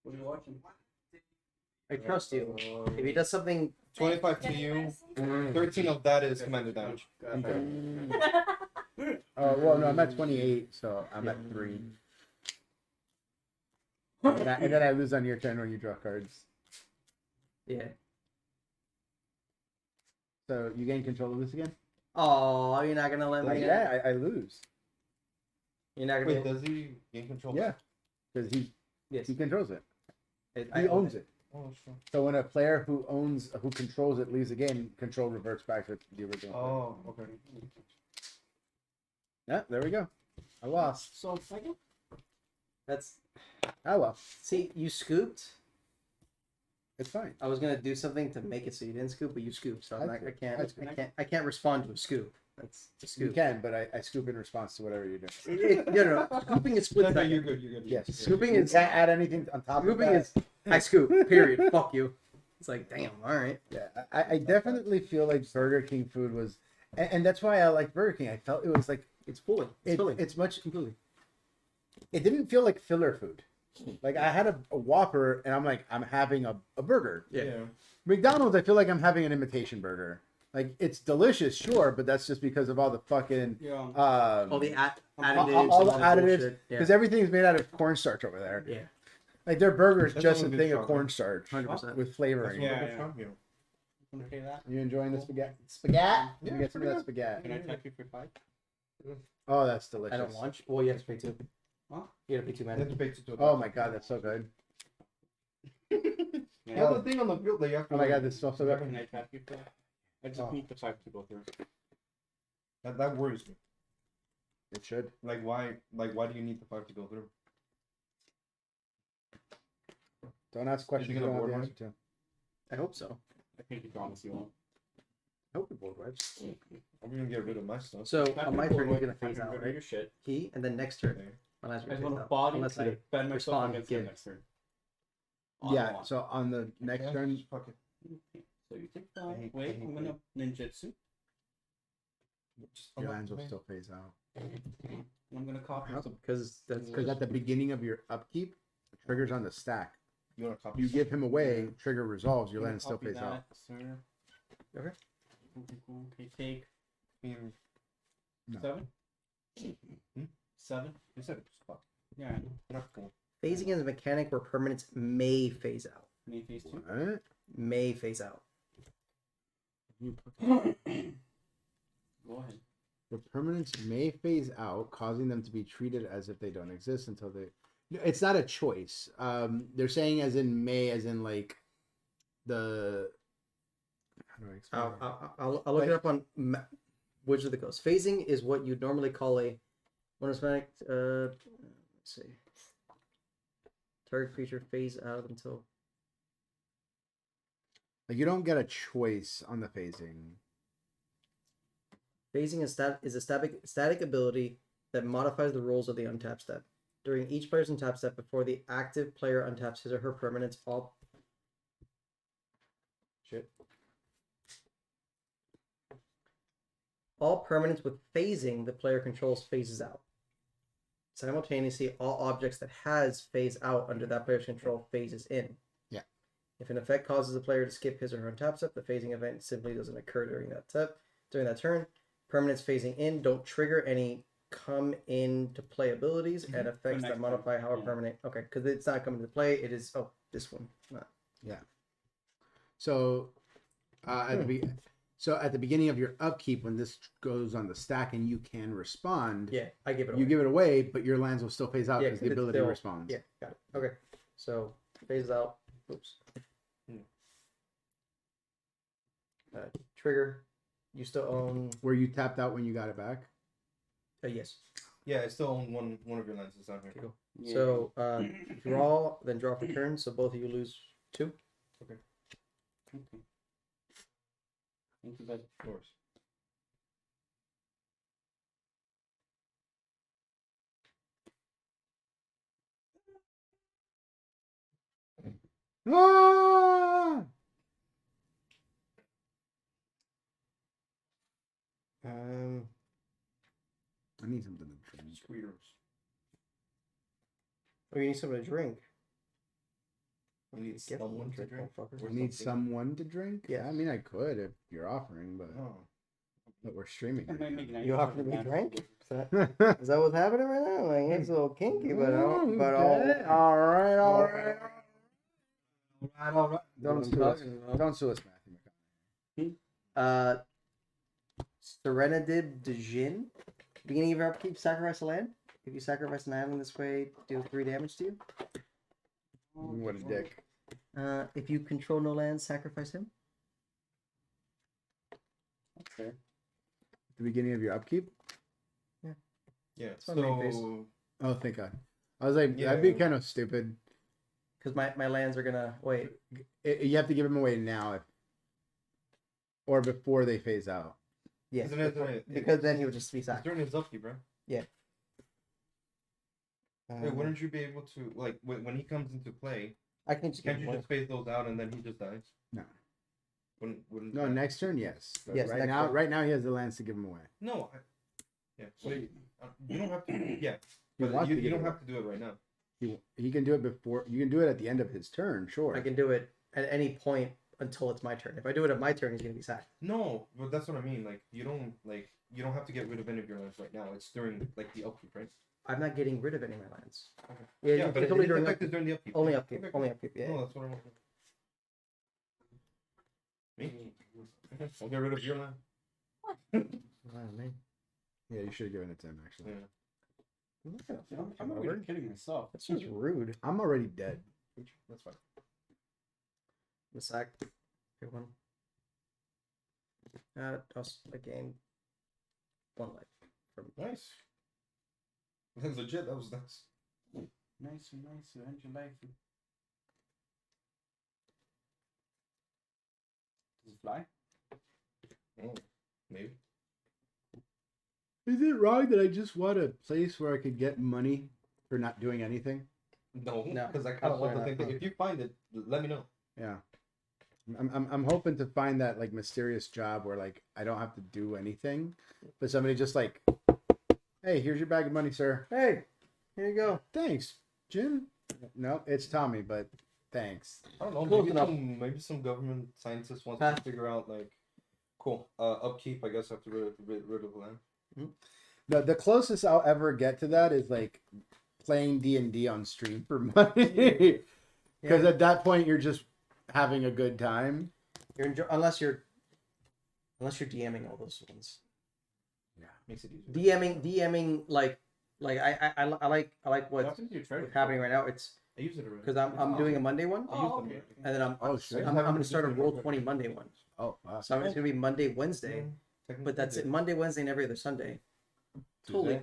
What are you watching? I trust you. If he does something, 25 to you. 13 of that is commander damage. Well, no, I'm at 28, so I'm at 3. And then I lose on your turn when you draw cards. yeah. So you gain control of this again? Oh, you're not gonna let me. Yeah, I lose. You're not gonna. Wait, does he gain control? Yeah, because Yes. he controls it. I He own owns it. Oh, that's true. So when a player who controls it leaves the game, control reverts back to the original. Oh, okay. Yeah, there we go. I lost. So second. That's. Oh well, See, you scooped. it's fine. I was gonna do something to make it so you didn't scoop, but you scooped. So I'm I not, I scooped. can't. I I scooped. can't. I can't respond to a scoop. That's a You scoop. can, but I scoop in response to whatever you're doing. No. Scooping is split No, second. you're good. You're good. Yes, Scooping you is- can't add anything on top Scooping of that. is I scoop. Period. Fuck you. It's like damn. All right. Yeah, I definitely feel like Burger King food was, and that's why I like Burger King. I felt it was like It's filling. It's filling. it's much. completely. It didn't feel like filler food. Like I had a Whopper, and I'm like I'm having a burger. Yeah. McDonald's, I feel like I'm having an imitation burger. Like it's delicious, sure, but that's just because of all the fucking Yeah. All the all additives. all the and additives, bullshit. Yeah. because everything's made out of cornstarch over there. Yeah. Like their burger is That's just a one good thing of chocolate. cornstarch 100%. with That's flavoring. Yeah, yeah, yeah. yeah. Wanna pay that? You enjoying the spaghetti? Spaghetti? Yeah, you get some of that pretty spaghetti. Can I tax you for 5? Oh, that's delicious. I don't want you. Well, you have to pay two. Huh? You have to pay two, You have man. to pay to Oh my god, that's so good. Yeah, the thing on the field that you have to. Oh my god, this smells so good. Can I tax you for that? I just Oh. need the 5 to go through. That worries me. It should. Like why? Like why do you need the 5 to go through? Don't ask questions you gonna don't have the board answer to. I hope so. I think you promise you won't. I hope the board wipes. I'm gonna get rid of my stuff. So If I on my can turn, avoid you're gonna having phase out, rid of right? Your shit. He, and then next turn. Okay. My last I just turn want phase to out. body Unless to I defend myself respond, against give. the next turn. On Yeah, one. so on the next Yeah, turn, just fuck it. Okay, so you take I 5. hate- Wait, I hate I'm gonna ninjutsu. Just your unlock lands will me. still phase out. And I'm gonna copy some. because that's Because at the beginning of your upkeep, triggers on the stack. You wanna copy? You give him away, trigger resolves, your I'm gonna land still copy phase out. that, Sir. Okay. Okay, cool. Okay, take Mm, No. 7. Hmm? 7. You said it's fuck. Yeah, I know. Not cool. phasing is a mechanic where permanents may phase out. Main phase 2. What? May phase out. Go ahead. The permanents may phase out, causing them to be treated as if they don't exist until they. No, it's not a choice. They're saying as in may, as in like the. How do I explain? it? I'll look it up on Wizard of the Coast. Phasing is what you'd normally call a monosmatic. Let's see. Target creature phase out until. Like you don't get a choice on the phasing. Phasing is a static ability that modifies the rules of the untap step. During each player's untap step, before the active player untaps his or her permanents, all permanents with phasing the player controls phases out. Simultaneously, all objects that has phase out under that player's control phases in. Yeah. If an effect causes a player to skip his or her untap step, the phasing event simply doesn't occur during that step. During that turn, permanents phasing in don't trigger any come into play abilities and effects next that modify turn, how a yeah. permanent. Okay, because it's not coming into play. It is this one. Not. So, at the beginning of your upkeep, when this goes on the stack and you can respond, Yeah, I give it. you away. give it away, but your lands will still phase out Yeah, because the 'cause it's ability still- responds. Yeah, got it. Okay, so phase out. Oops. Trigger. You still own. Were you tapped out when you got it back? Yes. Yeah, I still own one of your lenses down here. Okay, cool. Yeah. So draw, then draw for turn. So both of you lose 2. Okay. Thank you, bud. Of course. Ah! I need something to drink. Squeeters. Oh, you need something to drink. I need Get someone one to drink, drink. motherfucker. Or I need something. someone to drink. Yes. I mean, I could if you're offering, but Oh. we're streaming. That might make nice You for offer the me band. drink? Is that, Right is that what's happening right now? Like it's a little kinky, but Okay, all right, all right. all right. Don't sue us. Don't sue us, Matthew McConaughey. Serenadib de Jin. Beginning of your upkeep, sacrifice a land. If you sacrifice an island this way, deal 3 damage to you. What a dick. If you control no lands, sacrifice him. That's fair. At the beginning of your upkeep? Yeah. my main face. So Oh, thank God. I was like, that'd be Yeah. kind of stupid. Because my lands are gonna wait. You have to give them away now, or before they phase out. Yeah, Isn't it- because then he would just be it's sacked. during his upkeep, right? Yeah. Wait, wouldn't you be able to like when he comes into play? I can just give Can't him you one. just phase those out and then he just dies? No. Wouldn't No, that- next turn, yes. But Yes, right next now, turn. right now he has the lands to give them away. No. Yeah. So you don't have to. Yeah. He But wants you, to you give don't it have to do it right now. He can do it before. You can do it at the end of his turn, sure. I can do it at any point until it's my turn. If I do it at my turn, he's gonna be sacked. No, but that's what I mean. Like you don't have to get rid of any of your lands right now. It's during like the upkeep, right? I'm not getting rid of any of my lands. Okay. Yeah, Yeah, it's but only his during effect upkeep. is during the upkeep. Only Yeah. upkeep. Okay, Only cool. upkeep. Yeah. No, that's what I want. Me? I'll get rid of your land. Wow, man. Yeah, you should have given it to him. Actually, Yeah. I'm already kidding myself. That's just rude. I'm already dead. That's fine. The sack. Good one. I gained 1 life. Nice. That's legit. That was nice. Nice. End your life. Does it fly? Oh, maybe. Is it wrong that I just want a place where I could get money for not doing anything? No, No, because I kind of want to absolutely think that not. if you find it, let me know. Yeah. I'm hoping to find that like mysterious job where like I don't have to do anything, but somebody just like, hey, here's your bag of money, sir. Hey, here you go. Thanks, Jim. No, it's Tommy, but thanks. I don't know. Close Maybe enough. maybe some government scientist wants Huh? to figure out like, cool. Upkeep. I guess I have to rid of land. The closest I'll ever get to that is like playing D&D on stream for money, because Yeah. at that point you're just having a good time. Unless you're DMing all those ones. Makes it easier. DMing like I like what's What you try? happening right now. It's I use it already. because I'm doing a Monday one, I use Oh, them. okay. and then I'm Oh shit! I'm gonna start a Roll20 Monday one. Oh wow. So it's gonna be Monday, Wednesday, Technically, but that's yeah. it. Monday, Wednesday, and every other Sunday. Totally.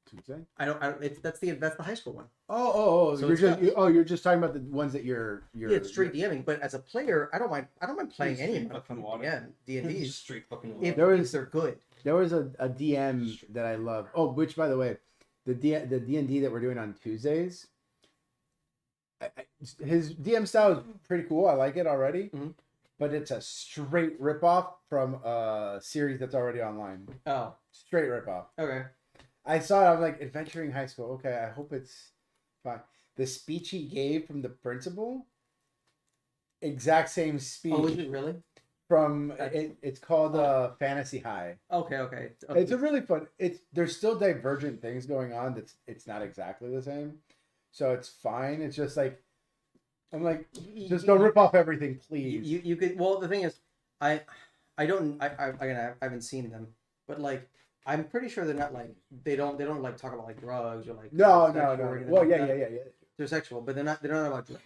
Tuesday? I don't. That's the high school one. Oh! So You're it's just got- you're just talking about the ones that you're. Yeah, it's straight DMing. But as a player, I don't mind playing It's any straight of fucking them. water. D&D's Straight fucking. if, There if was- they're good. There was a DM that I love. Oh, which by the way, the D&D that we're doing on Tuesdays. His DM style is pretty cool. I like it already, Mhm. but it's a straight ripoff from a series that's already online. Oh, Straight ripoff. okay. I saw it. I'm like, adventuring high school. Okay, I hope it's fine. The speech he gave from the principal, exact same speech Oh, is it really? from. It's called Fantasy High. Okay. It's a really fun. There's still divergent things going on. It's not exactly the same, so it's fine. It's just like I'm like, just don't rip off everything, please. You could. Well, the thing is, I haven't seen them, but like I'm pretty sure they're not like they don't like talk about like drugs or like no. sexual or anything Well, like yeah, that. yeah. They're sexual, but they're not about drugs.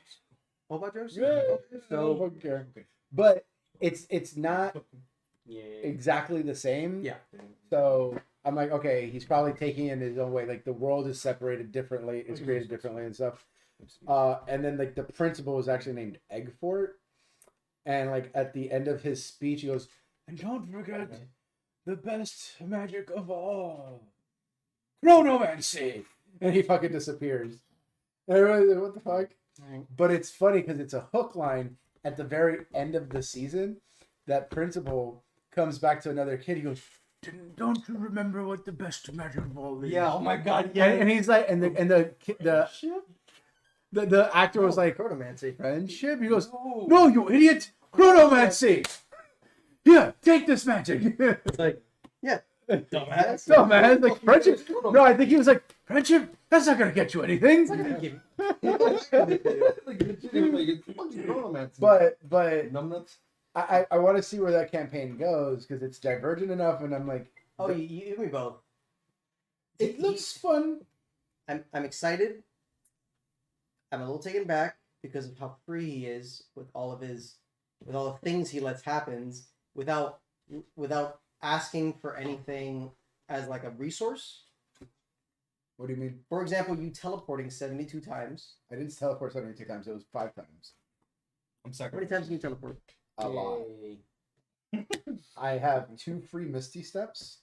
What about drugs? Yeah. Okay, So, so okay. But it's not Yeah. exactly the same. Yeah. So I'm like, okay, he's probably taking it in his own way. Like the world is separated differently, it's created differently and stuff. And then like the principal was actually named Eggfort, and like at the end of his speech, he goes, "And don't forget the best magic of all, chronomancy," and he fucking disappears. And everybody's like, what the fuck? But it's funny because it's a hook line at the very end of the season. That principal comes back to another kid. He goes, "Don't you remember what the best magic of all is?" Yeah. Oh my God. And he's like, and the actor was like, chronomancy. "Friendship." He goes, No. "No, you idiot! Chronomancy. Here, take this magic." It's like, yeah, Dumbass. No, man, like friendship. No, I think he was like, "Friendship. That's not gonna get you anything." Like legitimately, it's fucking chronomancy. But numbnuts. I want to see where that campaign goes because it's divergent enough, and I'm like, Oh, you give me both. it looks fun. I'm excited. I'm a little taken back because of how free he is with all the things he lets happens without asking for anything as like a resource. What do you mean? For example, you teleporting 72 times. I didn't teleport 72 times. It was 5 times. I'm How many sacrificing. times can you teleport? A lot. Yay. I have 2 free Misty Steps,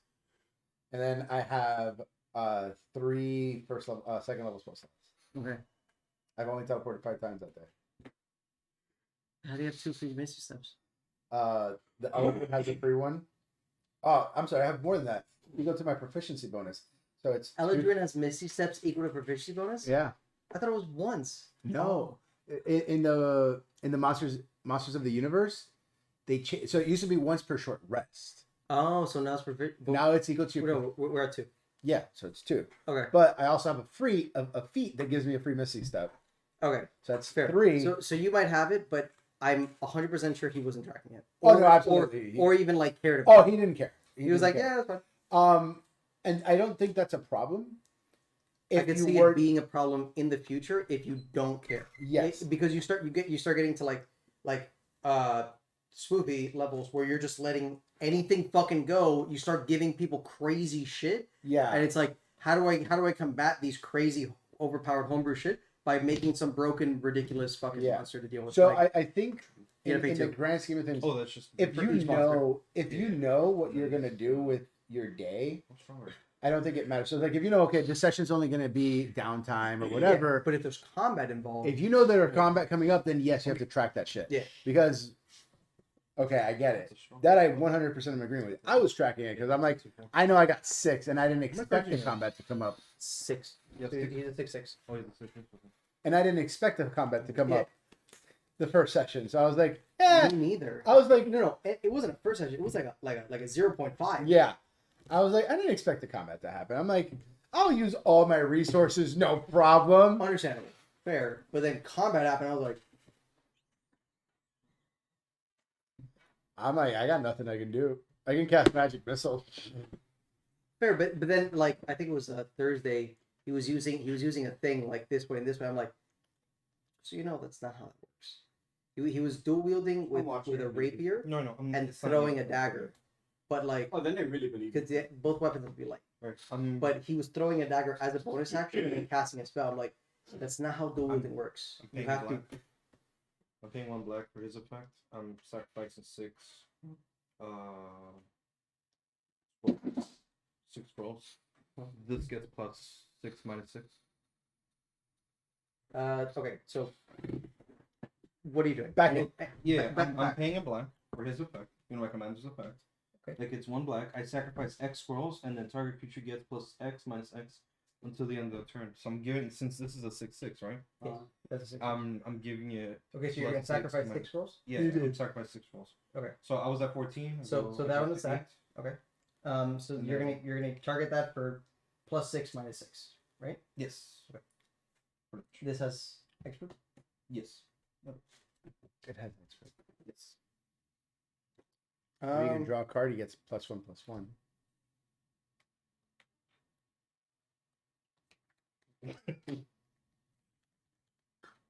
and then I have 3 second level spell slots. Okay. I've only teleported 5 times that day. How do you have 2 free Misty Steps? The elephant has a free one. Oh, I'm sorry. I have more than that. You go to my proficiency bonus, so it's Eladrin has Misty Steps equal to proficiency bonus? Yeah. I thought it was once. No. In the monsters of the universe, so it used to be once per short rest. Oh, so now it's proficiency. Now it's equal to your No, we're at 2. yeah, so it's 2. Okay. But I also have a feat that gives me a free Misty Step. Okay. So that's Fair. 3. So you might have it, but I'm 100% sure he wasn't tracking it. Oh, no, absolutely. Or even like cared about. He didn't care. He was didn't like, care. yeah, that's fine. And I don't think that's a problem. I could see it being a problem in the future if you don't care. Yes. Because you start getting to like swoopy levels where you're just letting anything fucking go. You start giving people crazy shit, Yeah. and it's like, how do I combat these crazy overpowered homebrew shit by making some broken ridiculous fucking Yeah. monster to deal with? So Like, I think You in gotta pick the 2. grand scheme of things, Oh, that's just. if for you each monster. know what you're gonna do with your day, What's wrong with it? I don't think it matters. So like if you know, okay, this session's only gonna be downtime or whatever. But if there's combat involved, If you know there's combat coming up, then yes, you have to track that shit. Yeah. Because okay, I get it. That I 100% am agreeing with. I was tracking it because I'm like, I know I got 6, and I didn't expect the combat to come up, 6. Yes, He's a 6/6. Oh, yeah, that's okay. and I didn't expect the combat to come Yeah. up the first session. So I was like, eh. Me neither. I was like, No, it wasn't a first session. It was like a 0.5. yeah. I was like, I didn't expect the combat to happen. I'm like, I'll use all my resources, no problem. Understandable, fair. But then combat happened. I was like, I'm like, I got nothing I can do. I can cast magic missile. fair. But then like I think it was Thursday. He was using a thing like this way and this way. I'm like, so that's not how it works. He was dual wielding with watching a it. rapier No, and it's not throwing me. a dagger, but like Oh, then they really believe it. because both weapons would be light. Right. But he was throwing a dagger as a bonus action and then casting a spell. I'm like, that's not how dual wielding works. I'm You paying have to. black. I'm paying 1 black for his effect. I'm sacrificing 6. 6 scrolls. This gets plus 6 minus 6. Okay, so what are you doing? Back And in. then- Yeah, back- I'm back. paying a black for his effect. My commander's effect. Okay. Like it's 1 black. I sacrifice X scrolls, and then target creature gets plus X minus X until the end of the turn. So I'm giving, since this is a 6/6, right? That's a six. I'm giving it. Okay, so you're gonna plus sacrifice minus- 6 scrolls. Yeah, You I'm did. sacrifice 6 scrolls. Okay. So I was at 14. So that one is sacked. Okay. So And you're then- gonna target that for plus 6 minus 6, right? Yes. Okay. Pretty much. This has extra. Yes. It has extra. Yes. You can draw a card, he gets +1/+1. You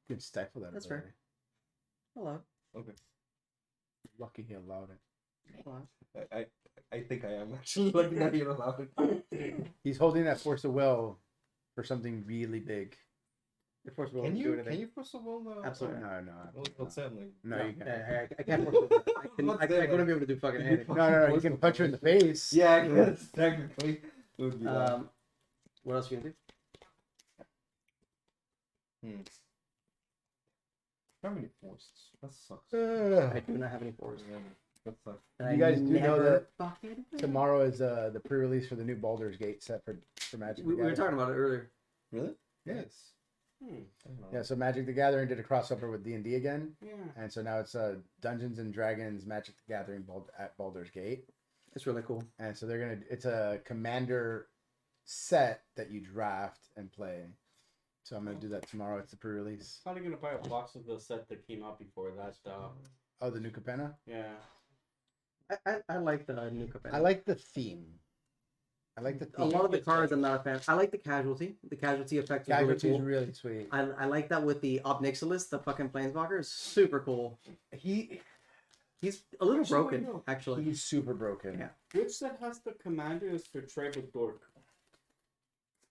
can stifle that. That's ability. Hello. Lucky he allowed it. Hello. I think I am actually lucky that you're allowed it. He's holding that force of will for something really big. Your force will Can do you anything. first of all? Absolutely. No. Let's say I'm like. No, you can't. I can't force it. I couldn't be able to do fucking anything. No. You can punch her in the face. Yeah, I guess technically. It would be that. What else are you gonna do? How many forces? That sucks. I do not have any force. Yeah, that sucks. And You I guys do know never that fucking do. Tomorrow is the pre-release for the new Baldur's Gate set for Magic. We the were Gathering. talking about it earlier. Really? Yes. I don't know. Yeah. So Magic the Gathering did a crossover with D&D again, Yeah. and so now it's Dungeons and Dragons Magic the Gathering at Baldur's Gate, It's really cool. and so it's a commander set that you draft and play. So I'm gonna do that tomorrow. It's the pre-release. Probably gonna buy a box of the set that came out before that. Oh, the new Capenna. Yeah. I like the new Capenna. I like the theme. I like the a theme. lot of the cards. I'm not a fan. I like the casualty. The casualty effect is really Casualty is cool. really sweet. I like that with the Obnixilis, the fucking planeswalker. Is super cool. He's a little Actually, broken, wait, no. actually. He's super broken. Yeah. Which set has the commander is for Tribal Dork?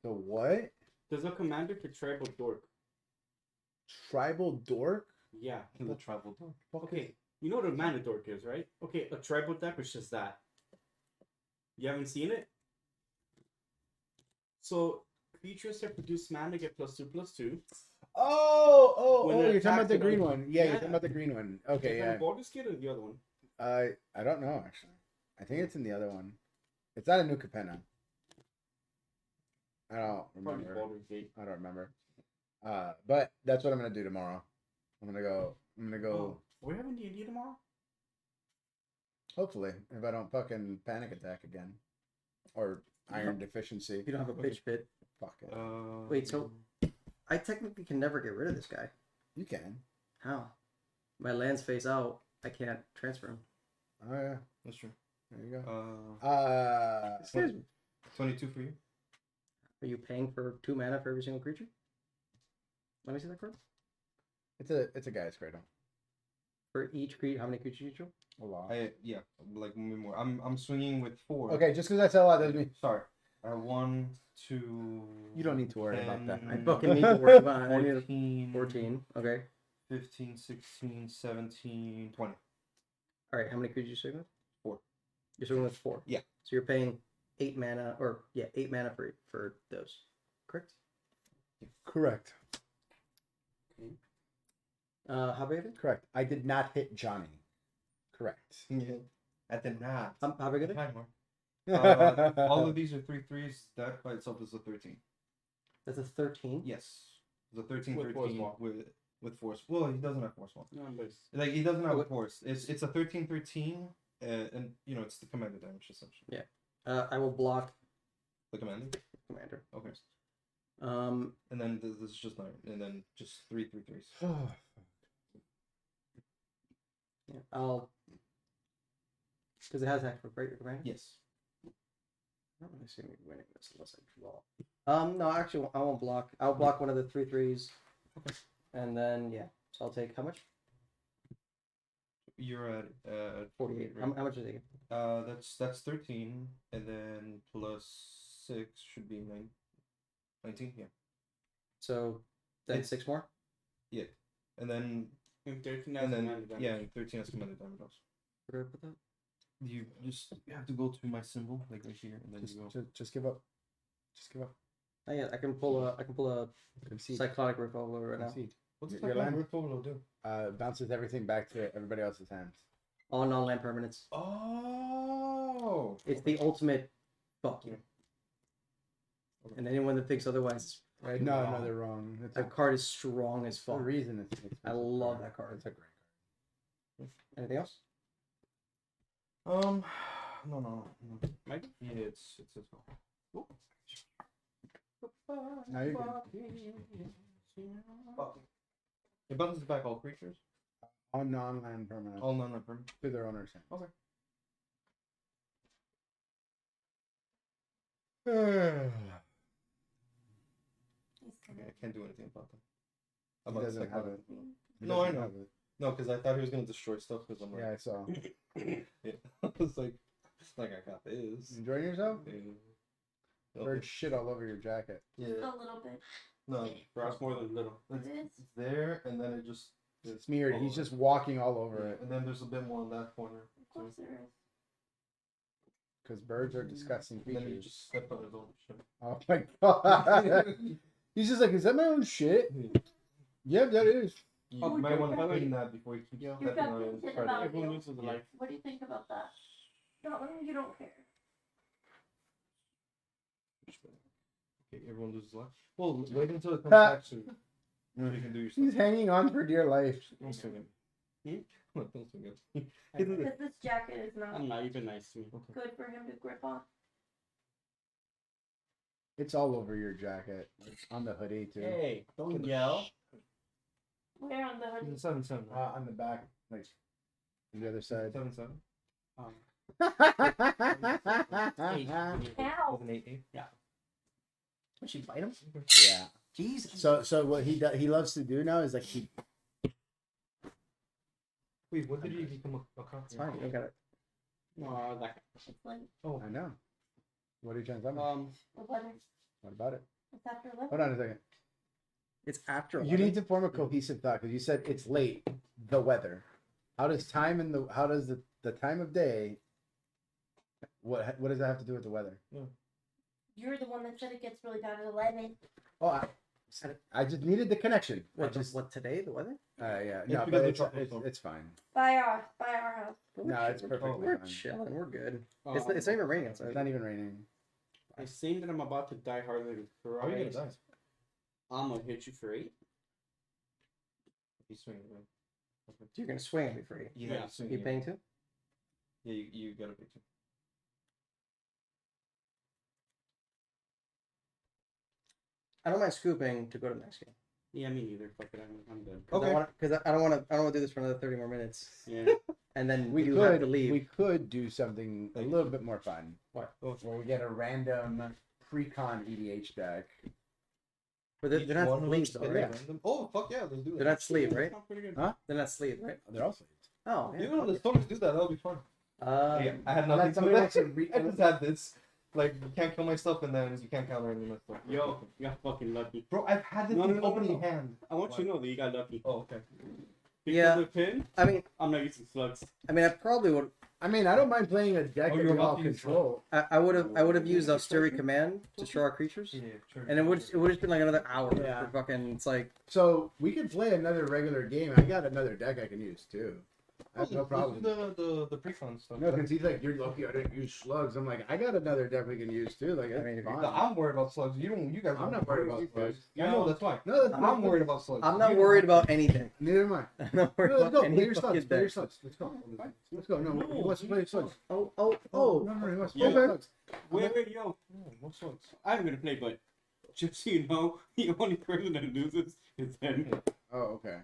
The what? There's a commander for Tribal Dork. Tribal dork? Yeah. The travel dog. Okay. You know what a mana dork is, right? Okay, a tribal deck is just that. You haven't seen it? So creatures that produce mana get +2/+2. When it You're talking about the attacks green it, one. Yeah, you're yeah. talking about the green one. Okay, Is that yeah. a Baldur's Gate or the other one? I don't know actually. I think it's in the other one. It's not a new Capenna. I don't Probably remember. Baldur's Gate. I don't remember. But that's what I'm gonna do tomorrow. I'm gonna go. Oh, we're having D&D tomorrow? Hopefully, if I don't fucking panic attack again, or iron deficiency. You don't have a pitch pit. Fuck it. Wait, so I technically can never get rid of this guy. You can. How? My lands face out. I can't transfer him. Oh yeah. That's true. There you go. 22 for you. Are you paying for 2 mana for every single creature? Let me see that card. It's a guy's cradle. For each creature, how many creatures you draw? A lot. Yeah, like maybe more. I'm swinging with 4. Okay, just because that's a lot doesn't mean Sorry. 1, 2. you don't need to worry about that. I fucking need to worry about it. I need 14, 14. Okay. 15, 16, 17, 20. All right. How many creatures you swing with? 4. You're swinging with 4. Yeah. So you're paying 8 mana, or 8 mana for those. Correct. Correct. How big is it? Correct. I did not hit Johnny. Correct. Yeah. At the not. How big is it? All of these are 3/3s. That by itself is a 13. That's a 13. Yes. The 13 With force 13 wall. with force. Well, he doesn't have force wall. No, but Like he doesn't have a What- force. It's a 13/13, and you know it's the commander damage essentially. I will block The commander. commander. Okay. Um, And then this is just 9, and then just 3/3s. yeah, I'll because it has act for break your commander. Yes. I don't really see me winning this unless I draw. No, actually, I won't block. I'll block one of the 3/3s. Okay. And then so I'll take how much? You're at 48. right? How much is it? That's 13, and then plus 6 should be 19. Yeah. So then It's- 6 more. Yeah. And then in 13 and then mana damage. yeah, and 13 has commander damage also. Where did I put that? You have to go to my symbol like right here, and then you go. Just give up. Just give up. Oh, yeah, I can pull a Concede. cyclonic revolver right now. Concede. What's Your the land? land Ripple do? Bounces everything back to everybody else's hands. All non-land permanents. Oh. It's the ultimate fuck you. And anyone that thinks otherwise, Right? No, they're wrong. That's that card is strong as the fuck. reason it's an expensive I love card. that card. It's a great Anything else? No. Mike? Yeah, it's as well. card. Now you're good. It bounces back all creatures, All non-land permanents all non-permanent. to their owner's hands. Okay. Okay, I can't do anything about them. He About doesn't have Cyclonic. it. He No, I doesn't know. have it. No, because I thought he was gonna destroy stuff. Because I'm like, Yeah, I saw. yeah. I was like, it's like I got this. Enjoying yourself? Yeah. Bird shit all over your jacket. Yeah. A little bit. No, Perhaps more than little. it's, It is? it's there, and then it just It's smeared. He's just walking all over it. and then there's a bit more in that corner. Of course there is. Because birds are disgusting And then he creatures. just stepped on his own shit. Oh my god. He's just like, is that my own shit? Yeah, that is. You Oh, might want to by the way, clean that before you keep yeah. stepping got on this it. shit Try to- about Everyone you. loses a Yeah. life. What do you think about that? Not when you don't care. Okay, everyone loses life. Well, wait until it comes Ha. back soon. So you can do your He's stuff. hanging on for dear life. Don't swing it. Don't swing it. Because this jacket is not I'm not even nice to me. good for him to grip on. It's all over your jacket. It's on the hoodie too. Hey, don't yell. Where on the hoodie? 7-7. On the back, like On the other side. 7-7. Um, Ow. With an 8-8. Would she bite him? Yeah. Jesus. So what he loves to do now is like he. Wait, what did he become a cop? It's fine. You don't got it. no, that. It's like Oh, I know. What are you trying to tell me? the weather. What about it? It's after 11. Hold on a second. It's after. You need to form a cohesive thought because you said it's late. The weather. How does the time of day? What does that have to do with the weather? You're the one that said it gets really bad at 11. Oh, I just needed the connection. What today? The weather? Yeah, It's no, because but of it's, tropical it's, storm. it's fine. By our house. No, it's perfectly We're fine. chilling. We're good. Oh, It's not even raining outside. It's not even raining. I saying that I'm about to die harder than How are you Ferrari. gonna die? I'm gonna hit you for 8. He's swinging, right? Okay. You're gonna swing at me for you. Yeah. he's swinging, You yeah. paying too? Yeah, you gotta pay too. I don't mind scooping to go to the next game. Yeah, me neither. Fuck it, I'm good. Okay. Because I don't want to do this for another 30 more minutes, Yeah. and then We you have to could leave. we could do something a little bit more fun. What? Where we get a random pre-con EDH deck. But they're Each not one of them sleeves, is though, gonna right? be random. Oh, fuck yeah, let's do They're that. not sleeved, right? Sounds pretty good. Huh? They're not sleeved, right? They're also. Oh, yeah. You know, let's totally do that. That'll be fun. Yeah. I had Unless nothing to somebody do. wants to re- I just had this. Like, you can't kill my stuff, and then you can't counter any of my stuff. Yo, you got fucking lucky. Bro, I've had this No, in no, no, opening no. hand. I want you to know that you got lucky. Oh, okay. Because Yeah. of the pin, I mean, I'm not using slugs. I probably would. I mean, I don't mind playing a deck Oh, that you're we all about to use control. I would have used Austerity Command to show our creatures, Yeah, sure. and it would have been like another hour. Yeah. For fucking, it's like So we could play another regular game. I got another deck I can use too. I have no problem. Let's do the pre-con stuff. No, because he's like, you're lucky I didn't use slugs. I'm like, I got another deck we can use too. Like, that's mean, if you- fine. No, I'm worried about slugs. You don't. You guys. I'm don't not worried worry about slugs. I know that's why. No, that's I'm worried about slugs. I'm not You- worried about anything. Neither am I. I'm not worried No, let's go. about any Play your fucking slugs. Play your deck. slugs. Let's go. Let's go. No, he wants to play your slugs. Oh. No, he wants to play Yeah. your slugs. Wait, yo. Oh, no slugs. I'm gonna play, but just so you know, the only person that loses is him. Oh, okay.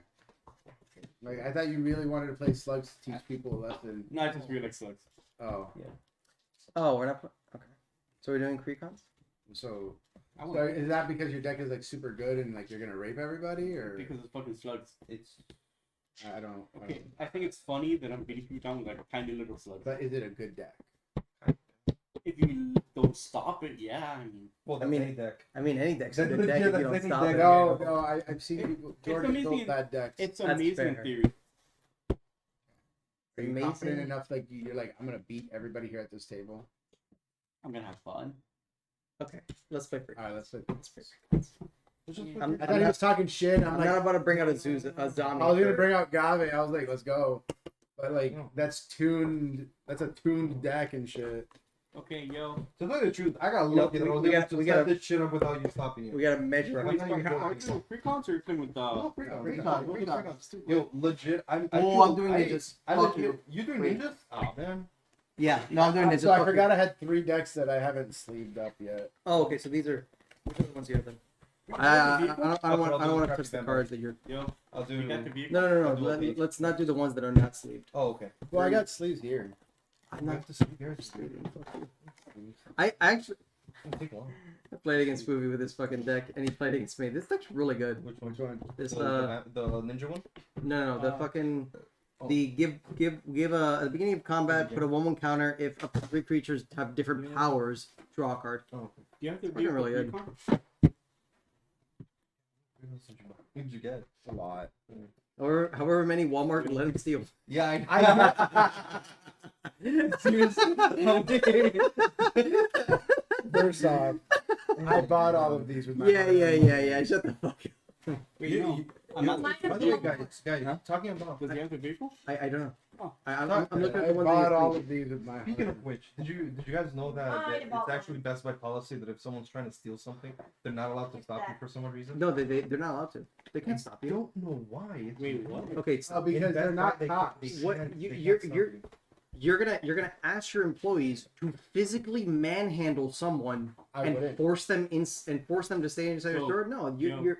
Like, I thought you really wanted to play slugs to teach people a lesson. No, I just really like slugs. Oh, Oh, we're not. Okay. So we're doing Crecons? so I so want is that because your deck is like super good and like you're gonna rape everybody, or because it's fucking slugs. It's I don't. Okay, I think it's funny that I'm beating you down with like tiny little slugs. But is it a good deck? If you don't stop it, yeah, I mean, well. I That's mean, any deck. I mean, any deck's a That's good deck legit, if you that's don't any stop deck. it. No, no, I've seen It- people. it's George built amazing. bad decks. it's That's amazing in fair. theory. Are you amazing. confident enough? Like you're like, I'm gonna beat everybody here at this table. I'm gonna have fun. Okay, let's play Crecons. All right, let's play. Let's play Crecons. Let's just I'm, I thought he was talking shit. I'm I'm like, not about to bring out a zombie. I was gonna for- bring out Gave. I was like, let's go. But like, No. that's tuned. That's a tuned deck and shit. Okay, yo. To tell you the truth, I got You know, lucky that I was we able got- to we set gotta- this shit up without you stopping We you. gotta measure. Right. Wait, not even are you joking. doing pre-cons or are you playing with No, Pre-con, pre-con. pre-con. Yo, legit. I Oh, feel- I'm doing I- ninjas. I Fuck legit. you. You doing Wait. ninjas? Oh man. Yeah, no, I'm doing ninja. So I Fuck forgot you. I had 3 decks that I haven't sleeved up yet. Oh, okay. So these are which are the ones you have then? You I got the don't vehicle? want. I I'll don't do want the to touch the crappy cards that you're. Yo, I'll do. you got the vehicle? No, no, no, I'll do no. a page. Let's not do the ones that are not sleeved. Oh, okay. Well, I got sleeves here. I'm You not. have to see yours. I actually It'll take long. played against Spoovy with this fucking deck, and he played against me. This deck's really good. Which one? Which one? This The ninja one. no, the fucking Oh. the give a at the beginning of combat, put a 1/1 counter if up to 3 creatures have different powers. Draw a card. Oh, okay. Do you have the Fucking vehicle really good. pre-con? What did you get? A lot. Or however many Walmart let him steal. Yeah, Seriously. First off, I bought all of these with my Yeah. Shut the fuck up. Wait, no. I'm not. Mine By are the way, vehicle. guys, Huh? talking about. Does he have the vehicle? I don't know. Oh. I'm looking at I the ones bought that all you of these with my Speaking of which, did you guys know that, I that bought it's actually one. best by policy that if someone's trying to steal something, they're not allowed to stop you for some reason? No, they're not allowed to. They can't stop I you. don't know why. It's Wait, what? Okay, Oh, because they're not they cops. What- can't- you- they you're- can't stop you're- you. you're gonna ask your employees to physically manhandle someone I and wouldn't. force them to stay inside your So, store. No, you know, you're.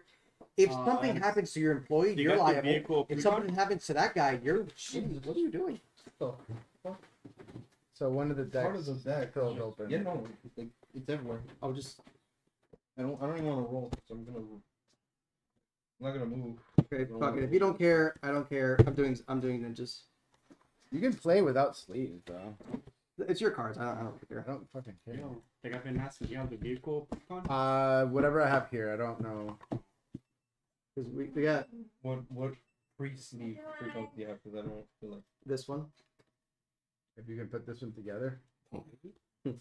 If something and happens to your employee, you you're got the liable. vehicle If pre-con? something happens to that guy, you're. What are you doing? So, So one of the part decks of the deck filled open. Yeah, no, like, it's everywhere. I'll just I don't even want to roll, so I'm not gonna move. okay. Fuck it. If you don't care, I don't care. I'm doing ninjas. You can play without sleeves, though. It's your cards. I don't care. I don't fucking care. Yo, like I've been asking, you have the vehicle on? Whatever I have here, I don't know. Because we got What pre-sleeve frequency do you have? Because I don't feel like. this one. If you can put this one together. This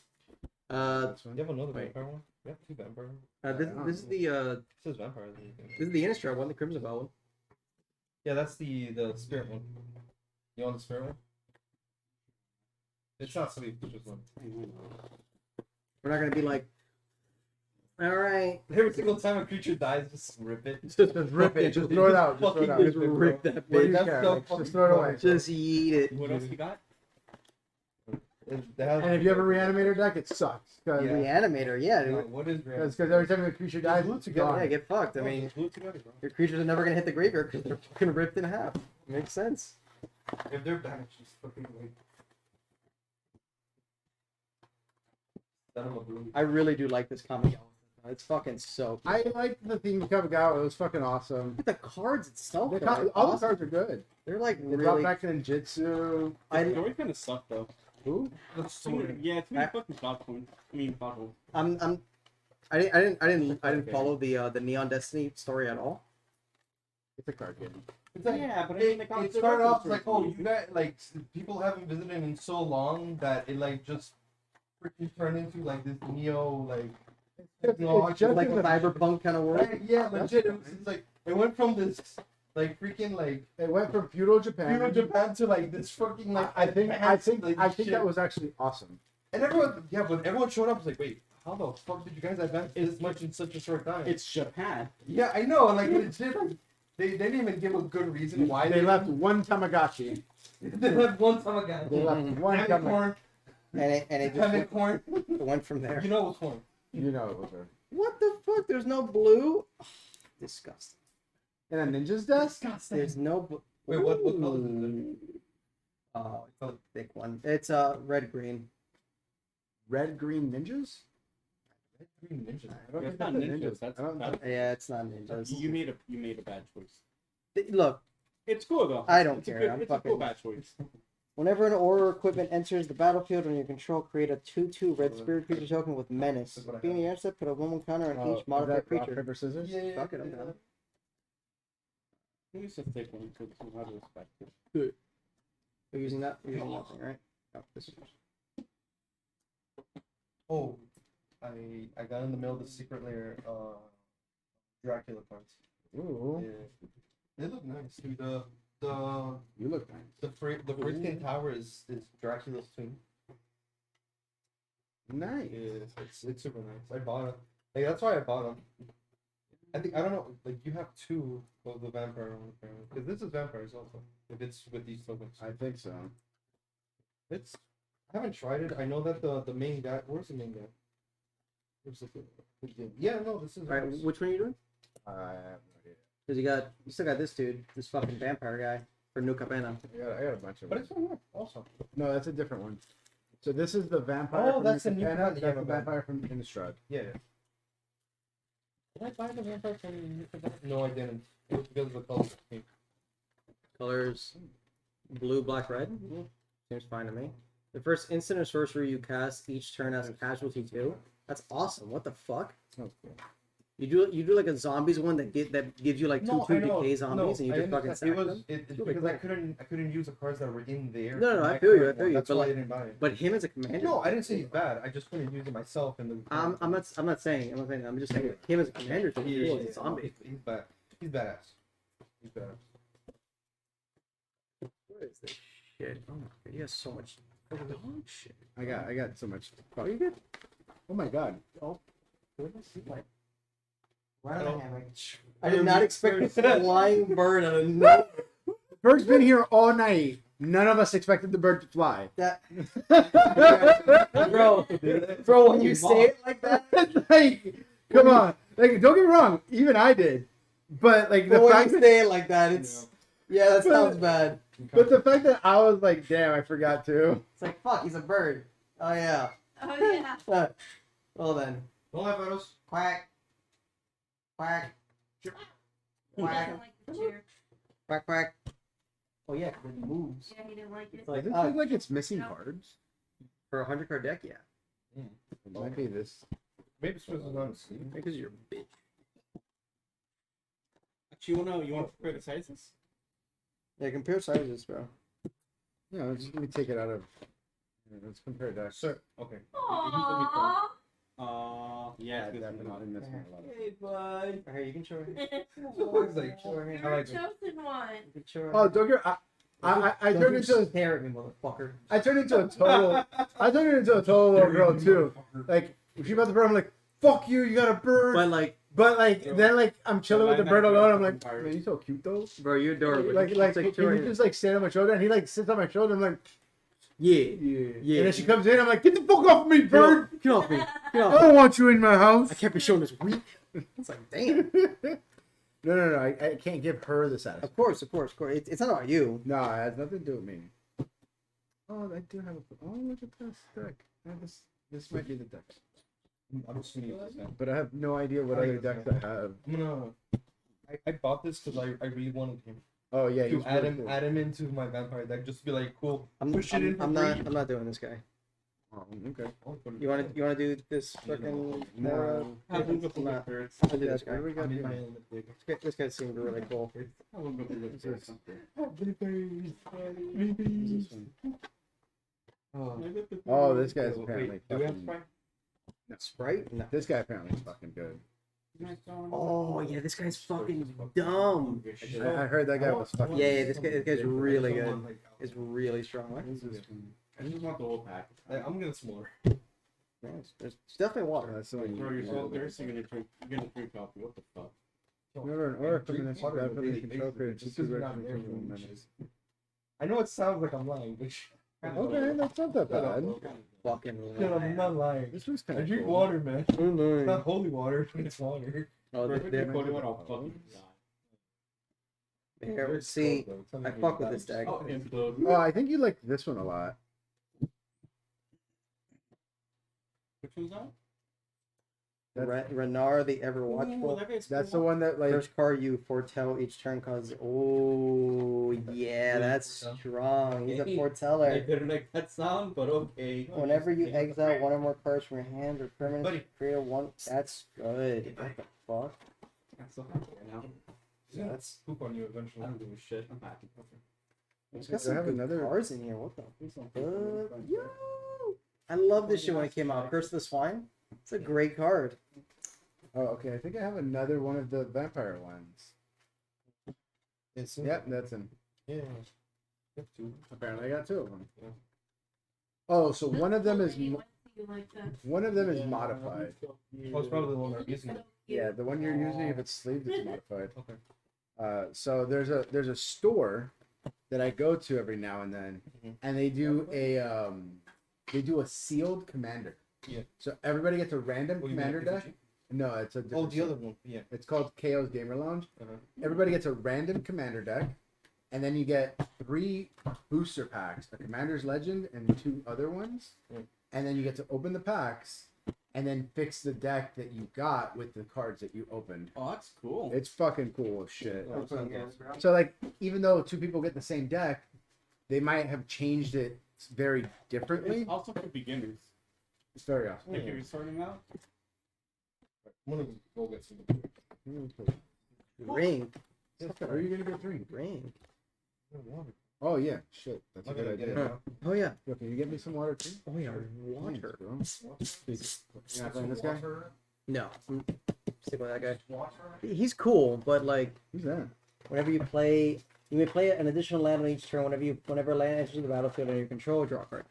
one. You have another Wait. vampire one? You have two vampire ones? This is the It says vampire. this is the Innistrad one, the Crimson Bell one. Yeah, that's the spirit one. You want the spirit one? It's not sleeve, it's just one. We're not gonna be like, all right, Every single time a creature dies, just rip it. Just rip it. Just throw it out. Just throw it out. Fucking just rip that What do you bitch. care? so Like, fucking just throw it away. funny. Just eat it. What else you got? And if you have a reanimator deck, it sucks. Because Yeah. Reanimator, yeah, dude. What is every time a creature dies, glue it's together. gone. Yeah, get fucked. I mean, glue together, bro. your creatures are never gonna hit the graveyard because they're fucking ripped in half. Makes sense. If they're banished, just fucking like. Send them a blue. I really do like this comic. It's fucking so. Cool. I liked the theme of Kamigawa. It was fucking awesome. Look at the cards itself. The though, all they're the awesome. cards are good. They're like They brought really. back Ninjutsu. I, The story kind of sucked though. Who? Yeah, too many fucking plot points. I mean, plot holes. I didn't follow the Neon Destiny story at all. It's a card game. It's like, Yeah, but I mean, it, they got it the started off reference like, oh, to- you guys, like, people haven't visited in so long that it, like, just freaking turned into, like, this neo, like, It's just Like in a the- cyberpunk kind of world. right, yeah, legit. It was just, like, it went from this, like, freaking, like, It went from feudal Japan. feudal Japan to, like, this fucking, like, I think like, I think shit. that was actually awesome. And everyone, yeah, but everyone showed up, was like, wait, how the fuck did you guys advance this much in such a short time? It's Japan. Yeah, I know, like, legit, like, they didn't even give a good reason why They left one Tamagotchi. They left one time again. They left one Having Tamagotchi. corn, And it just having went, corn. it went from there. You know what's corn. You know it was her. What the fuck? There's no blue. Disgusting. And a ninja's desk? There's no. Wait, what color is it? Ooh. Oh, it's a Color. thick one. It's red green. Red green ninjas? Green ninja. I don't That's think not that's a ninjas. ninjas. That's, I don't- that's Yeah, it's not ninjas. you made a bad choice. Look, It's cool though. I don't It's a care, good- I'm it's a cool fucking- bad choice. whenever an aura or equipment enters the battlefield under your control, create a 2/2 red spirit creature token with menace. That's what I Being have. the answer, put a 1/1 counter on Oh, each is modified that rock, creature. paper, scissors? Yeah. Fuck it, I'm done. It's a thick one, so it's not respect. We're using that. We're using nothing, right? Oh, this is- Oh, I got in the mail the secret layer Dracula cards. Ooh, Yeah. They look nice, dude. The you look nice. the Freaking Tower is Dracula's tomb. Nice. Yeah, it's super nice. I bought it. Like that's why I bought them. I think I don't know. Like you have two of the vampire ones apparently, because this is vampires also. If it's with these tokens, I think so. it's. I haven't tried it. I know that the main guy. Where's the main guy? Where's the yeah, no, this is. All right, which one are you doing? I have no idea. Because you still got this dude, this fucking vampire guy for New Cabana. I got a bunch of But them. it's one more also. No, that's a different one. So this is the vampire Oh, from that's the New new Cabana, one. that's Yeah, the my bad. vampire from Innistrad. Yeah. Did I buy the vampire from? No, I didn't. It was because of the color. scheme. Colors blue, black, red. Seems fine to me. The first instant or sorcery you cast each turn has a casualty too. That's awesome. What the fuck? Sounds cool. You do like a zombies one that gives you like two I know. decay zombies and you I just fucking understand. sack It was them. it's Really because I cool. couldn't use the cards that were in there. No, no, in I my feel you, current I feel one. you, That's but why like- I didn't buy it. But him as a commander. No, I didn't say he's bad. I just couldn't use it myself in the. I'm not saying. I'm just saying him as a commander is Yeah, cool as a zombie. He's bad. He's badass. He's badass. What is this shit? Oh my god, he has so much dog shit. I got so much. Are you good? Oh my god. I did not expect a flying bird out of nowhere. Bird's been here all night. None of us expected the bird to fly. That bro, when you say it like that, Like, come on. Like, don't get me wrong. Even I did. But like the but when fact you say it like that, it's Yeah, that sounds bad. But the fact that I was like, damn, I forgot to. It's like, fuck, he's a bird. Oh, yeah. Oh yeah. Well then. Don't laugh at us. Quack. Quack. He Quack. doesn't like the chair. Quack, quack. Oh, yeah, 'cause it moves. Yeah, he didn't like it. It's like, Does it seem like it's missing No. cards? for a 100 card deck, yeah. It might be this. Maybe Swiss is not asleep. Because you're a bitch. Actually, you wanna compare the sizes? Yeah, compare sizes, bro. No, let me take it out of. Let's compare decks. Sir. Okay. Aww. Yeah, it's Definitely good. missing a lot of- Hey, bud. Here, you can show her. Looks like You're I like a chosen one. You can show her. Oh, don't get. I Don't turned you into. stare at me, motherfucker. I turned into a total. I turned into a total little girl too. Like if she about to bird, I'm like, "Fuck you! You got a bird." But like, But like then like I'm chilling with the bird alone. I'm like, "Man, you so cute though." bro, you're adorable. Like Take can you just like stand on my shoulder? And he like sits on my shoulder. I'm like, yeah. yeah. And then she comes in. I'm like, "Get the fuck off me, bird! Get off me. Get I off me. don't want you in my house." I can't be shown this weak. It's like, damn. No. I can't give her the satisfaction. Of course. It's not about you. No, it has nothing to do with me. Oh, I do have a. Oh, look at this deck. This might be the deck. I'm just gonna use this now. But I have no idea what other decks I have. I'm gonna. I bought this because I really wanted him Oh yeah, to he's add really him cool. into my vampire deck. Just to be like, cool. I'm not doing this guy. Oh, okay. You wanna do this fucking No. Have them go I'm through the not- birds. I'll do this guy. What do we got I'm in my here? element, baby. This guy seemed really cool. Have them go through the What's birds. this? Babies, Who's babies. this one? Oh. Oh, this guy's Wait, apparently do we have fucking. Sprite? Sprite? No. This guy apparently is fucking good. Oh yeah, this guy's fucking dumb. I heard that guy was fucking. Yeah, this guy's really good. It's really strong. What? I just want the whole pack. I'm gonna s'more. Nice. There's definitely water. That's the one Bro, you you're so use. thirsty, you're gonna drink coffee. What the fuck? Whenever an aura comes in this Water bad on for a the daily control basis, period, just just 'cause two you're not directions there from for one me. minute. I know it sounds like I'm lying, but Okay, that's not that bad. Fucking. no, I'm not lying. This was kind I of drink cool. water, man. It's Oh, not holy water, but it's water. Oh, Bro, if they're, you drink cold water, I'll fucking die. they're, see, I fuck with this deck. Oh, implode. Oh, I think you like this one a lot. Which one's that? Renar the Ever Ooh, Watchful. that guy's That's the cool. one that like. First card you foretell each turn causes. Oh yeah, that's strong. He's a I foreteller. didn't like that sound, but okay. Whenever you exile one or more cards from your hand or permanent, Buddy. create a one. That's good. What the fuck? I'm so happy right now. Yeah, That's. poop on you I eventually. don't give a shit. I'm happy. It's got I some have good another- cards in here. What the fuck? Yo! I love this shit when it came out. Curse of the Swine. It's a great card. Oh, okay. I think I have another one of the vampire ones. It's Yep, that's him. Yeah. Have two. Apparently, I got two of them. Yeah. Oh, so one of them is You like that. one of them is modified. Oh, it's probably the one I'm using. Yeah, the one you're using, if it's sleeved, it's modified. Okay. So there's a store that I go to every now and then, and they do a sealed commander. Yeah. So everybody gets a random Oh, you commander mean a deck. PvP? No, it's a Oh, different the other set. one. Yeah. It's called KO's Gamer Lounge. Uh-huh. Everybody gets a random commander deck, and then you get 3 booster packs: a Commander's Legend and 2 other ones. Mm. And then you get to open the packs, and then fix the deck that you got with the cards that you opened. Oh, that's cool. It's fucking cool as shit. Yeah, sounds awesome. So like, even though 2 people get the same deck, they might have changed it very differently. It's also for beginners. It's very awesome. Like if you're starting out. I'm gonna go get some. Ring. Are you gonna get 3? Ring. Oh yeah, shit, that's a I'm good gonna get it idea. now. Oh yeah. Yo, can you get me some water too? Oh yeah. Thanks, Water. bro. You're not playing this guy? No. Stick with that guy. He's cool, but like Who's that? whenever you may play an additional land on each turn. Whenever land enters the battlefield under your control, draw a card.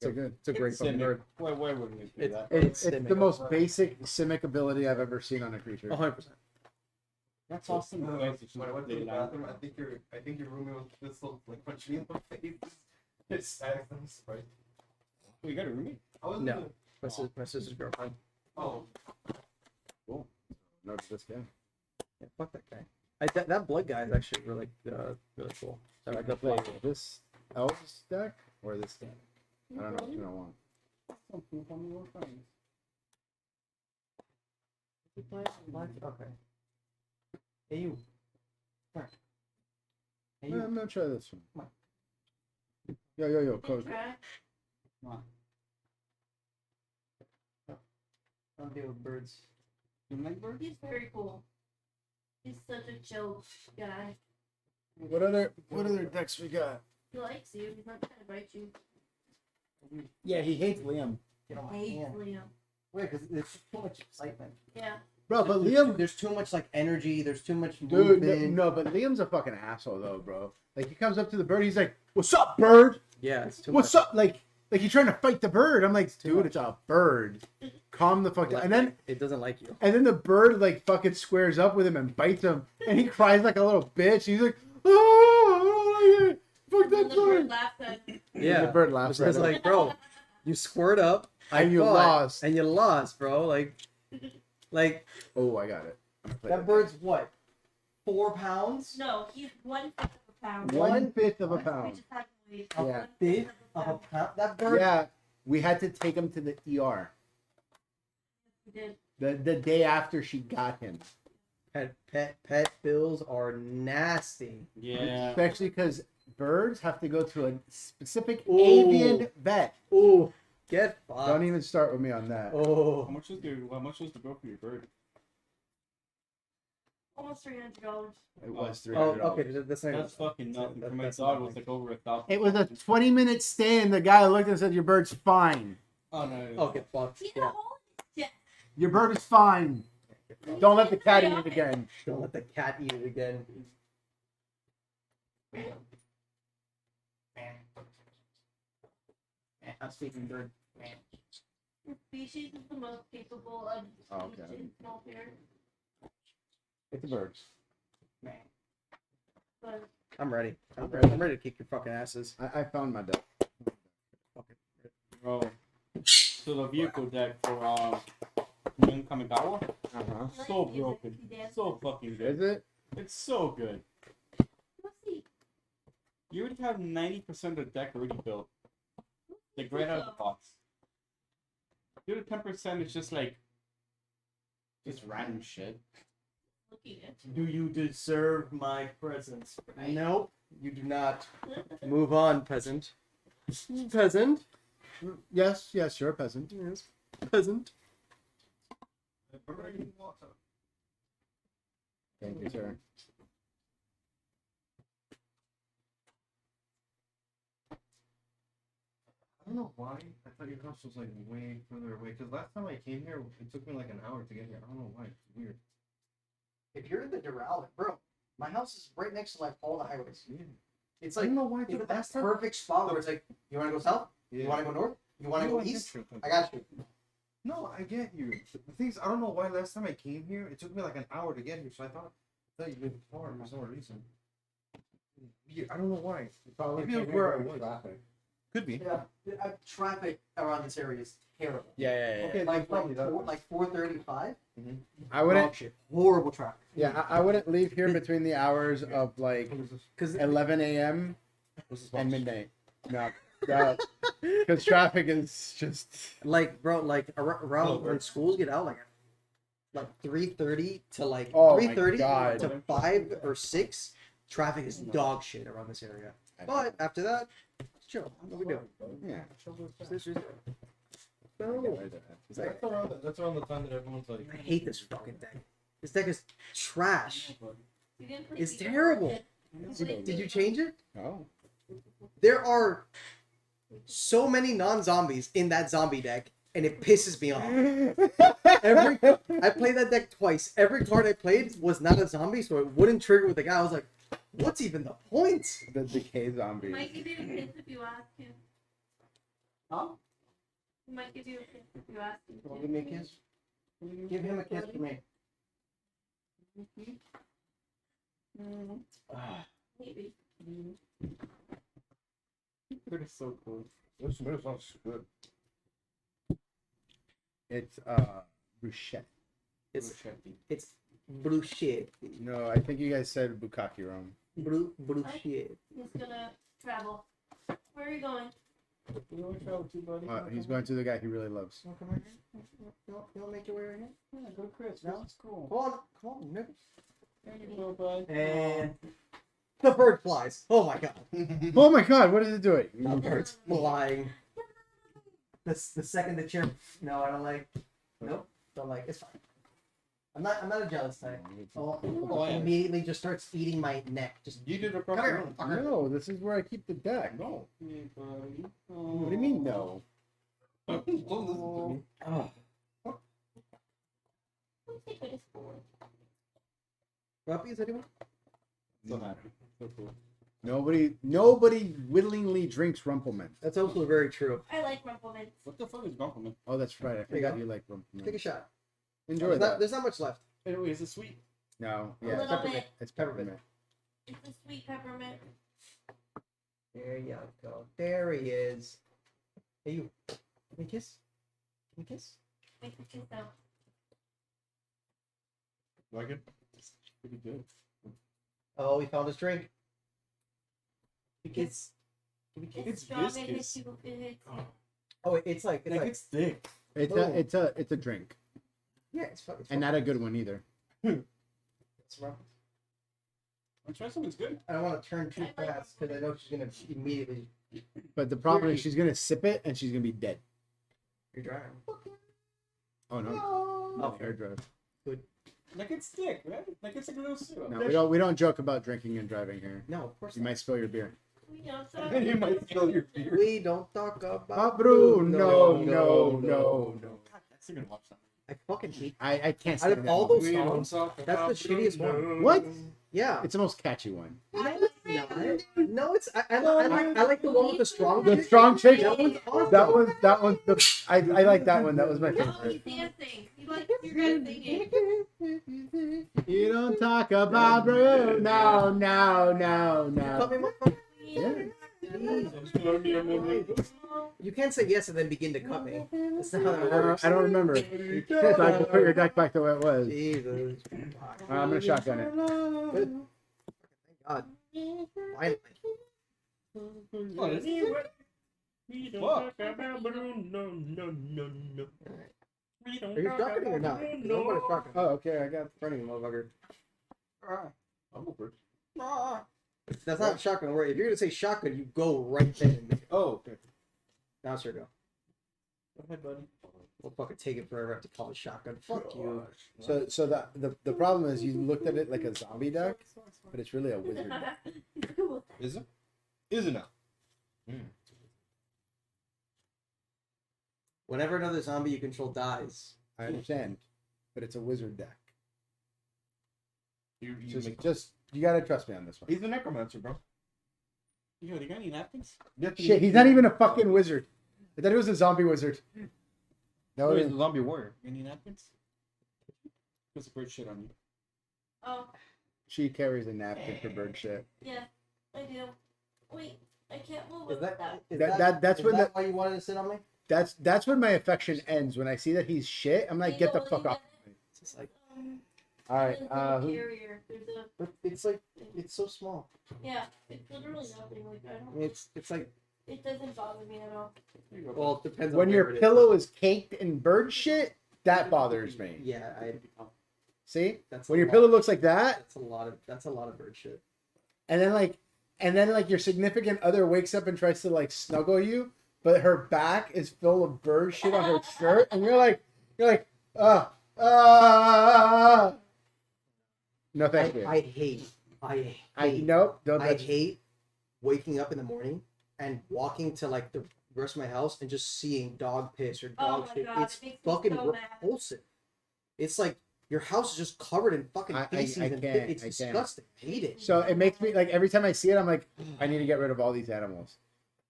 It's a great fucking Simic. card. Why wouldn't you do that? It's Simic. the most basic Simic ability I've ever seen on a creature. 100%. That's awesome. When Guys, you should I went to play the that. bathroom, I think your roommate was just like punching me in the face. It's I'm surprised. Oh, you got a roommate? I was No. My sister's girlfriend. Oh, No, it's this guy. Yeah, fuck that guy. That blood guy is actually really really cool. So I Play this elves deck or this deck. I don't know what you want. Okay. Hey you. Come here. Hey No, you. I'm gonna try this one. Come Yo, coach. Track. Come on. Don't deal with birds. You like birds? He's very cool. He's such a chill guy. What other decks we got? He likes you. He's not trying to bite you. Yeah, he hates Liam. Get on my Hates hand. Liam. Wait, because there's too much excitement. Yeah. Bro, but There's Liam, there's too much like energy. There's too much dude, movement. no, but Liam's a fucking asshole though, bro. Like he comes up to the bird, he's like, "What's up, bird? Yeah, it's too What's much. up?" Like he's trying to fight the bird. I'm like, too dude, much. it's a bird. Calm the fuck down. And then it doesn't like you. the bird like fucking squares up with him and bites him, and he cries like a little bitch. He's like, "Oh, I don't like it. Fuck And then that the bird bird." laughs at him. Yeah. The bird laughs It's at him. like, bro, you squirt up And you fought, lost. and you lost, bro. Like Oh, I got it. I'm gonna play that bird's what? 4 pounds? No, he's 1/5 of a pound. 1/5 of a We pound. just had to wait. A Yeah. fifth of a pound. That bird. Yeah, we had to take him to the ER We did. the day after she got him, Pet bills are nasty. Yeah. especially because birds have to go to a specific Ooh. avian vet. Ooh, get fucked. Don't even start with me on that. How Oh, much was the bill for your bird? Almost $300. It was oh, $300. okay. That's not. That's fucking nothing. For my That's dog, it nothing. was like over 1,000. It was a 20-minute stay, and the guy looked and said, "Your bird's fine. Oh no. Oh, get fucked. He's a Yeah. hole in his chest. Your bird is fine. Don't let the cat eat it again." Don't let the cat eat it again. I'm speaking bird. This species is the most capable of Oh, okay. eating small bears. It's a bird. But I'm ready. I'm ready to kick your fucking asses. I found my deck. Bro. So the vehicle deck for Young Kamigawa, Uh-huh. he likes so music, broken, he dances. so fucking Is good. it? It's so good. Let's see. You already have 90% of the deck already built. Like right out of the box. The other 10% is just like just random shit. Looking at you. Do you deserve my presence? Nope, you do not. Move on, peasant. Peasant. Yes, you're a peasant. Yes, peasant. Thank you, sir. I don't know why. I thought your house was like way further away. Because last time I came here, it took me like an hour to get here. I don't know why. It's weird. If you're in the Doral, bro, my house is right next to like all the highways. Yeah. It's I like don't know why. it's the that last time. perfect spot where it's like, you want to go south? Yeah. You want to go north? You want to No, go I get east? you. I got you. No, I get you. The thing is, I don't know why last time I came here, it took me like an hour to get here. So I thought you lived far for some reason. Yeah, I don't know why. Maybe it was where I was. Could be. Yeah, traffic around this area is terrible. Yeah. Okay, Like probably that. 4:35. I wouldn't. Dog shit. Horrible traffic. Yeah, I wouldn't leave here between the hours of like What is this? Because 11 a.m. What's this and box? midnight. No, because traffic is just. like, bro, like Oh, around when right. schools get out, like 3:30 to like Oh my 3:30 God. to 5 or 6, traffic is dog shit around this area. But after that, chill. What we doing? Yeah. That's around the time that everyone's like. I hate this fucking deck. This deck is trash. You didn't play It's Beat terrible. It. You played Did you Beat change it? Oh. There are so many non-zombies in that zombie deck, and it pisses me off. I played that deck twice. Every card I played was not a zombie, so it wouldn't trigger with the guy. I was like, what's even the point? The decay He zombie. might give you a kiss if you ask him. Huh? He might give you a kiss if you ask him. You wanna give me a kiss? Give him a kiss for me. Maybe. They're so cool. This sounds good. It's bruschetta. It's Bullshit. No, I think you guys said Bukkake wrong. Bullshit. He's gonna travel. Where are you going? You want to travel too, buddy? He's going to the guy he really loves. You want to come right here? You want to make your way right here? Yeah, go to Chris. No? Chris is cool. Come on, nigga. There you go, bud. And the bird flies. Oh my god. Oh my god, what is it doing? The bird's flying. The second the chair. No, I don't like. Nope. Don't like. It's fine. I'm not a jealous type. Oh, yeah. Immediately just starts eating my neck. Just You did a come here. proper. fucker. No, this is where I keep the deck. No. Hey, buddy. What do you mean no? Don't listen to me. Oh. What's the good for? Puppies, anyone? Doesn't matter. So cool. Nobody willingly drinks Rumpleman. That's also very true. I like Rumpleman. What the fuck is Grumpleman? Oh, that's right. I you forgot go. you like Take a Rumpleman. shot. Enjoy that. There's not much left. Anyway, is it sweet? No, A yeah, little peppermint. bit. It's Peppermint. peppermint. It's a sweet peppermint. There you go. There he is. Hey, you. Can we kiss? Can we kiss? Make the kiss out. Like it? It's pretty good. Oh, we found his drink. Can we kiss? Can we kiss? It's strong. It viscous. hits you. It hits you. Oh, it's like It's thick. It's Oh. a drink, yeah, it's fucking. and not a good one either. It's rough. I'm trying something's good. I don't want to turn too fast because I know she's gonna immediately. But the problem is she's gonna sip it and she's gonna be dead. You're driving. Oh no, Oh, hair drive. Like it's thick, right? Like it's like a little syrup. No, we don't joke about drinking and driving here. No, of course You not. might spill your beer. We don't talk. You might spill your beer. We don't talk about Bruno, no. God, that's a good watch song. I fucking hate. I can't Out stand of that all movie. those We don't songs, talk that's about the shittiest one. Bruno. What? Yeah. It's the most catchy one. No, it's I like the one with the strong. The chick. strong chick. That one's awesome. That one's the. I like that one. That was my No, favorite. he's dancing. You like you're guys singing. You don't talk about Bruno. No. Come in, motherfucker. Yeah. You can't say yes and then begin to cut me. That's not how that works. I don't remember. So I can put your deck back the way it was. Jesus. I'm gonna shotgun it. Good. Thank God. Finally. What is it? What? Are you shotgunning or not? 'Cause I'm gonna shotgun. Oh, okay. I got the front of you, motherfucker. I'm over. That's not shotgun. Right? If you're gonna say shotgun, you go right there. Oh, okay. Now it's your go. Go ahead, buddy. We'll fucking take it forever. I have to call it shotgun. Fuck you. So the problem is you looked at it like a zombie deck, but it's really a wizard deck. He's cool. Is it? Is it now? Whenever another zombie you control dies, I understand, but it's a wizard deck. You Just you gotta trust me on this one. He's a necromancer, bro. Yo, do you got any napkins? Shit, he's not even a fucking wizard. I thought he was a zombie wizard. No, No, he's a zombie warrior. Any napkins? Put some bird shit on you. Oh, she carries a napkin for bird shit. yeah, I do. Wait, I can't move is it. That's is when that why you wanted to sit on me? That's when my affection ends. When I see that he's shit, I'm like, get the fuck off. It's just like All right, There's no who, carrier. There's a but it's like it's so small. yeah. It's literally nothing. Like I I don't. mean, it's like It doesn't bother me at all. There you go. well, it depends. when on your where it pillow is caked in bird shit, that bothers me. Yeah, See, that's when a your lot. pillow looks like that, That's a lot of bird shit. and then like your significant other wakes up and tries to like snuggle you, but her back is full of bird shit on her shirt, and you're like, no, thank you. I hate. Nope, don't I touch. hate waking up in the morning and walking to like the rest of my house and just seeing dog piss or Oh dog my shit. God, It's it makes me fucking so mad. repulsive. It's like your house is just covered in fucking I feces and can't, it's I can't. disgusting. I hate it. So it makes me like every time I see it, I'm like, I need to get rid of all these animals.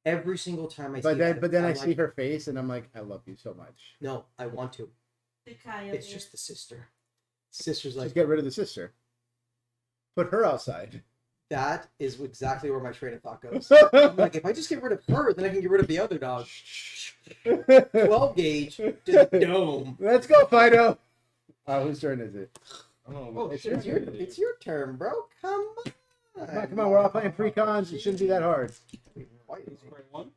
Every single time I see But then, that, but then I I'm see like, her face, and I'm like, I love you so much. No, I want to. The coyote. It's just the sister. Sister's like Just get rid of the sister. Put her outside. that is exactly where my train of thought goes. Like if I just get rid of her, then I can get rid of the other dog. 12 gauge to the dome. Let's go, Fido. Whose turn is it? I don't know. Oh, It's shit. It's your turn, bro. Come on. Come on, we're all playing pre-cons. It shouldn't be that hard. Why is It's for one.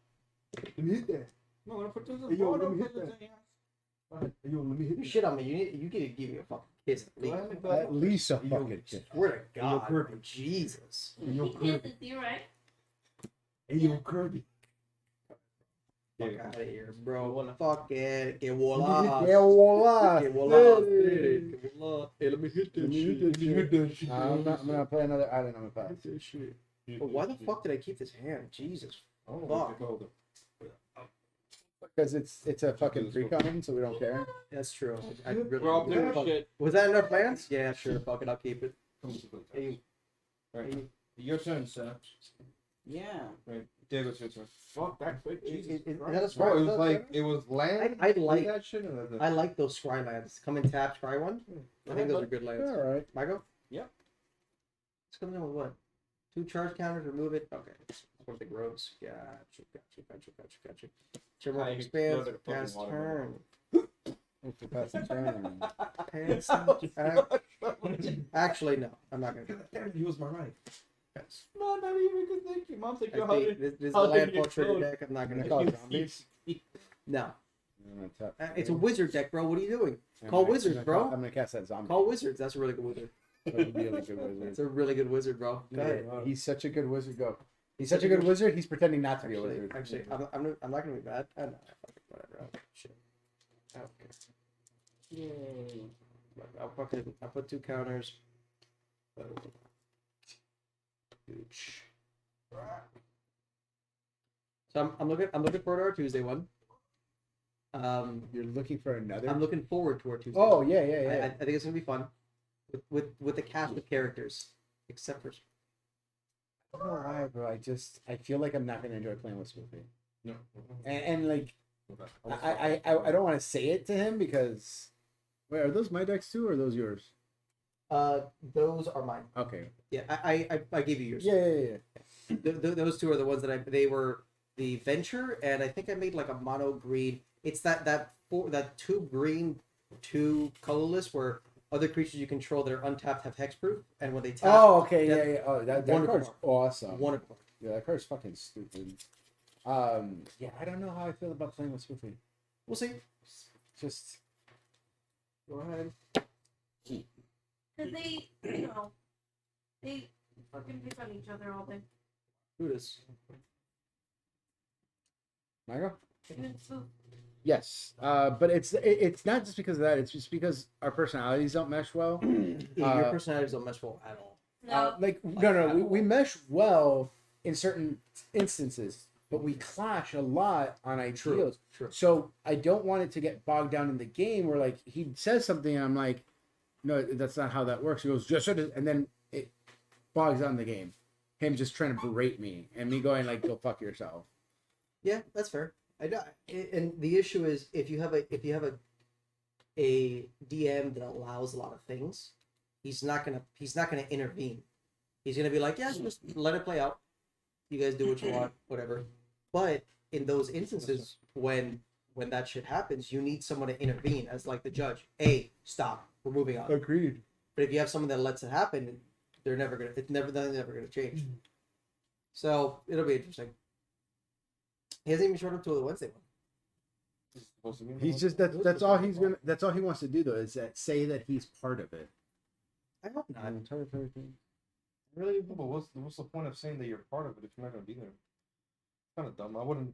Let me hit that. No, I'm gonna put this in Hey, yo, the let me bottom. hit that. Hey, yo, let me hit You that. shit on me. You get to give me a fucking kiss at least. At least a Hey, yo, fucking kiss. Swear to yo, God, Kirby. bro. Jesus. Hey, yo, He Kirby. kisses you, right? Hey, yo, Kirby. Fuck Yeah. out of here, bro. Fuck it. Que Yeah, voila. voila. Que voila. Hey. Que voila. Hey, let me hit Let me hit that shit. I'm gonna play another island. I'm gonna pass. But why the fuck did I keep this hand? Jesus. Oh, Fuck. Because it's a fucking pre-con, so we don't care. That's true. I We're all really doing shit. Was that enough lands? Yeah, sure. Fuck it. I'll keep it. Hey, Your turn, sir. Yeah. Right. Diego's your turn. Fuck that quick. Jesus is Christ. that a Bro, smart? it was like it was land. I like- that shit. Or that's I like those scry lands. Come and tap, scry one. I think those are good lands. All right. Michael? Yep. It's coming in with what? 2 charge counters, remove it. Okay. One big roads. Gotcha. Chairman I expands. exploded a fucking Pass watermelon. turn. It's the pass the turn. Pass. Actually, no. I'm not going to do that. Damn, he was my right. Yes. No, not even good. Thank you. Mom's like, yo, I how think did this is the how did landfall it trigger explode? deck. I'm not going Gonna to call call it zombies. No. I'm gonna tap. It's a wizard deck, bro. What are you doing? I'm call gonna- wizards, I'm bro. I'm gonna cast that zombie. Call wizards. That's a really good wizard. That's a really good It's wizard. a really good wizard, bro. Go ahead. Yeah, he's such a good wizard. Go. He's such a good wizard. He's pretending not to be a Actually, wizard. actually, I'm not gonna be bad. I know. Whatever. Oh, shit. Okay. Yay. I'll put 2 counters. So I'm looking forward to our Tuesday one. You're looking for another. I'm looking forward to our Tuesday. Oh one. yeah, I think it's gonna be fun with the cast of characters, except for I don't know why, bro. I feel like I'm not gonna enjoy playing with Spoofy. No. And like I don't want to say it to him because wait, are those my decks too or are those yours? those are mine. Okay. Yeah, I gave you yours. Yeah. Those 2 are the ones that they were the venture, and I think I made like a mono green. It's that 2 green, 2 colorless where other creatures you control that are untapped have hexproof, and when they tap, Oh, okay, that- yeah. Oh, that wonderful card's awesome. wonderful. Yeah, that card's fucking stupid. Yeah, I don't know how I feel about playing with Spoofy. We'll see. Just Go ahead. Because they, they fucking pick on each other all day. Do this. Michael. Even so, Yes, but it's not just because of that. It's just because our personalities don't mesh well. Yeah, your personalities don't mesh well at all. no. We mesh well in certain instances, but we clash a lot on ideals. True. So I don't want it to get bogged down in the game where like he says something and I'm like, no, that's not how that works. He goes, just and then it bogs down the game. Him just trying to berate me and me going like, go fuck yourself. Yeah, that's fair. And the issue is if you have a DM that allows a lot of things, he's not gonna intervene. He's gonna be like, yeah, just let it play out. You guys do what you want, whatever. But in those instances when that shit happens, you need someone to intervene as like the judge. Hey, stop. We're moving on. Agreed. But if you have someone that lets it happen, nothing's never gonna change. So it'll be interesting. He hasn't even showed up to the Wednesday one. He's just that's all he's gonna that's all he wants to do though is that say that he's part of it. I hope not. Really? But what's the point of saying that you're part of it if you're not gonna be there? It's kind of dumb. I wouldn't.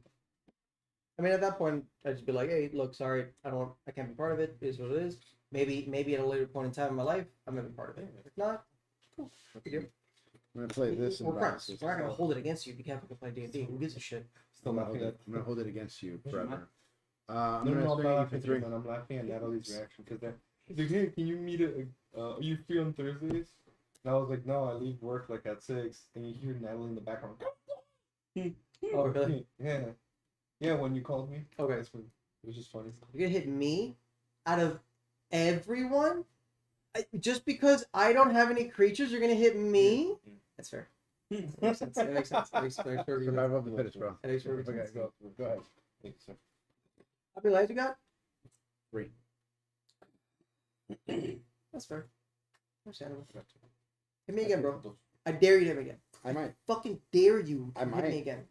I mean, at that point, I'd just be like, "Hey, look, sorry, I can't be part of it. It is what it is. Maybe at a later point in time in my life, I'm gonna be part of it. If not, cool. What you do? I'm gonna play this and We're friends. bounce. We're not gonna hold it against you if you can't fucking play D&D. Who gives a shit? Still laughing at. I'm gonna hold it against you forever. I'm No, gonna I'm swing not you for laughing at 3. you, man. I'm laughing at Natalie's reaction because they're like, hey, can you meet are you free on Thursdays? And I was like, no, I leave work like at 6, and you hear Natalie in the background. Oh, really? Yeah, when you called me. Okay. It was just funny. You're gonna hit me out of everyone? Just because I don't have any creatures, you're gonna hit me? That's fair. That makes sense. That makes sense. That makes perfect sense. Survival of the fittest, bro. That makes perfect Okay, sense. go ahead. Thanks, sir. How many lives you got? 3. That's fair. Understandable. Hit me again, bro. I dare you to hit me again. I might. Fucking dare you to I hit might. me again.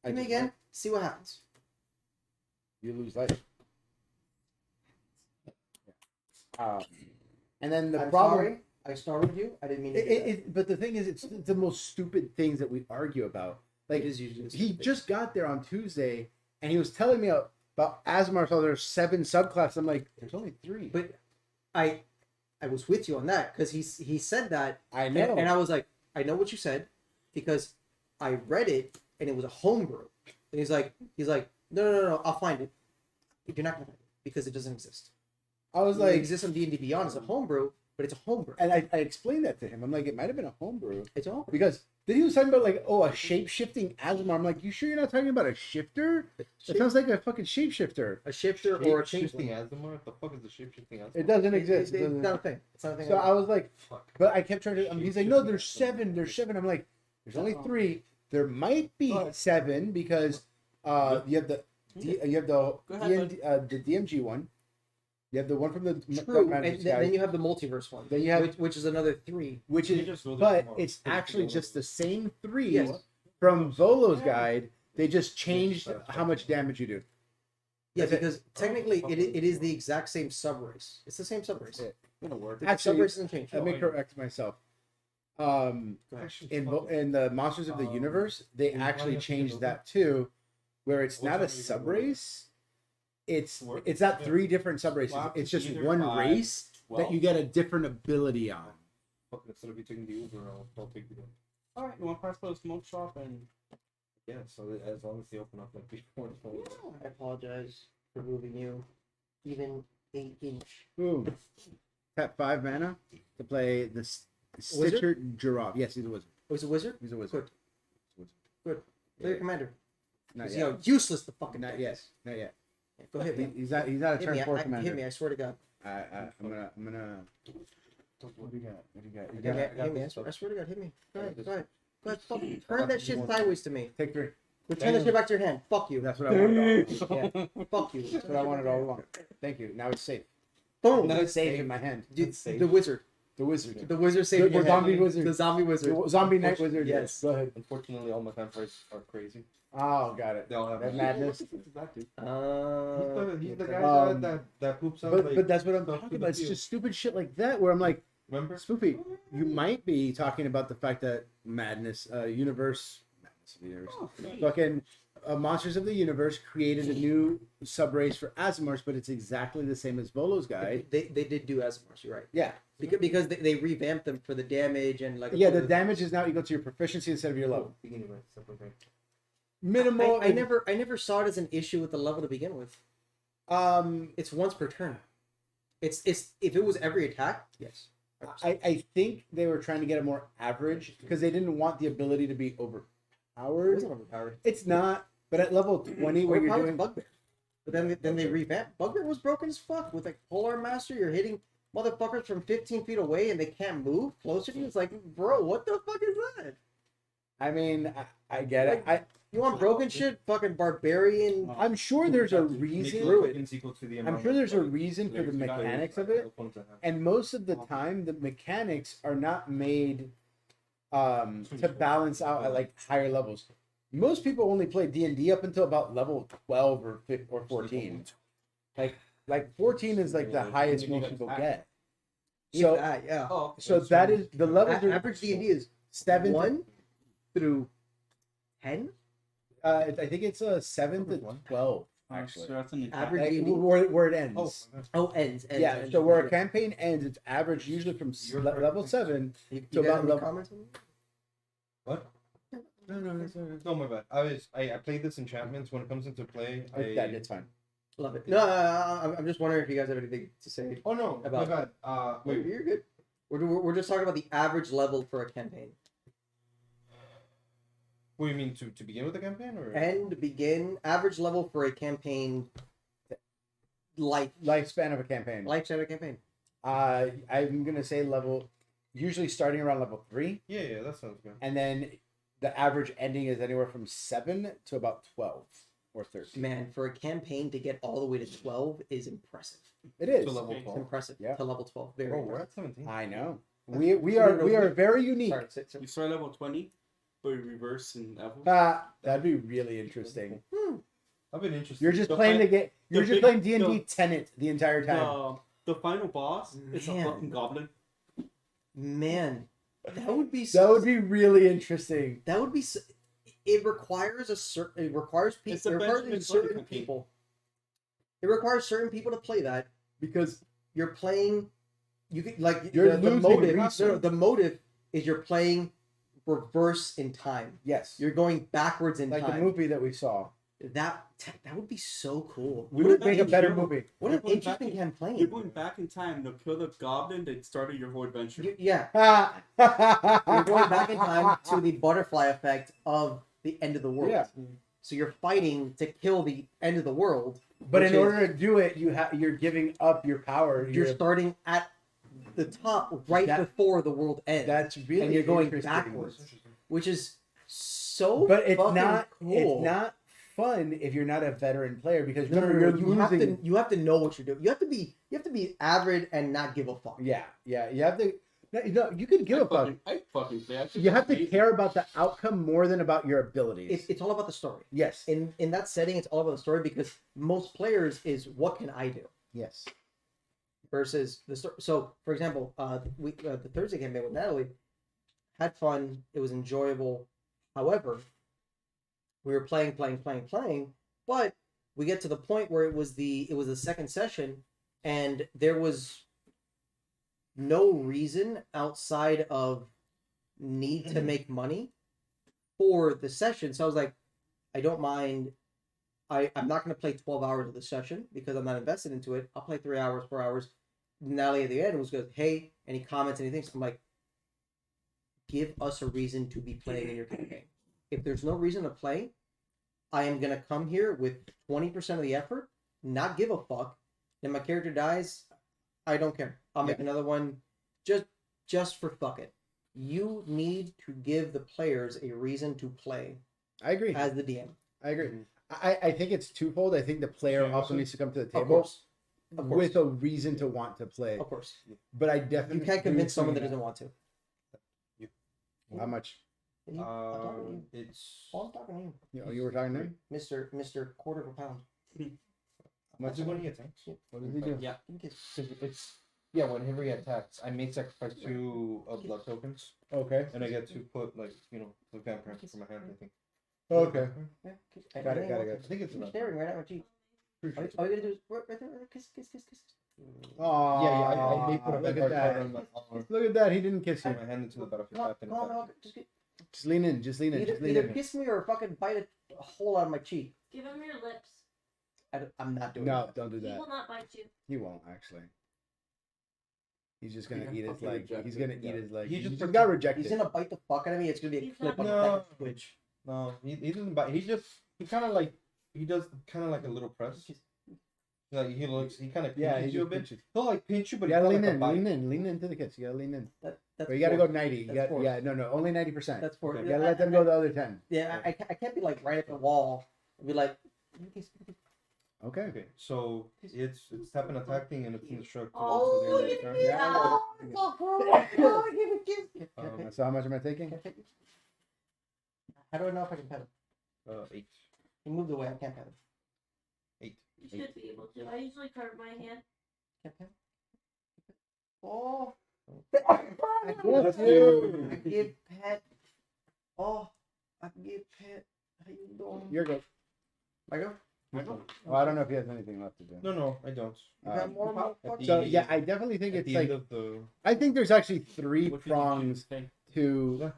I Hit me just again. might. See what happens. You lose life. And then the I'm problem. sorry. I startled you. I didn't mean to do that. But the thing is, it's the most stupid things that we argue about. Like, It is usually he stupid. just got there on Tuesday, and he was telling me about Asmar. So there's 7 subclasses. I'm like, there's only 3. But I was with you on that because he said that, I know. and I was like, I know what you said because I read it and it was a homebrew. And he's like, no, I'll find it. You're not gonna find it because it doesn't exist. I was It like, exists on D&D Beyond as a homebrew, but it's a homebrew. and I explained that to him. I'm like, it might have been a homebrew It's a homebrew. because then he was talking about like, oh, a shape shifting Asmar. I'm like, you sure you're not talking about a shifter? It sounds like a fucking shapeshifter. A shifter or a Shape-shifting changeling. Azimar? What the fuck is the shape-shifting Azimar? It doesn't exist. It It's doesn't- not a thing. It's not a thing. So at I all. was like, Fuck. but I kept trying to. He's like, no, there's 7. There's 7. I'm like, there's only 3. There might be 7 because you have the Go ahead, the DMG one. You have the one from the True, Magic and Sky, then you have the multiverse one. Then you have- which is another 3. which You is, just rolled it but tomorrow. it's actually just the same 3 Yes. from Volo's guide. They just changed how much damage you do. Yeah, That's it. because technically it is the exact same subrace. It's the same subrace. Yeah. Gonna work. The Actually, subrace doesn't change. Let me correct myself. In the Monsters of the Universe, they actually changed that too, where it's not a subrace. It's not 3 different subraces. It's just one race that you get a different ability on. Fuck, instead of you taking the Uber, I'll take the Uber. All right, you want to pass by the smoke shop and Yeah, so as long as they open up like before the phone. I apologize for moving you even 8 inch. Boom. Tap 5 mana to play the Stitcher Giraffe. Yes, he's a wizard. Oh, he's a wizard? He's a wizard. Good. Play your commander. Not See yet. how useless the fucking Not deck yet. is. Not yet. Go hit me. He's not. He's not a Hit turn me. 4 commander. Hit me. I swear to God. I'm gonna. What do you got? What do you got? You Hit me. got Hit me. I swear to God. Hit me. Go ahead. Go ahead. Go ahead. Fucking turn that shit sideways to me. take 3. Return that shit back to your hand. Fuck you. That's what I wanted. All along. Yeah. Fuck you. That's what I wanted all along. Thank you. Now it's safe. Boom. Now it's safe in my hand. Dude, It's safe. the wizard. The wizard. The wizard saved The your zombie hand. wizard. The zombie wizard. The zombie knight wizard. Yes. Go ahead. Unfortunately, all my fanfires are crazy. Oh, got it. They all have That madness. He's the guy Um, that poops out. But that's what I'm stuff talking to about. the It's field. just stupid shit like that where I'm like, Remember? Spoofy, you might be talking about the fact that Madness of the Universe, fucking Monsters of the Universe created a new subrace for Azimars, but it's exactly the same as Volo's guide. They did do Azimars, you're right. Yeah, Because they revamped them for the damage and like. yeah. The damage is now equal to your proficiency instead of your level. Beginning with something like Minimal. I never saw it as an issue with the level to begin with. It's once per turn. It's if it was every attack, yes. I think they were trying to get it more average because they didn't want the ability to be It overpowered. wasn't overpowered. It's not, but at level 20 where you're Overpowered doing Bugbear. But then they revamped. Bugbear was broken as fuck with like Polar Master. You're hitting motherfuckers from 15 feet away and they can't move closer to you. It's like, bro, what the fuck is that? I mean, I get it. You want broken shit? Fucking barbarian. I'm sure there's a Make reason. tokens equal to the I'm amount sure there's a like, reason for the players you got, mechanics of like, it, opponents that have. and most of the time the mechanics are not made to balance out at like higher levels. Most people only play D&D up until about level 12 or 15 or 14. Like 14 is like the Yeah, highest you most get people attack. get. If So that, yeah. oh, so that is the levels are Average D&D is 7 1 through 10. I think it's 7 to 12 actually, actually. so that's an attack. Average Like, D&D. where it ends. Oh, ends. Yeah, ends. so where a campaign ends, it's average usually from You're level correct. 7. You, so you guys about have any level- comments on that? What? No, that's not No, my bad. I played this enchantments when it comes into play. it's fine. Love it. No, I'm just wondering if you guys have anything to say. Oh no, About- my bad. Wait. You're good. We're just talking about the average level for a campaign. What do you mean to begin with the campaign or? End, begin, average level for a campaign. Lifespan of a campaign. Lifestyle campaign. I'm gonna say level, usually starting around level 3, Yeah, that sounds good. and then the average ending is anywhere from 7 to about 12 or 13. Man, for a campaign to get all the way to 12 is impressive. It is. To level Okay. It's 12. impressive. Yeah. To level 12. Very Oh, we're impressive. at 17. I know. We are very unique. Sorry, You start level 20, but you reverse in level. That'd be really interesting. I've been interested. You're just The playing fi- the game. You're the just big- playing D&D Tenet the entire time. The final boss is a Man. fucking goblin. Man, that would be That would be really interesting. that would be. It requires a certain. It requires people. It's the It requires Benjamin certain Button campaign. people. It requires certain people to play that because you're playing. You could like You're the losing motive. resources. The motive is you're playing reverse in time. Yes. You're going backwards in Like the time. movie that we saw. That would be so cool. We What would about make a better HBO? movie. What You're an going back interesting You're campaign. going back in time to kill the goblin that started your whole adventure. Yeah, You're you're going back in time to the butterfly effect of the end of the world. Yeah. So you're fighting to kill the end of the world. But which in is- order to do it, you're giving up your power. you're starting at the top right That- before the world ends, That's really and you're going interesting. backwards, which is so. But it's fucking not. cool. It's not fun if you're not a veteran player because No, no, remember no, you're you have losing. to. You have to know what you're doing. You have to be average and not give a fuck. Yeah, yeah. You have to. No, you can give a fuck. I fucking play. I think You have that's to amazing. care about the outcome more than about your abilities. It's all about the story. Yes. In that setting, it's all about the story because most players is what can I do Yes. versus the story. So, for example, the Thursday campaign with Natalie had fun. It was enjoyable. However, we were playing, but we get to the point where it was the second session, and there was no reason outside of need to make money for the session. So I was like, I don't mind. I'm not going to play 12 hours of the session because I'm not invested into it. I'll play 3 hours, 4 hours. Natalie at the end was goes, hey, any comments, anything? So I'm like, give us a reason to be playing in your campaign. If there's no reason to play, I am going to come here with 20% of the effort, not give a fuck. Then my character dies, I don't care. I'll make another one just for fuck it. You need to give the players a reason to play I agree. as the DM. I agree. I think it's twofold. I think the player Yeah, also also- needs to come to the Of table course. Of course. with a reason to want to play. Of course. But I definitely You can't agree convince with someone that you. doesn't want to. How much? I'm talking to you. It's Oh, I'm talking to You were talking to him? you. Mr. Quarter of a pound. How what's much? it when he attacks? What does he do? Yeah. You can kiss. It's yeah. Whenever he attacks, I may sacrifice 2 blood tokens, Okay. and I get to put like the vampire for my hand. I think. Okay. Yeah, kiss. Got it, got it, I think it's You're enough. staring right at my cheek. All you gotta do is right there, kiss. Oh, Yeah, I may put a look vampire at card on that. my arm, Look at that. He didn't kiss put you. my hand into the battlefield Come on, map, and come on, attack. no, just get, Just lean in. Just lean in. Just lean either in. kiss me or fucking bite a hole out of my cheek. Give him your lips. I'm not doing No, that. don't do He that. will not bite you. He won't actually. He's just gonna Yeah, eat his fucking leg. rejected. He's gonna eat Yeah. his leg. He He just just got rejected. He's gonna bite the fuck out of me. It's gonna be a He's clip on not- the No. second Twitch. No, he doesn't bite. He kind of like he does kind of like a little press. Like he kind of Yeah, pinches he you a just bit. pinches. He'll like pinch you, but You it's gotta not lean like a in, bite. lean into the kiss. You gotta lean in. That's But you gotta go four. 90. You That's got four. yeah, no, only 90%. That's for Okay. You gotta let them go the other 10. Yeah, I can't be like right at the wall and be like, Okay. Okay, so it's tap and attacking, and it's indestructible. Oh, until the look end at of me. the turn. Yeah. Oh, give a kiss. Um, So how much am I taking? How do I know if I can pet him? 8. He moved away. I can't pet him. 8. You should be able to. I usually carve my hand. Can't pet him. Oh. Bless I you. give pet. Oh, I give pet. How you doing? You're good. I go. Well, I don't know if he has anything left to do. No, I don't. You got Um, more at motherfuckers? So the- yeah, I definitely think At it's the like end of the I think there's actually 3 What did you prongs say? to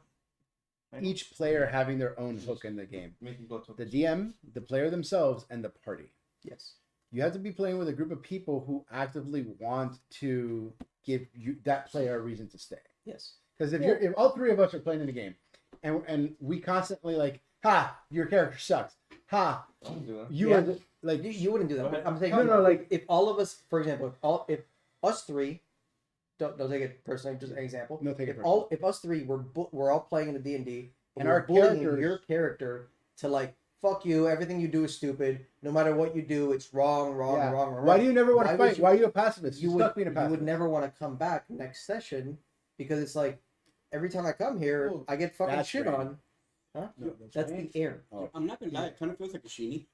Yeah. each player having their own hook in the game. making blood The tokens. DM, the player themselves, and the party. Yes. You have to be playing with a group of people who actively want to give you that player a reason to stay. Yes. Because if all 3 of us are playing in a game, and we constantly like, ha, your character sucks, ha, I don't do that. you Yeah. are the, like, You wouldn't do that. Go But ahead. I'm saying no, like, if all of us, for example, if us 3, don't take it personally, just an example. no, take it If us 3 we're all playing in the D&D, And we're our bullying characters- your character to like fuck you, everything you do is stupid. No matter what you do, it's wrong. Yeah. Wrong. Why do you never want Why to would fight? you- Why are you a pacifist? You You would stuck being a you pacifist. would never want to come back next session because it's like every time I come here, Well, I get fucking that's shit rain. on. Huh? No, That's rain. the air. Oh. I'm not gonna lie, it kind of feels like a Sheeny.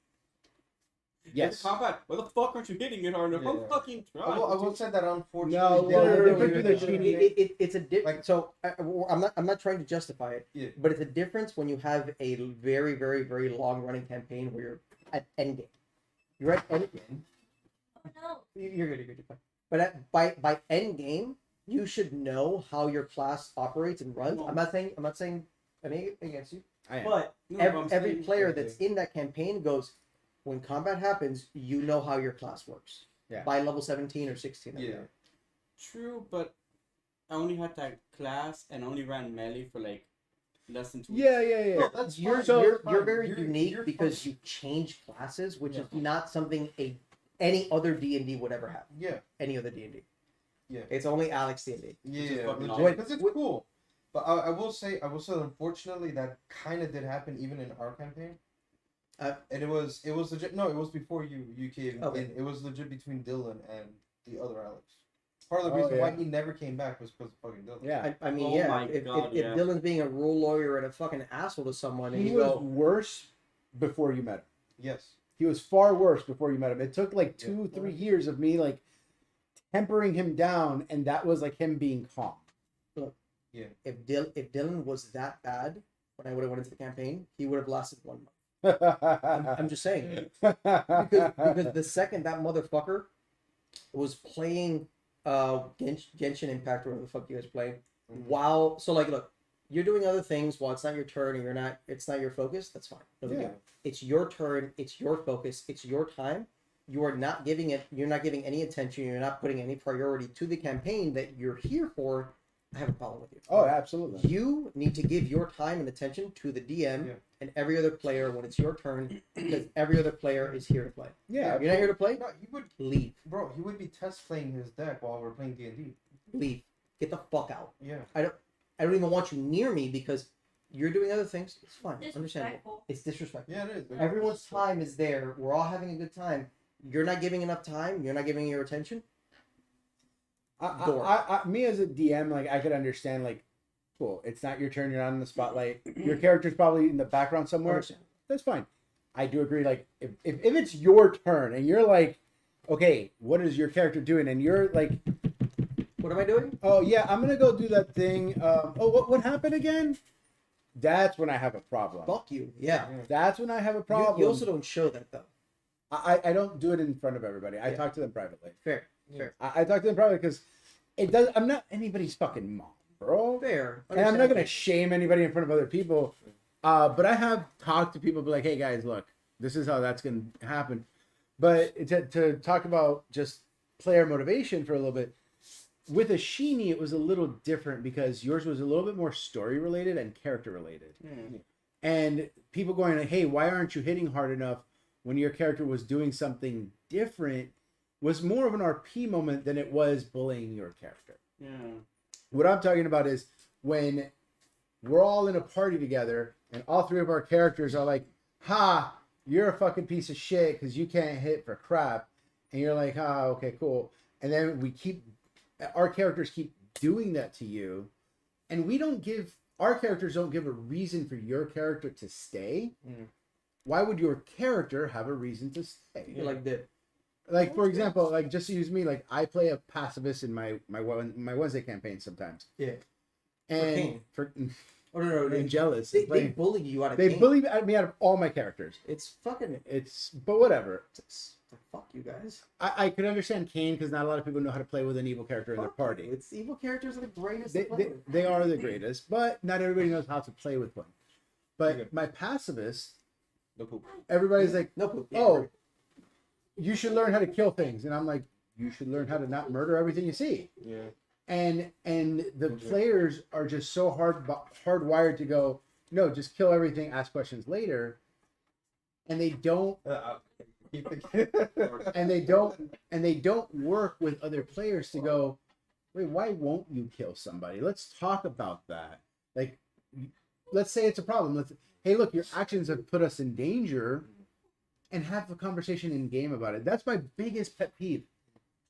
Yes. Combat. Why the fuck aren't you hitting it hard enough? I'm Yeah. fucking I trying. will say that unfortunately. No, they well, don't the really difference with make the it- Sheeny- It's a difference. Like- So I'm not trying to justify it, Yeah. but it's a difference when you have a very, very, very long running campaign where you're at end game. You're at end game. Oh no. You're good. You're good. You're fine. But by end game, you should know how your class operates and runs. I'm not saying anything against you, I am. but No, every, I'm every saying- player that's in that campaign goes, when combat happens, you know how your class works. Yeah. By level 17 or 16. I Yeah. think. True, but I only had that class and only ran melee for like less than 2 Yeah, yeah, yeah. No, that's You're fine. so- you're fine. very You're- unique you're because fine. you change classes, which is Yeah. not something any other D&D would ever have. Yeah. Any other D&D. Yeah. It's only Alex D&D. Yeah, fucking legit, awesome. because it's Wait. cool. But I will say, unfortunately, that kind of did happen even in our campaign. And it was legit. No, it was before you came Okay. in. It was legit between Dylan and the other Alex. Part of the Oh, reason why yeah. he never came back was because of fucking Dylan. Yeah. I mean, Oh yeah. my If, God, if yeah. Dylan's being a rule lawyer and a fucking asshole to someone, and He you was go, worse before you met him. Yes. He was far worse before you met him. It took like 2-3 years of me like tempering him down, and that was like him being calm. if Dylan was that bad when I would have went into the campaign, he would have lasted 1 month. I'm just saying. Because the second that motherfucker was playing Genshin Impact or whatever the fuck you guys play, while so like look, you're doing other things while it's not your turn and it's not your focus, that's fine. No big Yeah. deal. It's your turn, it's your focus, it's your time. You're not giving any attention, you're not putting any priority to the campaign that you're here for. I have a problem with you. Oh, absolutely. You need to give your time and attention to the DM Yeah. and every other player when it's your turn, because every other player is here to play. Yeah. You're not here to play? No, he would, Leave. bro. He would be test playing his deck while we're playing D&D. Leave. Get the fuck out. Yeah. I don't even want you near me because you're doing other things. It's fine. Understandable. Disrespectful. It's disrespectful. Yeah, it is. Everyone's time is there. We're all having a good time. You're not giving enough time. You're not giving your attention. Me as a DM, like I could understand, like, cool, it's not your turn, you're not in the spotlight. Your character's probably in the background somewhere. Understand. That's fine. I do agree. Like, if it's your turn and you're like, okay, what is your character doing? And you're like, What am I doing? oh yeah, I'm gonna go do that thing. What happened again? That's when I have a problem. Fuck you. Yeah. That's when I have a You, problem. you also don't show that though. I don't do it in front of everybody. I Yeah. talk to them privately. Fair. I talk to them privately because it does. I'm not anybody's fucking mom, bro. Fair. And I'm not gonna Understandable. shame anybody in front of other people. But I have talked to people, be like, hey guys, look, this is how that's gonna happen. But to talk about just player motivation for a little bit, with Ashini, it was a little different because yours was a little bit more story related and character related. And people going, like, hey, why aren't you hitting hard enough when your character was doing something different, was more of an RP moment than it was bullying your character. Yeah. What I'm talking about is when we're all in a party together and all three of our characters are like, ha, you're a fucking piece of shit because you can't hit for crap. And you're like, ah, okay, cool. And then our characters keep doing that to you. And our characters don't give a reason for your character to stay. Why would your character have a reason to stay? You're like that. Like, for example, like, just to use me, like, I play a pacifist in my Wednesday campaign sometimes. Yeah. And Kane. for Oh no, I'm jealous. They bully you out of They game. bully me out of all my characters. It's fucking. But whatever. Fuck you guys. I could understand Kane because not a lot of people know how to play with an evil character in their Fuck you. party. It's evil characters are the greatest. to play They, with. they are the greatest, but not everybody knows how to play with one. Okay. But my pacifist, No poop. everybody's like, No poop. oh, you should learn how to kill things. And I'm like, you should learn how to not murder everything you see. Yeah. And the Okay. players are just so hardwired to go, no, just kill everything, ask questions later. And they don't Keep the and they don't work with other players to go, wait, why won't you kill somebody? Let's talk about that. Like, let's say it's a problem. Hey, look, your actions have put us in danger, and have a conversation in game about it. That's my biggest pet peeve.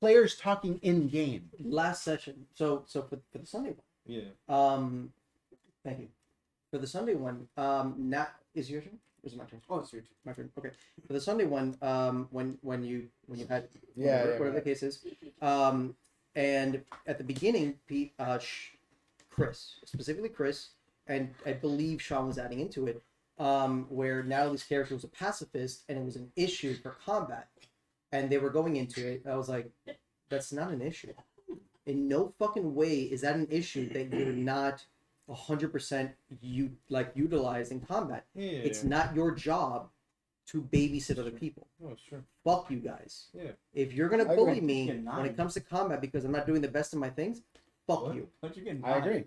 Players talking in game. Last session. So for the Sunday one, Yeah. Thank you. For the Sunday one, now is it your turn? Or is it my turn? Oh, it's your turn. My turn. Okay. For the Sunday one, when you had Yeah, whatever the case is, and at the beginning, Chris, specifically Chris, and I believe Sean was adding into it, where Natalie's character was a pacifist and it was an issue for combat, and they were going into it. I was like, that's not an issue. In no fucking way is that an issue that you're not 100% utilize in combat. Yeah. It's not your job to babysit other people. Oh, sure. Fuck you guys. Yeah. If you're gonna I agree. bully me You're when not. it comes to combat because I'm not doing the best of my things, fuck What? you. Don't you get I agree.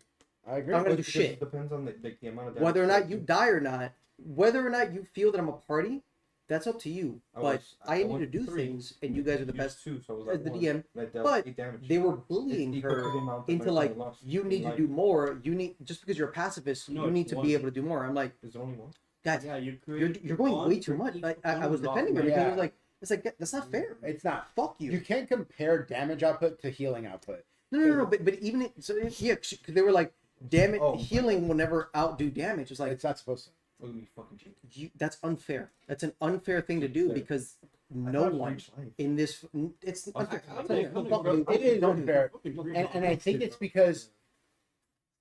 I agree. I'm gonna do Because shit. It depends on the amount of damage Whether or not that you die or not, whether or not you feel that I'm a party, that's up to you. But I need to went do 3. things, and you guys are the Used best. 2, so I was as at the 1. DM, And I dealt but 8 damage. They were It's bullying equal to her the amount that into my like, son lost you in need to life. do more. You need, just because you're a pacifist, No, you need it's to one. be able to do more. I'm like, Is there only one? guys, Yeah, you you're going way too much. I was defending her because it was like, it's like that's not fair. It's not. Fuck you. You can't compare damage output to healing output. No. But even yeah, because they were like, damn it, Oh, healing will never outdo damage. It's like It's not supposed to. Oh, you fucking cheat. that's unfair. That's an unfair thing to do Fair. because I no thought it was one reach life. in this it's unfair. It is unfair. And I think it's because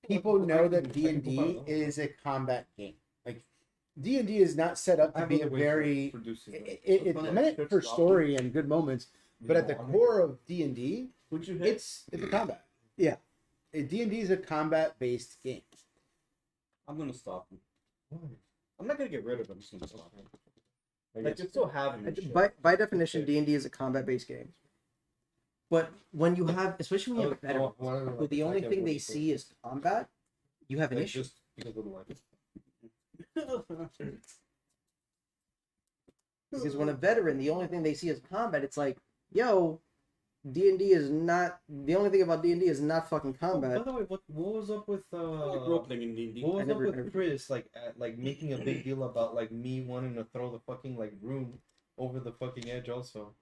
people know that D&D is a combat game. Like D&D is not set up I to have be a other ways of very. producing it. It's meant for story and good moments, but at the core of D&D, Would you hit? it's a combat. Yeah. D&D is a combat-based game. I'm gonna stop him. Why? I'm not gonna get rid of him. I'm just gonna stop him. I Like, guess- you still have him. and shit. By definition, D&D is a combat-based game. But when you have, especially when you have Oh, veterans, why don't I who the attack only thing everyone they first? see is combat, you have an Like, issue. just because of the life. Because when a veteran, the only thing they see is combat, it's like, yo, D&D is not, the only thing about D&D is not fucking By combat. the way, what was up with Role playing in D&D. what was I never- up with Chris like making a big deal about like me wanting to throw the fucking like room over the fucking edge also.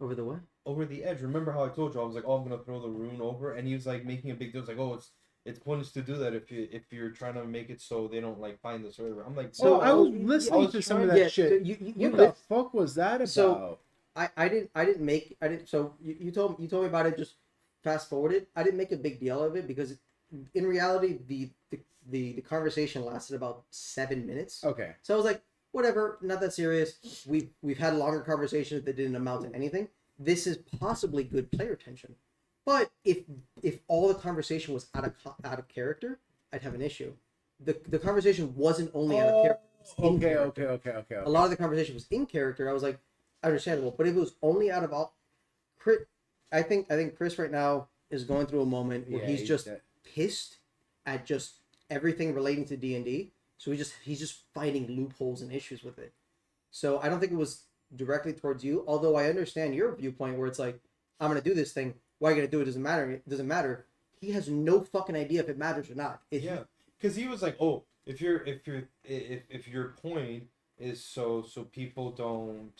Over the what? Over the edge. Remember how I told you I was like, oh, I'm gonna throw the rune over, and he was like making a big deal. It's like, oh, it's pointless to do that if you're trying to make it so they don't like find the server. I'm like, So oh, I was I listening was to some of trying- that Yeah, shit. you What the fuck was that about? So- I didn't so you told me about it, just fast forwarded. I didn't make a big deal of it because in reality the conversation lasted about 7 minutes. Okay. So I was like, whatever, not that serious. We've had longer conversations that didn't amount to anything. This is possibly good player tension. But if all the conversation was out of character, I'd have an issue. The conversation wasn't only out of character. it was in character. Okay. A lot of the conversation was in character. I was like, understandable. But if it was only out of all, I think Chris right now is going through a moment where he's just pissed at just everything relating to D&D. So he's just finding loopholes and issues with it. So I don't think it was directly towards you. Although I understand your viewpoint where it's like, I'm gonna do this thing. Why are you gonna do it? Doesn't matter. It doesn't matter. He has no fucking idea if it matters or not. Yeah, because he was like, oh, if your point is so people don't,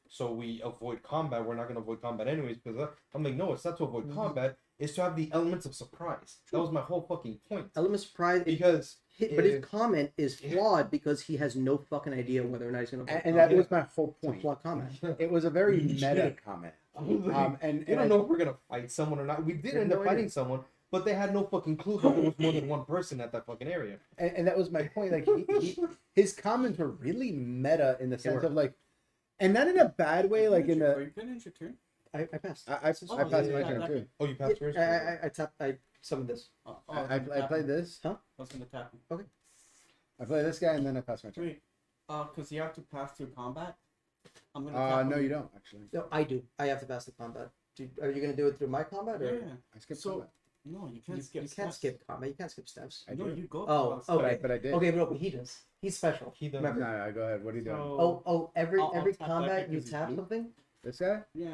so we avoid combat, we're not gonna avoid combat anyways. Because I'm like, no, it's not to avoid combat. It's to have the elements of surprise. That was my whole fucking point. Element of surprise. Because But his comment is flawed because he has no fucking idea whether or not he's gonna. And that was my whole It's a point. flawed comment. It was a very meta comment. And they don't know if we're gonna fight someone or not. We did end up fighting someone, but they had no fucking clue that there was more than one person at that fucking area. And that was my point. Like his comments were really meta in the sense of like, and not in a bad way. Like in Are a, you finished your turn? I passed. I passed my turn too. Oh, you passed yours. I tapped. I summoned this. I played this. I was gonna tap him. I played this guy, and then I passed my turn. Wait, because you have to pass through combat. I'm gonna. Tap No, him. you don't actually. No, I do. I have to pass the combat. Are you gonna do it through my combat or? Yeah. I skipped So- combat. No, you You, can't skip. you can't steps. skip combat. You can't skip steps. I No, do. you go. Oh, through okay. But I did. Okay, but he does. He's special. He does. No, Remember. no, go ahead. What are you doing? Oh, every I'll tap that combat you because he's tap blue. something. This guy? Yeah.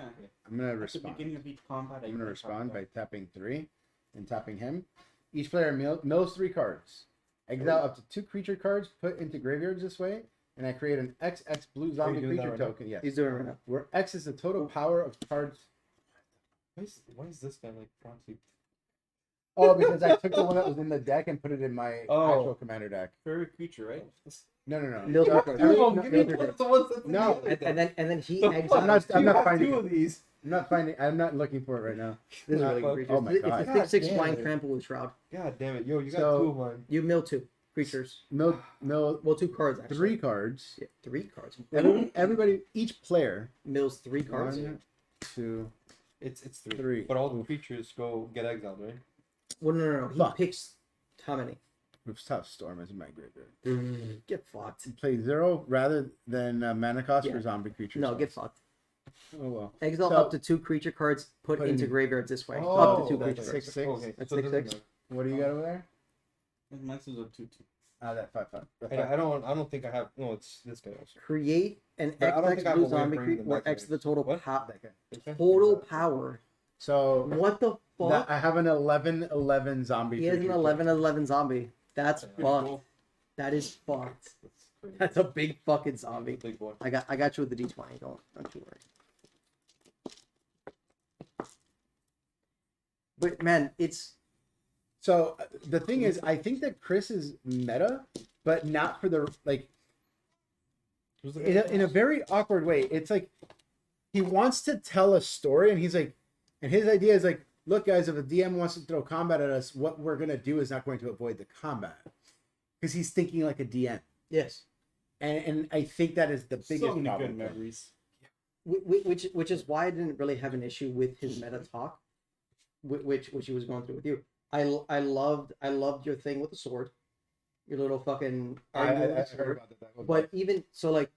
I'm gonna At the respond. beginning of each combat, I'm gonna I respond by tapping 3 and tapping him. Each player mills 3 cards. Exile up to 2 creature cards put into graveyards this way, and I create an XX blue zombie doing that creature right now? token. Yes. He's doing it right now. Where X is the total power of cards. Why is this guy like proxy? Oh, because I took the one that was in the deck and put it in my Oh. actual commander deck. Favorite creature, right? No, no, no. Mills So, records. every- Two of no, them. Give me no, one of the ones that's in no. the other And deck. then he The exiles. fuck? I'm not You have finding two it. of these. I'm not finding. I'm not looking for it right now. This is Ah, really fuck. good creatures. Oh my It's God. a God 6/6 damn flying it. trample with shroud. God damn it, yo, you got So- two of mine. You mill 2 creatures. Well, 2 cards actually. 3 cards. Yeah, 3 cards. Everybody, each player. Mills 3 cards. 1, 2. It's three. Three. But all the creatures go get exiled, right? Well, no. He Fuck. picks how many? With Tough Storm as my graveyard. Get fucked. Play 0 rather than mana cost Yeah. for zombie creatures. No, get fucked. Oh well. Exile So- up to 2 creature cards put Put into in- graveyards this way. Oh, up to 2 okay. creature Six, cards. six. Okay, That's so it 6/6. doesn't matter. What do you got over there? Mine's is a 2/2. Ah, that 5/5. I don't think I have. No, it's this guy also. Create an But I don't XX think I have blue a way of zombie bringing creature them where back to X me. the total What? Okay. total power. So What the fuck? that, I have an 11/11 zombie. He has an creature. 11/11 zombie. That's Pretty fucked. cool. That is fucked. That's pretty That's a big fucking zombie. big boy. I got you with the D20. Don't you worry. But man, it's So the thing is, I think that Chris is meta, but not for the like Who's the guy? in a very awkward way. It's like he wants to tell a story, and he's like, and his idea is like, look, guys, if a DM wants to throw combat at us, what we're gonna do is not going to avoid the combat, because he's thinking like a DM, yes, and I think that is the biggest So many problem. good memories. which is why I didn't really have an issue with his meta talk, which he was going through with you. I loved your thing with the sword, your little fucking angle with the sword. that. But even so, like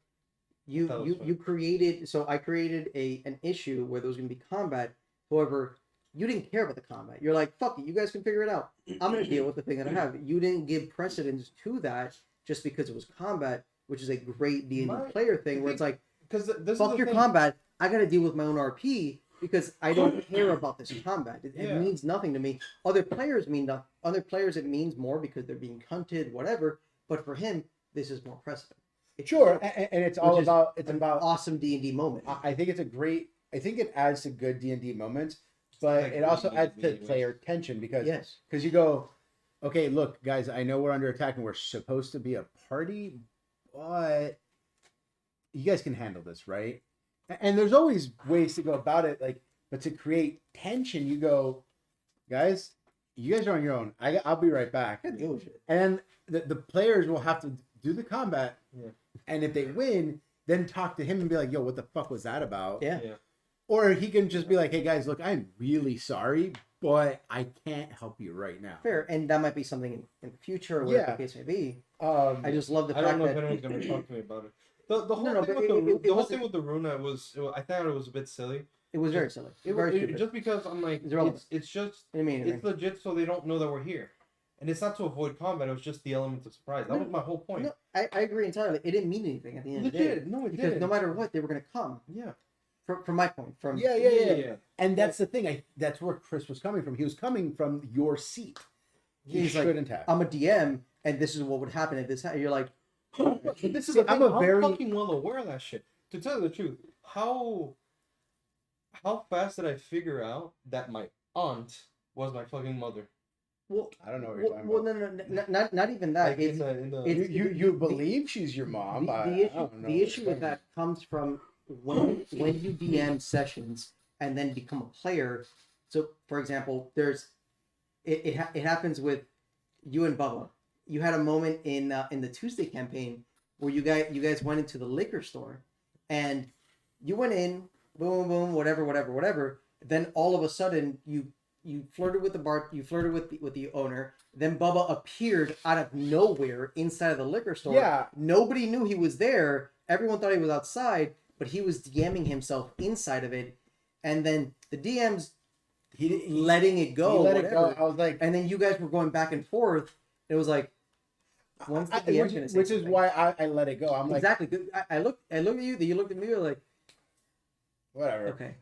you That was you fun. you created. So I created an issue where there was going to be combat. However, you didn't care about the combat. You're like, fuck it, you guys can figure it out. I'm going to deal with the thing that I have. You didn't give precedence to that just because it was combat, which is a great D&D My- player thing where it's like, Because this fuck is the your thing. combat. I got to deal with my own RP because I don't care about this combat. It Yeah. means nothing to me. Other players mean nothing. Other players it means more because they're being hunted, whatever. But for him, this is more precedent. It's Sure, and it's all which is about it's an about. awesome D&D moment. I think it's a great. I think it adds to good D&D moments, but Like it also really adds good to D&D player tension because Yes. you go, okay, look, guys, I know we're under attack and we're supposed to be a party, but you guys can handle this, right? And there's always ways to go about it, like, but to create tension, you go, guys, you guys are on your own. I'll be right back. I deal with shit. And the players will have to do the combat, Yeah. and if they win, then talk to him and be like, yo, what the fuck was that about? Yeah. Yeah. Or he can just be like, hey guys, look, I'm really sorry, but I can't help you right now. Fair. And that might be something in the future, or whatever Yeah. the case may be. Um, I just love the I fact don't know if that anyone's gonna talk to me about it. The whole No, thing but with it the whole wasn't- thing with the Runa I thought it was a bit silly. it was very silly. It, Very was stupid. just because I'm like It's irrelevant. it's just I mean, it's legit so they don't know that we're here, and it's not to avoid combat. It was just the element of surprise. That was my whole point. no, I agree entirely. It didn't mean anything at the end of the day. Legit, no, it Because didn't. no matter what, they were going to come. Yeah. From my point. From yeah. And that's the thing. That's where Chris was coming from. He was coming from your seat. He He's like, shouldn't have. I'm a DM, and this is what would happen if this. You're like, But this is See, the I'm thing, a very- fucking well aware of that shit. To tell you the truth, how fast did I figure out that my aunt was my fucking mother? well, I don't know what you're talking well, about. no, not even that. Like It's, in the it's- You believe she's your mom? I the don't know. the issue with that comes from when you DM sessions and then become a player. So, for example, there's it happens with you and Bubba. You had a moment in the Tuesday campaign where you guys went into the liquor store, and you went in, boom, boom, whatever. Then all of a sudden you flirted with you flirted with the owner. Then Bubba appeared out of nowhere inside of the liquor store. Yeah. Nobody knew he was there. Everyone thought he was outside, but he was DMing himself inside of it. And then the DM's letting it go. He let it go. whatever. I was like, And then you guys were going back and forth. It was like, when's the DM gonna say which is something? why I let it go. I'm like, Exactly. I looked at you. You looked at me. You're like, whatever. okay,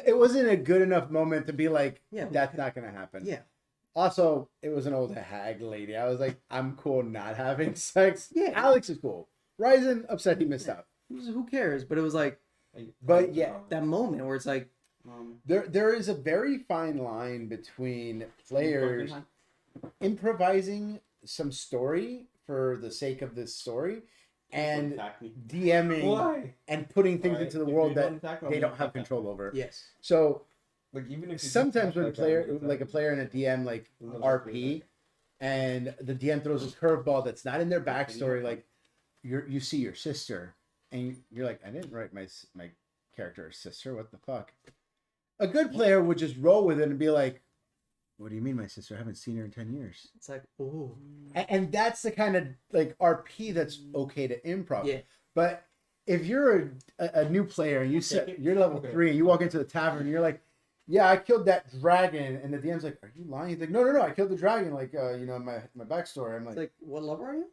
It wasn't a good enough moment to be like, Yeah. that's not gonna happen. yeah, Also, it was an old hag lady. I was like, I'm cool not having sex. Yeah. Alex is cool. Ryzen upset he missed out. who cares? But it was like But yeah, that moment where it's like, There is a very fine line between players improvising some story for the sake of this story and Attack me. DMing Why? and putting things Alright, into the if world you that attack me, I'm they gonna don't have attack control over. Yes. So Like even if you sometimes do when a that guy, player, like, like a player and a DM, like Another RP, and the DM throws a curveball that's not in their backstory, like you see your sister, and you're like, I didn't write my character as sister. What the fuck? A good player would just roll with it and be like, what do you mean, my sister? I haven't seen her in 10 years. It's like, oh, And that's the kind of like RP that's okay to improv. Yeah. But if you're a new player and you're level 3 and you walk into the tavern and you're like, yeah, I killed that dragon, and the DM's like, are you lying? He's like, no, I killed the dragon. Like, my backstory. I'm it's like, like, what level are you?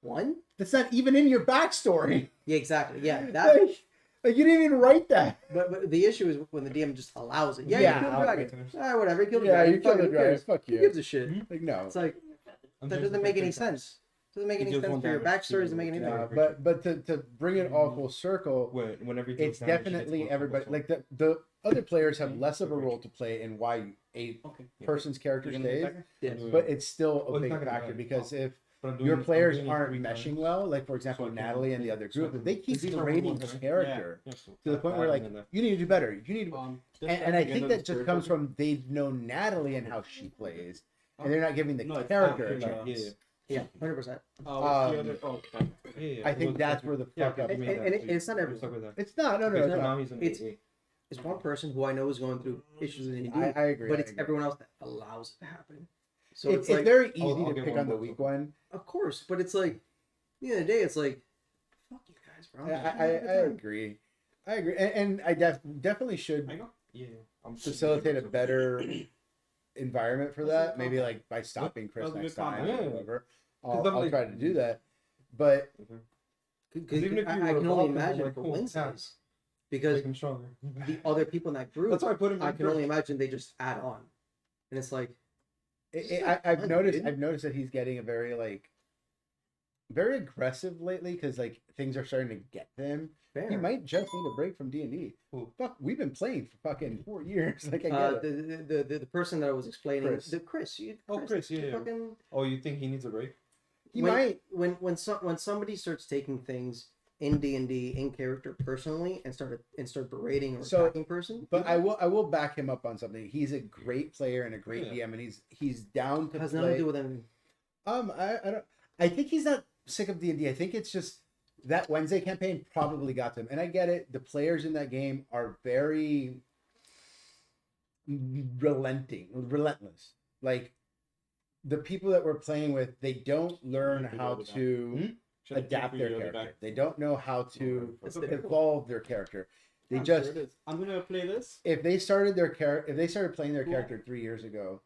1? that's not even in your backstory. Yeah, exactly. Yeah, that. Like you didn't even write that. But the issue is when the DM just allows it. Yeah, Yeah, you killed the I'll dragon. Whatever, you killed the Yeah, dragon. you killed Fuck it, the who dragon. cares? Fuck Who you. gives a shit? Like no. It's like I'm that just doesn't a make big any fan. sense. Doesn't make He any deals sense one for your damage backstory. to Doesn't make any Yeah. sense. But to bring it all full circle, Whenever he it's deals damage, he gets definitely one everybody. focus Like the other players have less of a role to play in why a Okay. person's character You're gonna stays, attack Yes. on. but it's still a Well, he's big not gonna factor die. because if But I'm doing your it- I'm players doing it aren't 3 meshing times. well, like for example So I can- Natalie and the other so I group, can- if they keep These are berating one each time. character Yeah. to the point where like you need to do better, you need to, and I think that just comes from they know Natalie and how she plays, and they're not giving the No, it's character after a that. chance. Yeah, 100%. I think that's where the fuck up. And it's not everyone. It's not. No, Because it's now not. he's an It's- AA. It's one person who I know is going through issues in D&D, I agree. but I it's agree. everyone else that allows it to happen. So It's, it's like, very easy I'll to get pick one on the more weak so. one. of course, but it's like, at the end of the day, it's like, fuck you guys, bro. I agree. I agree, and I definitely should I go. Yeah. I'm facilitate a better environment for that. Maybe like by stopping Chris That was a next good time comment. or Yeah. whatever. 'Cause I'll, I'm I'll like- try to do that. But Because even if you I were can only involved, I'm imagine like, for cool, Wednesdays. Because Make him stronger. the other people in that group, That's why I put him. I in can first. only imagine they just add on. And it's like, I've fun, noticed. dude. I've noticed that he's getting a very aggressive lately because like things are starting to get them. fair. He might just need a break from D&D. Who? Fuck, we've been playing for fucking 4 years. Like I get it. The person that I was explaining, Chris. Chris. Chris, yeah. Fucking, Oh, you think he needs a break? He when, might. when somebody starts taking things in D&D in character personally and start berating or So- attacking person, But I will back him up on something. He's a great player and a great Yeah. DM, and he's down it to has nothing to play. do with anything. I don't. I think he's not sick of D&D. I think it's just that Wednesday campaign probably got to him, and I get it. The players in that game are very relentless. Like the people that we're playing with, they don't learn how to adapt their character. They don't know how to That's difficult. evolve their character. They I'm just sure it is. I'm gonna play this. if they started playing their Cool. character 3 years ago,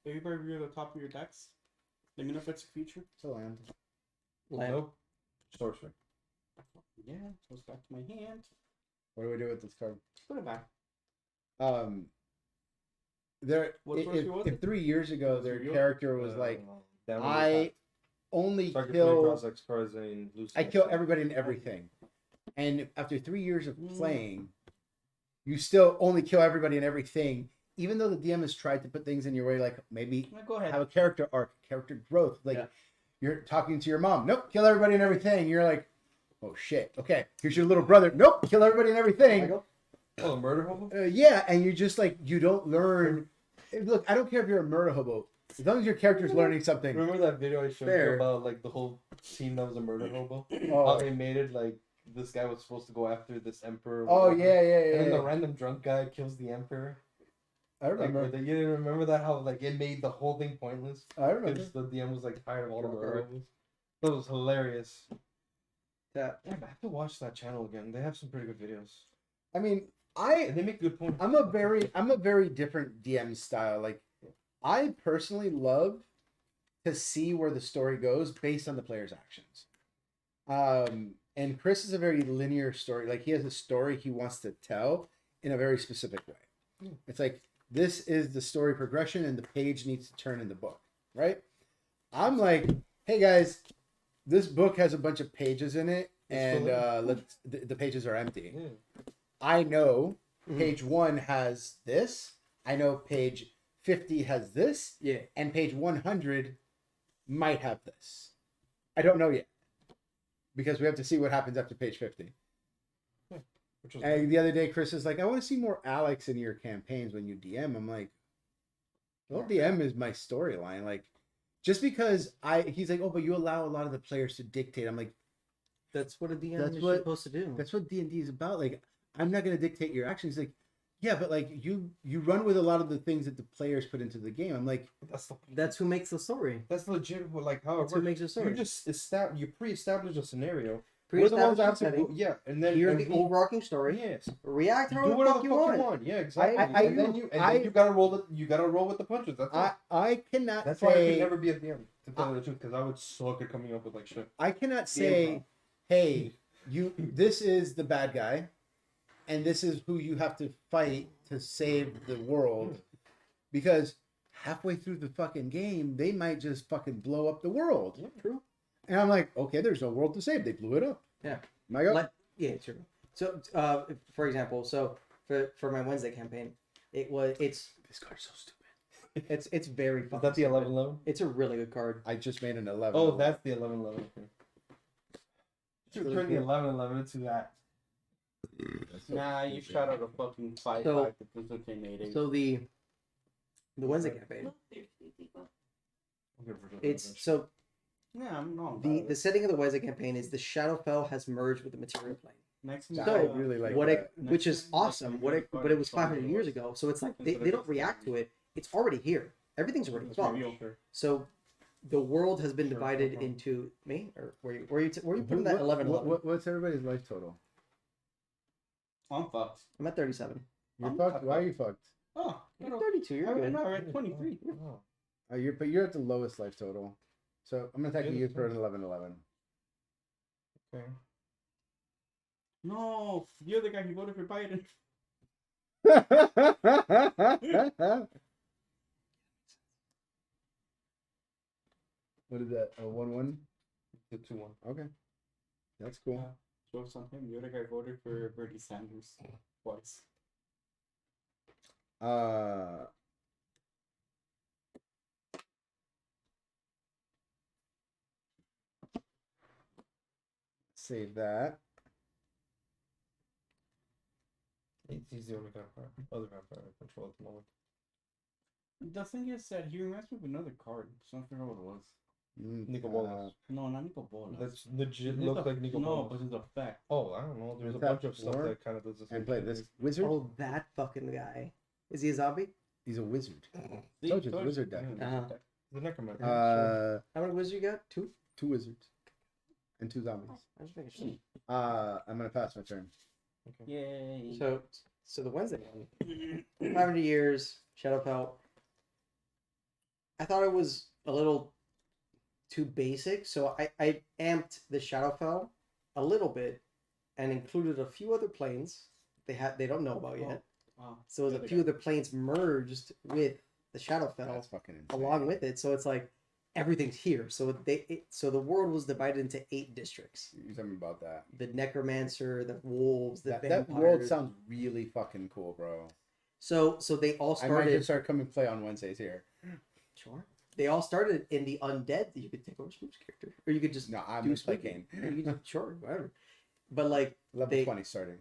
Everybody reveal the top of your decks. Let me know if it's a feature. it's a land. Land. Nope. Sorcerer. Yeah, goes back to my hand. What do we do with this card? Put it back. There. What sorcery was If it? 3 years ago their Reveal? character was like, Down on the I top. only Target player kill, draws X cards and loses I X kill cards. everybody and everything, and after 3 years of Mm. playing, you still only kill everybody and everything, even though the DM has tried to put things in your way, like maybe Yeah, go ahead. have a character arc, character growth. Like Yeah. you're talking to your mom, nope, kill everybody and everything. You're like, oh shit, okay, here's your little brother, nope, kill everybody and everything. Michael? Oh, a murder hobo? Yeah, and you just like you don't learn. Look, I don't care if you're a murder hobo, as long as your character's learning something. Remember that video I showed Fair. you about like the whole team that was a murder hobo? How Oh, they made it like this guy was supposed to go after this emperor. or oh whatever. yeah, yeah, And yeah. then the yeah. random drunk guy kills the emperor. I remember. Like, you didn't remember that? How like it made the whole thing pointless I remember. because the DM was like tired of all the murder hobos. That was hilarious. That Damn, I have to watch that channel again. They have some pretty good videos. I mean, And they make good points. I'm a very different DM style. Like, I personally love to see where the story goes based on the player's actions. And Chris is a very linear story. Like, he has a story he wants to tell in a very specific way. It's like this is the story progression, and the page needs to turn in the book, right? I'm like, hey guys, this book has a bunch of pages in it, It's and full of- the pages are empty. Yeah. I know Mhm. page 1 has this. I know page 50 has this, Yeah. and page 100 might have this. I don't know yet because we have to see what happens after page 50. Which was And the other day, Chris is like, "I want to see more Alex in your campaigns when you DM." I'm like, "Well, DM is my storyline. Like, just because he's like, oh, but you allow a lot of the players to dictate." I'm like, That's what a DM That's is what- supposed to do. that's what D&D is about. Like, I'm not gonna dictate your actions. Like, yeah, but like you run with a lot of the things that the players put into the game. I'm like, That's who makes the story. that's legit. Like how it That's who works. makes the story. You just you pre-establish a scenario. We're the Pre-establish ones that have to setting, go, yeah, and then hear and the we- overarching story. Yes. React Do however the whatever fuck the you fuck want. you want. Yeah, exactly. and then you gotta roll with the punches. That's all. I cannot That's why I say could never be a DM, to tell you the truth, because I would suck at coming up with like shit. I cannot The say, hey, this is the bad guy, and this is who you have to fight to save the world, because halfway through the fucking game, they might just fucking blow up the world. Yeah. True. And I'm like, okay, there's no world to save. They blew it up. Yeah. My God. Like, yeah, true. So, for example, for my Wednesday campaign, it's This card's so stupid. it's very Is fucking that the stupid. 11-11? It's a really good card. I just made an 11. Oh, that's the 11-11. Should really turn the cool. 11-11 into that. Nah, you shot out a fucking 5-5 So- to Blizzard Canadian. So the Wednesday campaign, Look, there's people. it's so yeah, I'm not. the setting of the Wednesday campaign is the Shadowfell has merged with the material plane. next I So, really like what that. which is Next time, awesome. like, What really but it was fun 500 years ago, so it's like they Instead of don't just react to like- it. It's already here. Everything's already It's solved. real. So the world has been Sure, divided no problem. into me or were you putting that 11? What's everybody's life total? I'm fucked. I'm at 37. You're I'm fucked. fucked Why are up. you fucked? Oh, I'm at 32. You're good. I'm at 23. Oh, You're at the lowest life total. So I'm gonna attack Yeah, you that's for fine. an 11-11. okay. No, the other guy who voted for Biden. What is that? A 1-1? The 2-1. Okay, that's cool. Jokes on him. The other guy voted for Bernie Sanders twice. Save that. He's the only other vampire I control at the moment. The thing is that he reminds me of another card. So I don't remember what it was. Nico Bolas. No, not Nico Bolas. That's legit It's look a- like Nico No, Bolas. but it's a fact. Oh, I don't know. There's a Tap bunch of stuff four that kind of does the same And play thing. this wizard. Oh, that fucking guy. Is he a zombie? He's a wizard. See, Told you, it's told wizard deck. Yeah, Uh-huh. The Necromancer. How many wizards you got? 2? 2 wizards and 2 zombies. I was making sure. I'm gonna pass my turn. Yay. So the Wednesday one. 500 years, Shadowfell. I thought it was a little too basic, so I amped the Shadowfell a little bit and included a few other planes they don't know about yet. Wow. So the few other planes merged with the Shadowfell That's fucking insane. along with it. So it's like everything's here. So so the world was divided into 8 districts. You tell me about that. The Necromancer, the wolves, the That world vampires. sounds really fucking cool, bro. So they all I might started. just start coming play on Wednesdays here. Sure. They all started in the undead. You could take over Snoop's character, or you could just No, I'm do just play Snoopy. game. You could- sure, whatever. But like, Level They- 20 starting.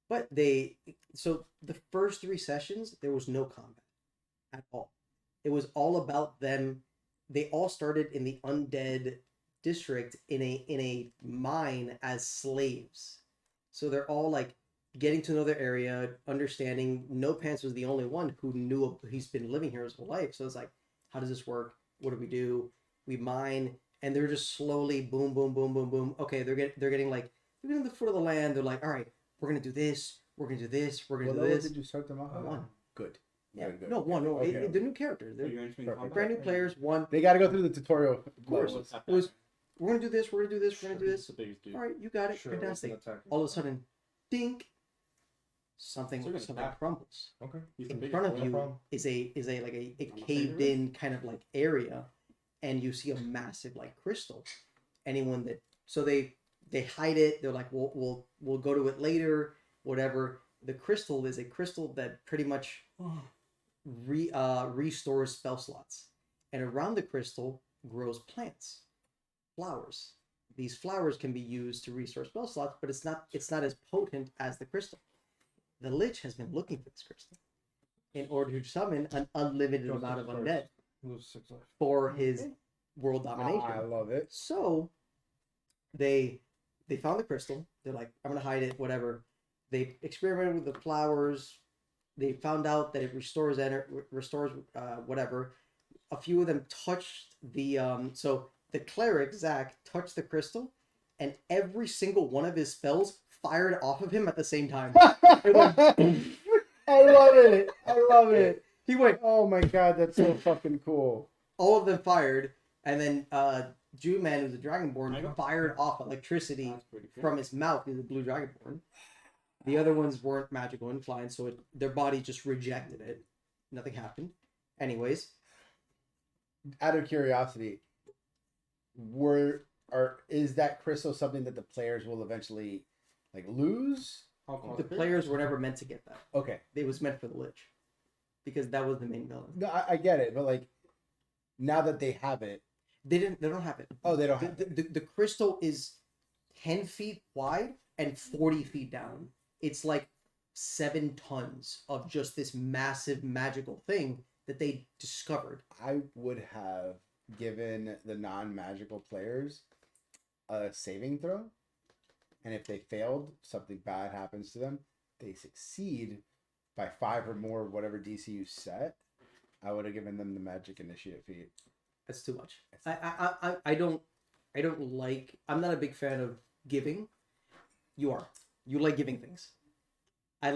but so the first 3 sessions there was no combat at all. It was all about them. They all started in the undead district in a mine as slaves. So they're all like getting to know their area, understanding. No Pants was the only one who knew he's been living here his whole life. So it's like, how does this work? What do? We mine, and they're just slowly boom, boom, boom, boom, boom. Okay, they're getting to the foot of the land. They're like, all right, we're gonna do this. We're gonna do this. We're gonna What do level this. did you start them off at? 1. Good. Yeah, Good, good. no 1. No, Okay. they're new characters. So They're you're entering Perfect. combat? brand new players. 1. They got to go through the tutorial. Of course. It was, we're gonna do this. We're gonna do this. We're gonna do That's this. what they used to do. All right, you got it. Sure, Fantastic. open attack. All of a sudden, dink. Something So you're gonna tap. crumbles. Okay. He's In the front of biggest you one. problem. is a I'm a caved in kind of like area, and you see a massive like crystal. Anyone that so they hide it. They're like, we'll go to it later. whatever. The crystal is a crystal that pretty much restores spell slots, and around the crystal grows plants, flowers. These flowers can be used to restore spell slots, but it's not as potent as the crystal. The Lich has been looking for this crystal in order to summon an unlimited amount of undead Lose 6 life. for his world domination. I love it. So they found the crystal. They're like, I'm gonna hide it, whatever. They experimented with the flowers. They found out that it restores whatever. A few of them touched the so the cleric Zach touched the crystal, and every single one of his spells fired off of him at the same time. I love it. I love it. He went, Oh my god, that's so fucking cool. all of them fired, and then Jew-Man, who's a Dragonborn, fired off electricity That's pretty good. from his mouth. He's a blue Dragonborn. The other ones weren't magical and flying, so their body just rejected it. Nothing happened. Anyways, Out of curiosity, is that crystal something that the players will eventually like lose? the players were never meant to get that. Okay. It was meant for the Lich. Because that was the main villain. No, I get it, but like now that they have it, They don't have it. oh, they don't have it. The crystal is 10 feet wide and 40 feet down. It's like 7 tons of just this massive magical thing that they discovered. I would have given the non-magical players a saving throw, and if they failed, something bad happens to them. They succeed by 5 or more, whatever DC you set. I would have given them the magic initiate feat. That's too much. I don't like. I'm not a big fan of giving. You are. You like giving things. I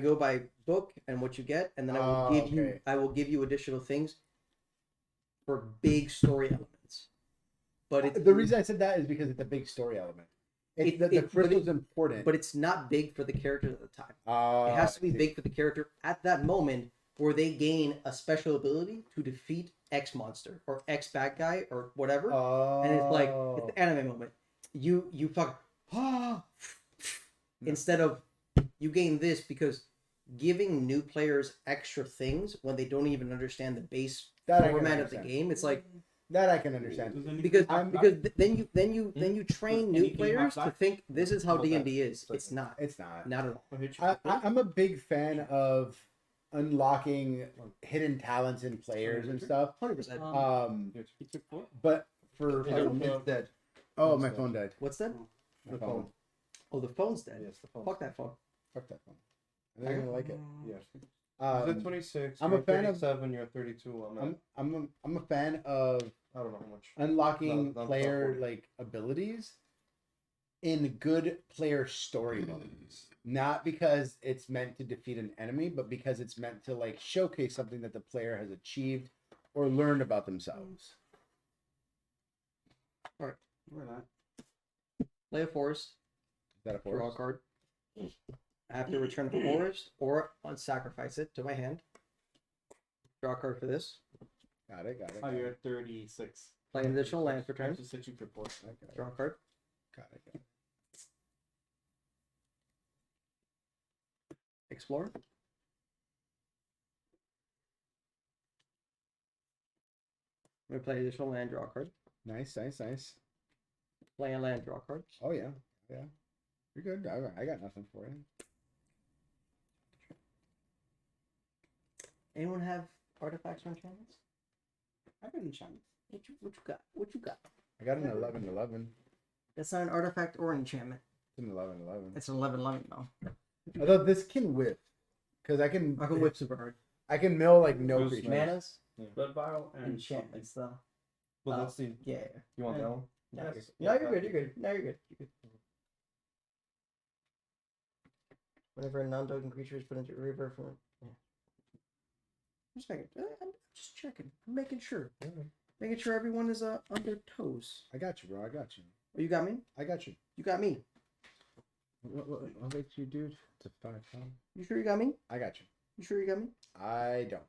go by book and what you get, and then Okay. I will give you additional things for big story elements. But it's, The reason I said that is because it's a big story element. The crystal's important. but it's not big for the characters at the time. It It has to be big for the character at that moment where they gain a special ability to defeat X monster or X bad guy or whatever. And it's like it's the anime moment. You fuck instead of you gain this because giving new players extra things when they don't even understand the base That I can format of the understand. game. It's like That I can understand. because I'm- then you train new Anything players about to that? think this is how About D that. and D is. Sorry. It's not. It's not. Not at all. I'm a big fan of unlocking hidden talents in players and stuff. 100%. You took 4? But for It's dead. oh, my phone died. What's that? My phone. Oh, the phone's dead. Yes, the phone. Fuck that phone. Fuck that phone. I don't even like it. Yes. He's at 26. I'm you're a fan of- 37. You're at 32. I'm a fan of I don't know how much. unlocking Not player top like abilities in good player story modes. Not because it's meant to defeat an enemy, but because it's meant to like showcase something that the player has achieved or learned about themselves. We're not. Play a forest. Is that a Draw a force? card. I have to return the forest or unsacrifice it to my hand. Draw a card for this. Got it. Got it. Oh, Got you're it. at 36. Play an additional land for I turn. just set you for 4. Okay. Draw a card. Got it. Got it. Explore. I'm gonna play additional land. Draw a card. Nice. Nice. Nice. Play a land. Draw a card. Oh yeah. Yeah. You're good. I got nothing for you. Anyone have artifacts or enchantments? I got enchantment. What you got? What you got? I got an 11-11. That's not an artifact or an enchantment. It's an 11-11. It's an 11/11 though. Although this can whip, because I can whip super hard. I can mill like no Those creatures. Manas, Yeah. Blood vial and enchantments though. Well, Oh. that's the. Yeah. You want that one? No, Yes. you're good. You're good. No, you're good. You're good. Whenever a non-token creature is put into a river from. Yeah. I'm just checking. I'm making sure. Making sure everyone is on their toes. I got you, bro. I got you. Oh, you got me? I got you. You got me. What makes you, dude? It's a 5 pound. You sure you got me? I got you. You sure you got me? I don't.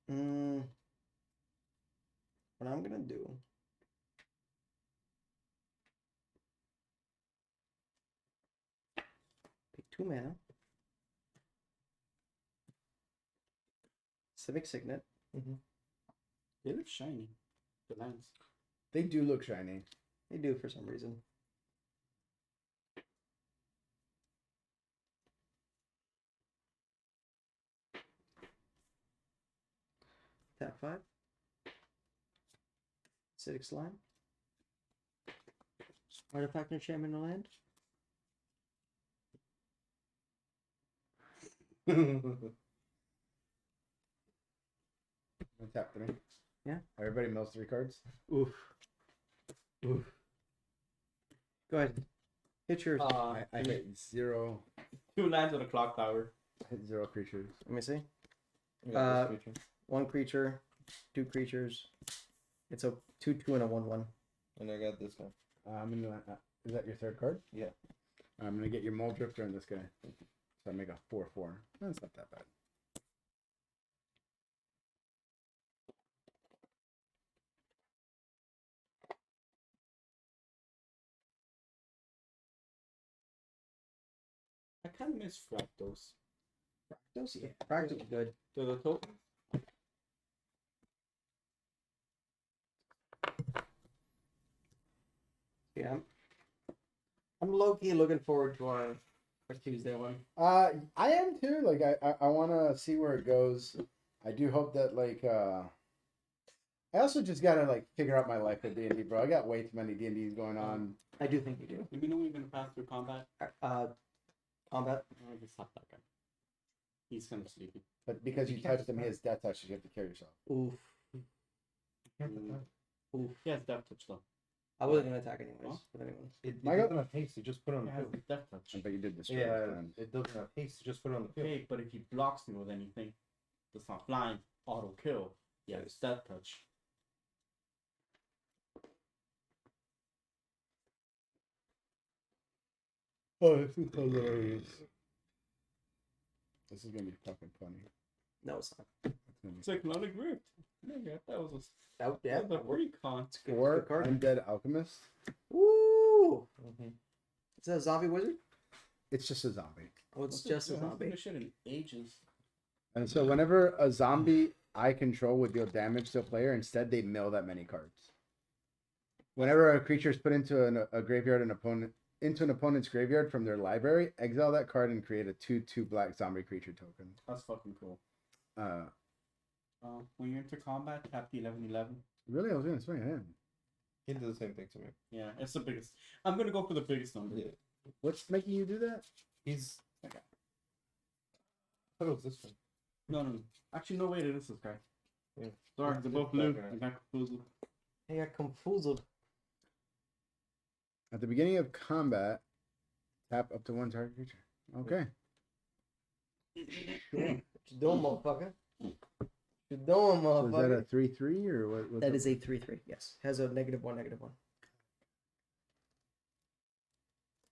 Okay. What I'm gonna do? Pick 2 mana. Civic Signet. They look shiny. The lands. They do look shiny. They do for some reason. Tap 5. Acidic Slime. Artifact enchantment in the land. Tap 3. Yeah. Everybody mills 3 cards. Oof. Oof. Go ahead. Hit yours. I hit 0. 2 lands with a clock tower. I hit 0 creatures. Let me see. You got this creature. 1 creature, 2 creatures. It's a 2/2 and a 1/1. And I got this guy. I'm gonna. Is that your 3rd card? Yeah. I'm gonna get your Mold Drifter and this guy. So I make a 4/4. That's not that bad. I kind of miss Fractals. Fractals, yeah. Fractals is good. They're the tokens. Yeah. I'm low key looking forward to our Tuesday one. I am too. Like I want to see where it goes. I do hope that like I also just gotta like figure out my life with D&D, bro. I got way too many D&Ds going on. I do think you do. Do we know we're gonna pass through combat? Combat. Oh, just stop that guy. He's kind of sleepy. But because you touched him, he has death touch. You have to kill yourself. Oof. Oof. He has death touch though. I wasn't gonna attack anyways Huh? with anyone. It Michael? doesn't have haste. You just put it on He the has field. death touch. But you did destroy Yeah, his friend. it doesn't have haste. You just put it on the field. Okay, but if he blocks me with anything, that's not flying, auto kill. Yeah, it's death touch. Oh, this is hilarious. This is gonna be fucking funny. No, it's not. It's gonna be Cyclonic Rift. Nigga, that was Yeah. a recon. Four good card. Undead Alchemist. Woo! Mm-hmm. Is that a zombie wizard? It's just a zombie. Oh, it's just a I haven't zombie. seen this shit in ages. And so whenever a zombie I control would deal damage to a player, instead they mill that many cards. Whenever a creature is put into a graveyard, into an opponent's graveyard from their library, exile that card and create a 2/2 black zombie creature token. That's fucking cool. Uh, When you're into combat, tap the 11/11. really, I was gonna swing at him. He did the same thing to me. Yeah, it's the biggest. I'm gonna go for the biggest number. Yeah. What's making you do that? He's. Okay. I thought it was this one. No. Actually, no, wait, it is this guy. Yeah. Sorry, It's they're both that blue. guy. I got confused. Hey, I confoozled. At the beginning of combat, tap up to 1 target creature. Okay. Sure. What you doing, motherfucker? What you doing, So is motherfucker? that a 3/3 or what? what's That up? is a 3/3. Yes, has a -1/-1.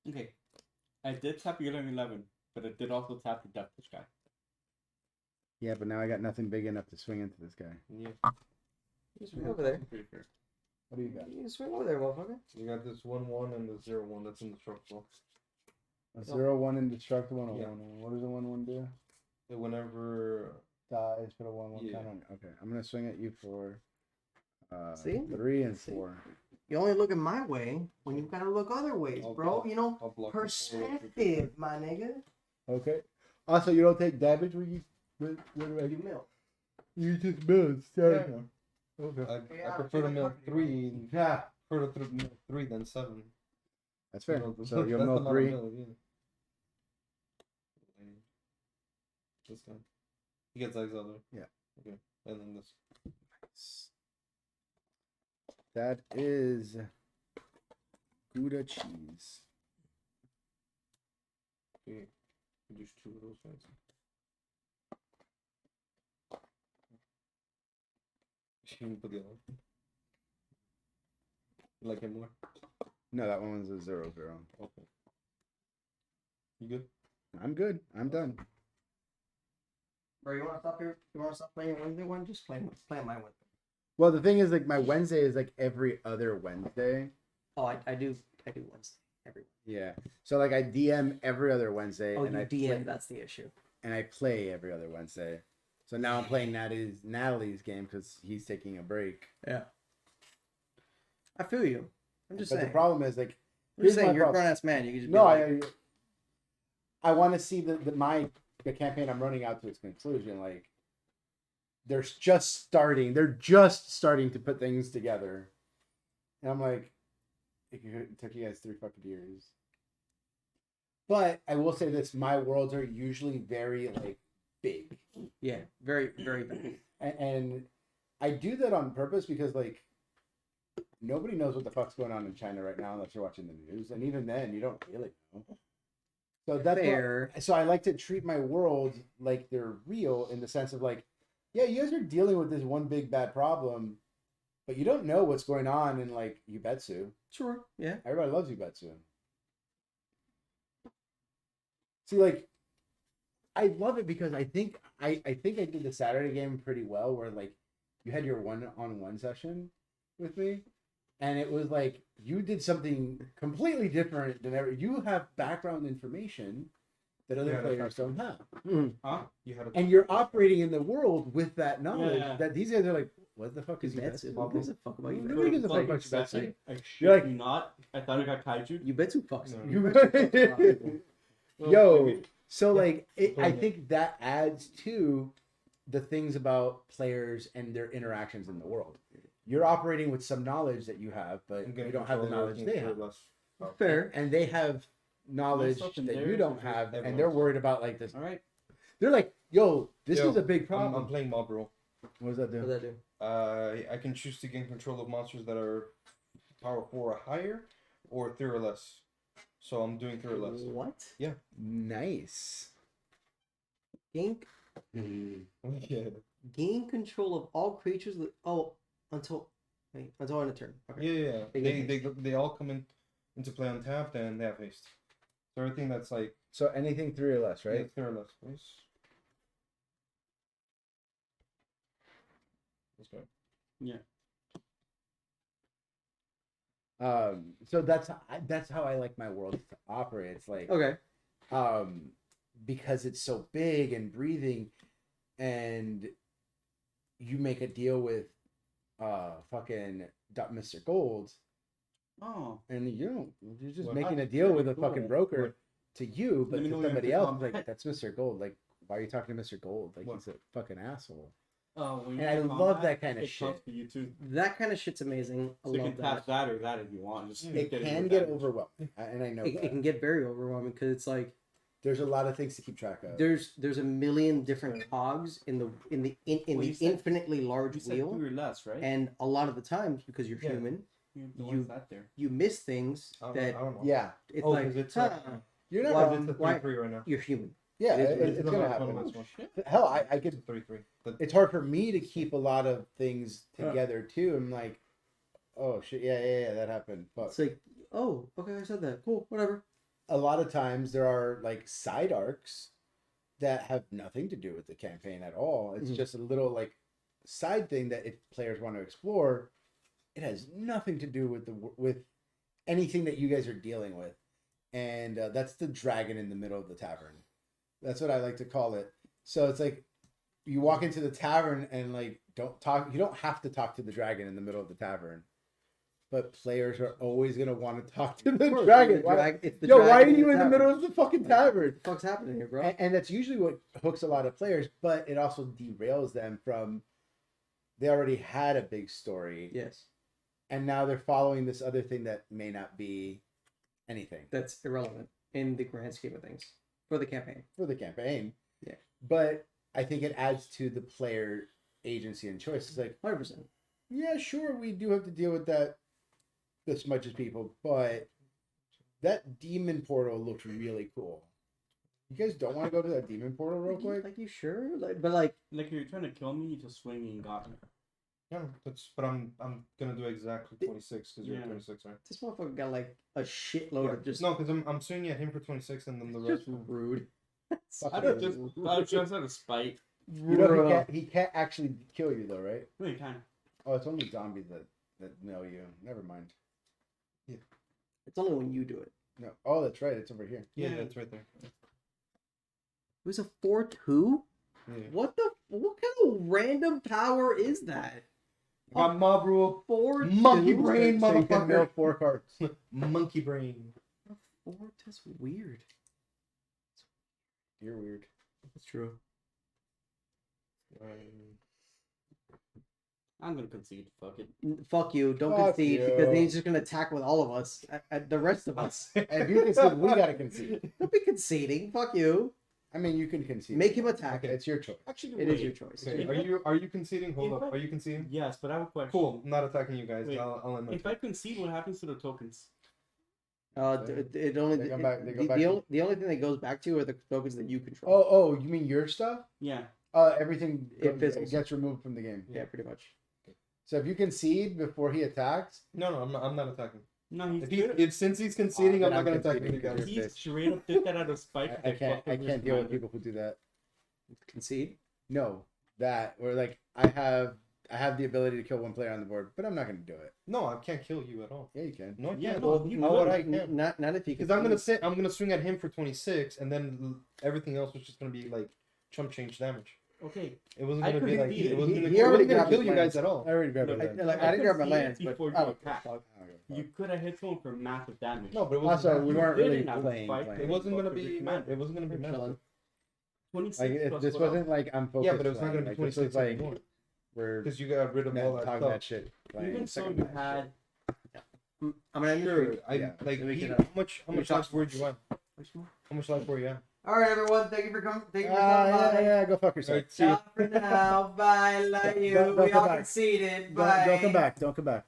Okay. I did tap the 11/11, but I did also tap the death touch guy. Yeah, but now I got nothing big enough to swing into this guy. Yeah. You swing over there. Pretty fair. What do you got? You swing over there, motherfucker. You got this 1/1 and the 0/1 that's indestructible. A 0/1 indestructible and a Yeah. 1/1. What does a 1/1 do? Whenever. Dies, put a 1/1 Yeah. count on it. Okay, I'm gonna swing at you for See? 3 and See? 4. You only look at my way when you gotta look other ways, I'll bro. block- You know, I'll block the forward. perspective, my nigga. Okay. Also, you don't take damage when you. What do I You do? mill. You just build. Yeah. Okay. I prefer to mill 3. Yeah. Prefer to mill 3 than 7. That's fair. You know, So you'll that's mill the amount of 3. mill, yeah. This guy. He gets exiled. Yeah. Okay. And then this. That is Gouda cheese. Okay. Just 2 of those guys. You can put the other one. You like him more? No, that one was a 0/0. Okay. You good? I'm good. I'm done. Bro, you want to stop here? You want to stop playing Wednesday one? Just play on my Wednesday. Well, the thing is, like, my Wednesday is like every other Wednesday. Oh, I do Wednesday every. Yeah. So like I DM every other Wednesday, Oh, and you I DM. play, That's the issue. and I play every other Wednesday. So now I'm playing Natalie's game because he's taking a break. Yeah. I feel you. I'm just But saying. the problem is like, I'm just here's my saying, you're a problem. grown ass man. You can just be No, like, I want to see the campaign I'm running out to its conclusion. Like, they're just starting to put things together, and I'm like, it took you guys 3 fucking years. But I will say this: my worlds are usually very like big, yeah, very, very bad. and I do that on purpose because like nobody knows what the fuck's going on in China right now unless you're watching the news, and even then you don't really know. So that's Fair. so I like to treat my world like they're real in the sense of like, yeah, you guys are dealing with this one big bad problem, but you don't know what's going on in like Ubetsu. Sure. Yeah. Everybody loves Ubetsu. See, like, I love it because I think I did the Saturday game pretty well, where like you had your 1-on-1 session with me, and it was like you did something completely different than ever. You have background information that other Yeah, that's players don't have, Huh? You had a and you're operating in the world with that knowledge Yeah. that these guys are like, what the fuck is Ubetsu. Ubetsu? Who gives a fuck about Nobody gives a fuck Ubetsu? about Ubetsu. I shit You're like- you not. I thought it got kaiju. Ubetsu fucks. No. You- Ubetsu fucks a lot of people. Well, Yo, maybe- so Yeah, like I totally. think that adds to the things about players and their interactions in the world. You're operating with some knowledge that you have, but I'm you gonna don't have the control knowledge everything they have. through less. Fair. And they have knowledge Myself that and you theirs don't is have, and everyone's. they're worried about like this. All right. They're like, "Yo, this Yo, is a big I'm problem." playing Mob Rule. What does that What do? does that do? I can choose to gain control of monsters that are power 4 or higher, or 3 or less. So I'm doing 3 or less. What? Nice. Gain Yeah. gain control of all creatures. Until end of turn. Okay. Yeah. They get They all come into play untapped and they have haste. So everything that's like So anything 3 or less, right? 3 or less, please. Let's go. Yeah. So that's how I like my world to operate. It's like Okay. because it's so big and breathing, and you make a deal with fucking Mr. Gold, Oh. and you're just Well, making a that's deal with a pretty cool. fucking broker to you, but Let me to know when somebody you're else, at the like, that's Mr. Gold. Like, why are you talking to Mr. Gold? Like, What? he's a fucking asshole. When And I you love combat, that kind of it counts shit. for you too. That kind of shit's amazing. I So you love can tap that. that or that if you want. Just It get can with get damage. overwhelming, and I know It that. can get very overwhelming because it's like There's a lot of things to keep track of. there's a million different cogs in the Well, you the said- infinitely large You said wheel, 3 or less, right? and a lot of the times because you're Yeah. human, Yeah, the you- one's that there. you miss things I that don't know. Yeah, it's Oh, like 'cause it's, huh, you're not. Well, It's a why- 3-3 right now. you're human. Yeah, It is it's, what it it's is. gonna It's happen. not Oh, one. shit. Hell, I It's a could. 3-3. But It's hard for me to keep a lot of things together too. I'm like, oh shit, yeah, that happened. Fuck. It's like, oh, okay, I said that. Cool, whatever. A lot of times there are like side arcs that have nothing to do with the campaign at all. It's Mhm. just a little like side thing that if players want to explore, it has nothing to do with with anything that you guys are dealing with. And that's the dragon in the middle of the tavern. That's what I like to call it. So it's like you walk into the tavern and like don't talk. You don't have to talk to the dragon in the middle of the tavern, but players are always gonna want to talk to the Of course, dragon. the Why- drag- it's the Yo, why are dragon you in the tavern. middle of the fucking tavern? What the fuck's happening here, bro? And that's usually what hooks a lot of players, but it also derails them from. They already had a big story, Yes, and now they're following this other thing that may not be anything that's irrelevant in the grand scheme of things for the campaign. for the campaign. Yeah. But I think it adds to the player agency and choice. It's like, 100%. yeah, sure, we do have to deal with that as much as people, but that demon portal looks really cool. You guys don't want to go to that demon portal real quick? Like, you sure? Like, but like, Like if you're trying to kill me, you just swing me and got me. yeah, but I'm gonna do exactly 26 because you're Yeah. 26, right? this motherfucker got like a shitload of just No, because I'm swinging at him for 26 and then the just rest. rude. I don't just out of spite. You know he can't actually kill you though, right? No, you can. Oh, it's only zombies that know you. Never mind. It's only when you do it. No. Oh, that's right. It's over here. Yeah, Yeah. that's right there. It was a 4-2. Yeah. What kind of random power is that? Got mob rule. 4 Monkey two? brain, So you can mill motherfucker. 4 cards. Monkey brain. 4, that's weird. You're weird. That's true. I'm gonna concede. Fuck it. Fuck you. Don't Fuck concede you. because then he's just gonna attack with all of us, the rest of us. If you concede, we gotta concede. Don't be conceding. Fuck you. I mean, you can concede. Make him attack. It's your choice. Actually, It wait. is your choice. Okay, are you conceding? Hold up. Are you conceding? Yes, but I have a question. Cool. I'm not attacking you guys. Wait. I'll end my If I concede, what happens to the tokens? It only They go back- they go the, back the, to- only, the only thing that goes back to are the tokens that you control. Oh, you mean your stuff? Yeah. Everything It fizzles. gets removed from the game. Yeah, pretty much. So if you concede before he attacks, No, I'm not attacking. No, he's Since he's conceding, then I'm not I'm gonna attack conceding you guys. because- he bitch. straight up did that out of spite. I can't deal with people who do that. Concede. No, that or like I have the ability to kill one player on the board, but I'm not gonna do it. No, I can't kill you at all. Yeah, you can. No, I Yeah, can't. no, Well, you no, could. what I can. Not if you Because I'm gonna swing at him for 26, and then everything else was just gonna be like chump change damage. Okay. It wasn't I gonna be couldn't like be- it wasn't he gonna, it already wasn't gonna grabbed kill his you guys lance. at all. I already grabbed Look, it. I didn't grab my conceded lance, but before I you don't give a attack. fuck. You could have hit someone for massive damage. No, but it wasn't. Also, we You weren't really didn't have to playing. fight. It wasn't gonna Fuck be. with command. It wasn't gonna be We're massive. chilling. 26 Like plus this what wasn't else? like I'm focused. Yeah, but it was not playing. gonna be Like, this 26 was like anymore we're because you got rid of all that talking stuff. that shit. playing Even so, second you match. had. I'm gonna end the Sure, stream. I Yeah. like. We He, can, how much we can life talk were you at? Much more. How much life were you at? All right, everyone. Thank you for coming. Thank you for coming by. Yeah, go fuck yourself. Alright, see ya. Ciao for now. Bye. Love you. Don't We come all back. conceded. Don't Bye. come back. Don't come back.